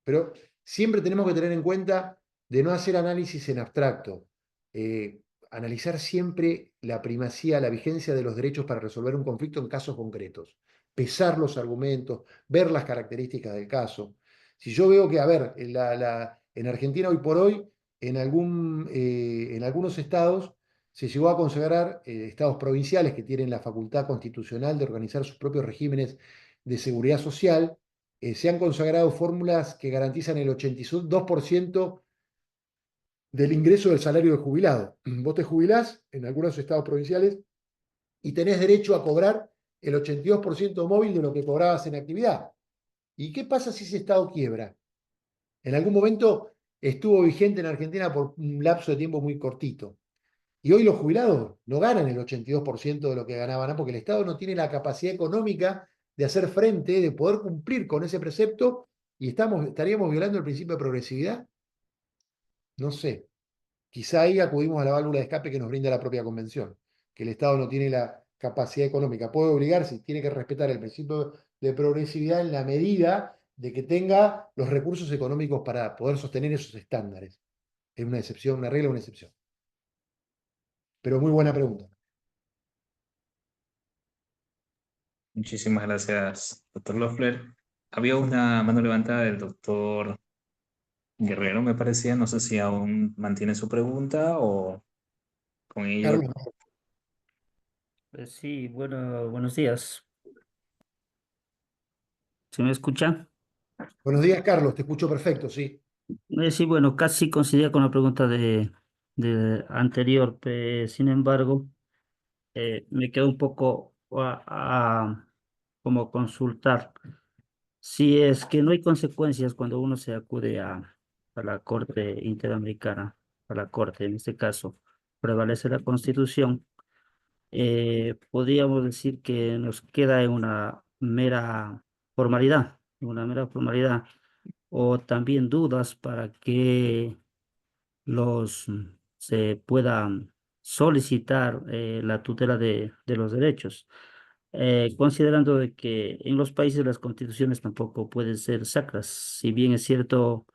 Pero siempre tenemos que tener en cuenta de no hacer análisis en abstracto, eh, analizar siempre la primacía, la vigencia de los derechos para resolver un conflicto en casos concretos, pesar los argumentos, ver las características del caso. Si yo veo que, a ver, en Argentina hoy por hoy, en algunos estados se llegó a consagrar estados provinciales que tienen la facultad constitucional de organizar sus propios regímenes de seguridad social, se han consagrado fórmulas que garantizan el 82% del ingreso del salario del jubilado. Vos te jubilás en algunos estados provinciales y tenés derecho a cobrar el 82% móvil de lo que cobrabas en actividad. ¿Y qué pasa si ese estado quiebra? En algún momento estuvo vigente en Argentina por un lapso de tiempo muy cortito. Y hoy los jubilados no ganan el 82% de lo que ganaban, porque el Estado no tiene la capacidad económica de hacer frente, de poder cumplir con ese precepto, y estaríamos violando el principio de progresividad. No sé, quizá ahí acudimos a la válvula de escape que nos brinda la propia convención, que el Estado no tiene la capacidad económica. Puede obligarse, tiene que respetar el principio de progresividad en la medida de que tenga los recursos económicos para poder sostener esos estándares. Es una excepción, una regla, una excepción. Pero muy buena pregunta. Muchísimas gracias, doctor Loeffler. Había una mano levantada del doctor Guerrero, me parecía. No sé si aún mantiene su pregunta o con ello. Carlos. Sí, bueno, buenos días. ¿Se me escucha? Buenos días, Carlos, te escucho perfecto, sí. Sí, bueno, casi coincidía con la pregunta de anterior, sin embargo, me quedó un poco como consultar. Si es que no hay consecuencias cuando uno se acude a la Corte Interamericana, a la Corte, en este caso, prevalece la Constitución, podríamos decir que nos queda en una mera formalidad, o también dudas para que se puedan solicitar la tutela de los derechos, considerando de que en los países las constituciones tampoco pueden ser sacras, si bien es cierto,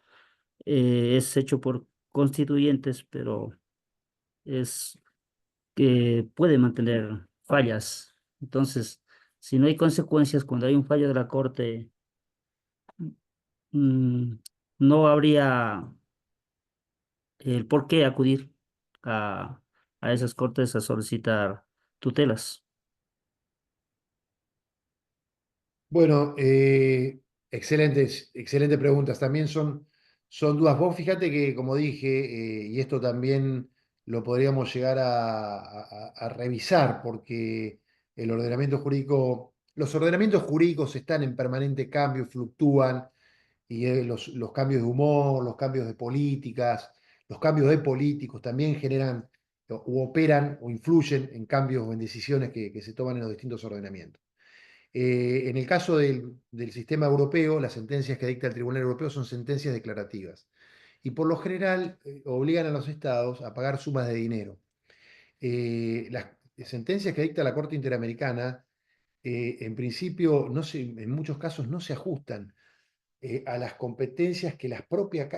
es hecho por constituyentes, pero es que puede mantener fallas. Entonces, si no hay consecuencias cuando hay un fallo de la Corte, mm, no habría el por qué acudir a, a esas cortes a solicitar tutelas. Bueno, excelentes preguntas. También son dudas. Vos fíjate que, como dije, y esto también lo podríamos llegar a revisar, porque los ordenamientos jurídicos están en permanente cambio, fluctúan, y los cambios de humor, los cambios de políticas, los cambios de políticos también generan u operan o influyen en cambios o en decisiones que se toman en los distintos ordenamientos. En el caso del sistema europeo, las sentencias que dicta el Tribunal Europeo son sentencias declarativas y por lo general obligan a los estados a pagar sumas de dinero. Las sentencias que dicta la Corte Interamericana, en principio, en muchos casos no se ajustan a las competencias que la propia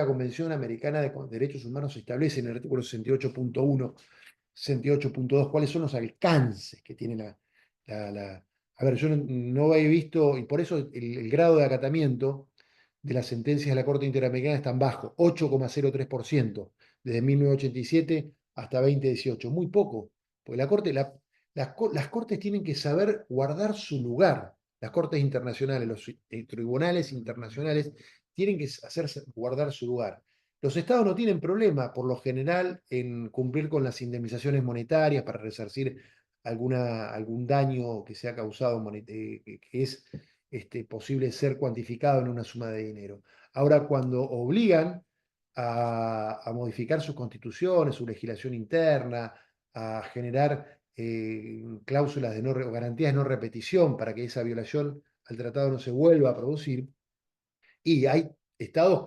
Convención Americana de Derechos Humanos establece en el artículo 68.1, 68.2, cuáles son los alcances que tiene la. A ver, yo no he visto, y por eso el grado de acatamiento de las sentencias de la Corte Interamericana están bajos, 8,03%, desde 1987 hasta 2018. Muy poco, porque las cortes tienen que saber guardar su lugar. Las cortes internacionales, los tribunales internacionales tienen que hacerse guardar su lugar. Los estados no tienen problema, por lo general, en cumplir con las indemnizaciones monetarias para resarcir algún daño que se ha causado, que es posible ser cuantificado en una suma de dinero. Ahora, cuando obligan a modificar sus constituciones, su legislación interna, a generar cláusulas o garantías de no repetición para que esa violación al tratado no se vuelva a producir, y hay estados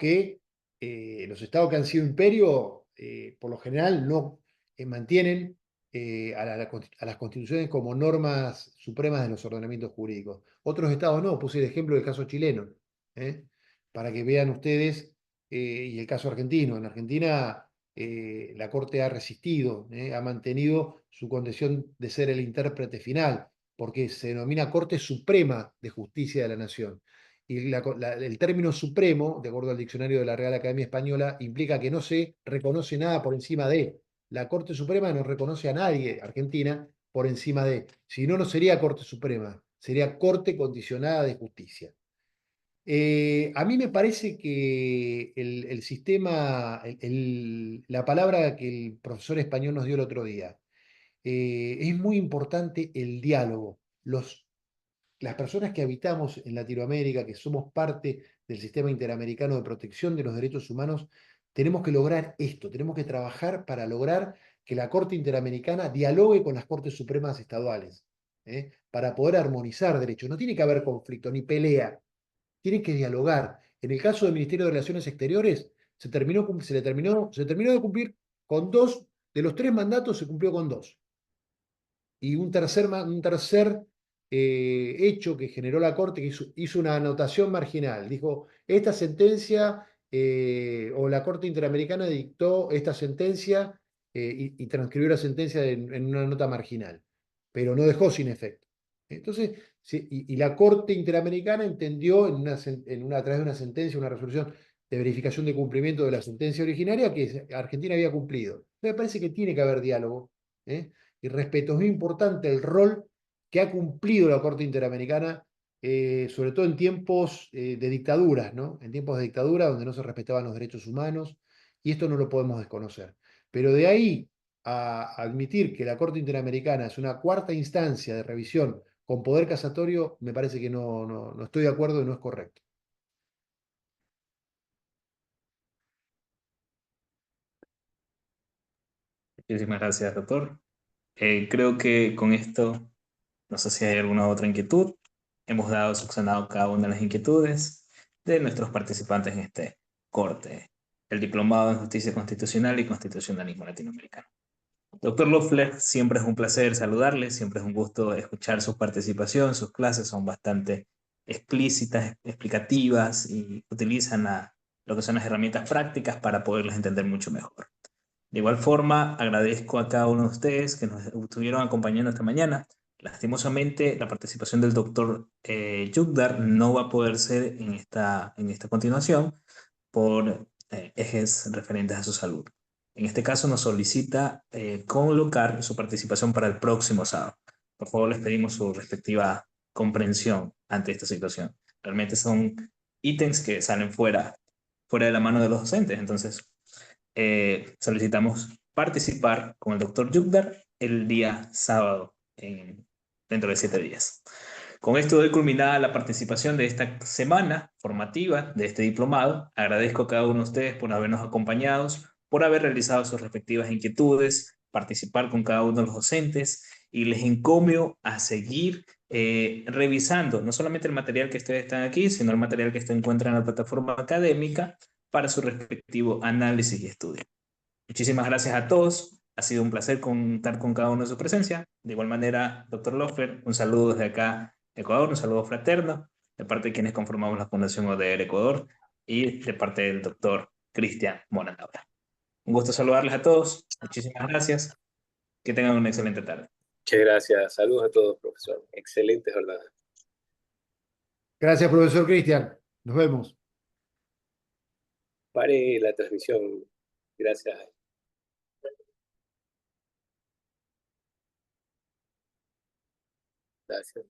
los estados que han sido imperio, por lo general no mantienen a las constituciones como normas supremas de los ordenamientos jurídicos. Otros estados no, puse el ejemplo del caso chileno, ¿eh? Para que vean ustedes, y el caso argentino. En Argentina la Corte ha resistido, ha mantenido su condición de ser el intérprete final, porque se denomina Corte Suprema de Justicia de la Nación. Y el término supremo, de acuerdo al diccionario de la Real Academia Española, implica que no se reconoce nada por encima de. La Corte Suprema no reconoce a nadie, Argentina, por encima de. Si no, no sería Corte Suprema, sería Corte Condicionada de Justicia. A mí me parece que el sistema, la palabra que el profesor español nos dio el otro día, es muy importante el diálogo. Las personas que habitamos en Latinoamérica, que somos parte del sistema interamericano de protección de los derechos humanos, tenemos que lograr esto, tenemos que trabajar para lograr que la Corte Interamericana dialogue con las Cortes Supremas estaduales, para poder armonizar derechos. No tiene que haber conflicto ni pelea, tiene que dialogar. En el caso del Ministerio de Relaciones Exteriores, se terminó de cumplir con 2, de los 3 mandatos se cumplió con 2. Y un tercer hecho que generó la Corte, que hizo una anotación marginal. Dijo, esta sentencia, o la Corte Interamericana dictó esta sentencia, y transcribió la sentencia en una nota marginal, pero no dejó sin efecto. Entonces, y la Corte Interamericana entendió a través de una sentencia, una resolución de verificación de cumplimiento de la sentencia originaria, que Argentina había cumplido. Me parece que tiene que haber diálogo, y respeto. Es muy importante el rol que ha cumplido la Corte Interamericana, sobre todo en tiempos de dictaduras, ¿no? En tiempos de dictadura donde no se respetaban los derechos humanos, y esto no lo podemos desconocer. Pero de ahí a admitir que la Corte Interamericana es una cuarta instancia de revisión con poder casatorio, me parece que no estoy de acuerdo y no es correcto. Muchísimas gracias, doctor. Creo que con esto, no sé si hay alguna otra inquietud. Hemos subsanado cada una de las inquietudes de nuestros participantes en este corte, el Diplomado en Justicia Constitucional y Constitucionalismo Latinoamericano. Doctor Loeffler, siempre es un placer saludarle, siempre es un gusto escuchar su participación. Sus clases son bastante explícitas, explicativas, y utilizan lo que son las herramientas prácticas para poderlas entender mucho mejor. De igual forma, agradezco a cada uno de ustedes que nos estuvieron acompañando esta mañana. Lastimosamente, la participación del doctor Yugdar no va a poder ser en esta continuación por ejes referentes a su salud. En este caso, nos solicita colocar su participación para el próximo sábado. Por favor, les pedimos su respectiva comprensión ante esta situación. Realmente son ítems que salen fuera de la mano de los docentes, entonces solicitamos participar con el doctor Yugdar el día sábado, dentro de 7 días. Con esto doy culminada la participación de esta semana formativa de este diplomado. Agradezco a cada uno de ustedes por habernos acompañado, por haber realizado sus respectivas inquietudes, participar con cada uno de los docentes, y les encomio a seguir revisando no solamente el material que ustedes están aquí, sino el material que se encuentra en la plataforma académica para su respectivo análisis y estudio. Muchísimas gracias a todos. Ha sido un placer contar con cada uno de su presencia. De igual manera, doctor Loeffler, un saludo desde acá, Ecuador, un saludo fraterno, de parte de quienes conformamos la Fundación ODR Ecuador y de parte del doctor Cristian Monandabra. Un gusto saludarles a todos. Muchísimas gracias. Que tengan una excelente tarde. Muchas gracias. Saludos a todos, profesor. Excelente jornada. Gracias, profesor Cristian. Nos vemos. pare la transmisión. Gracias. Gracias.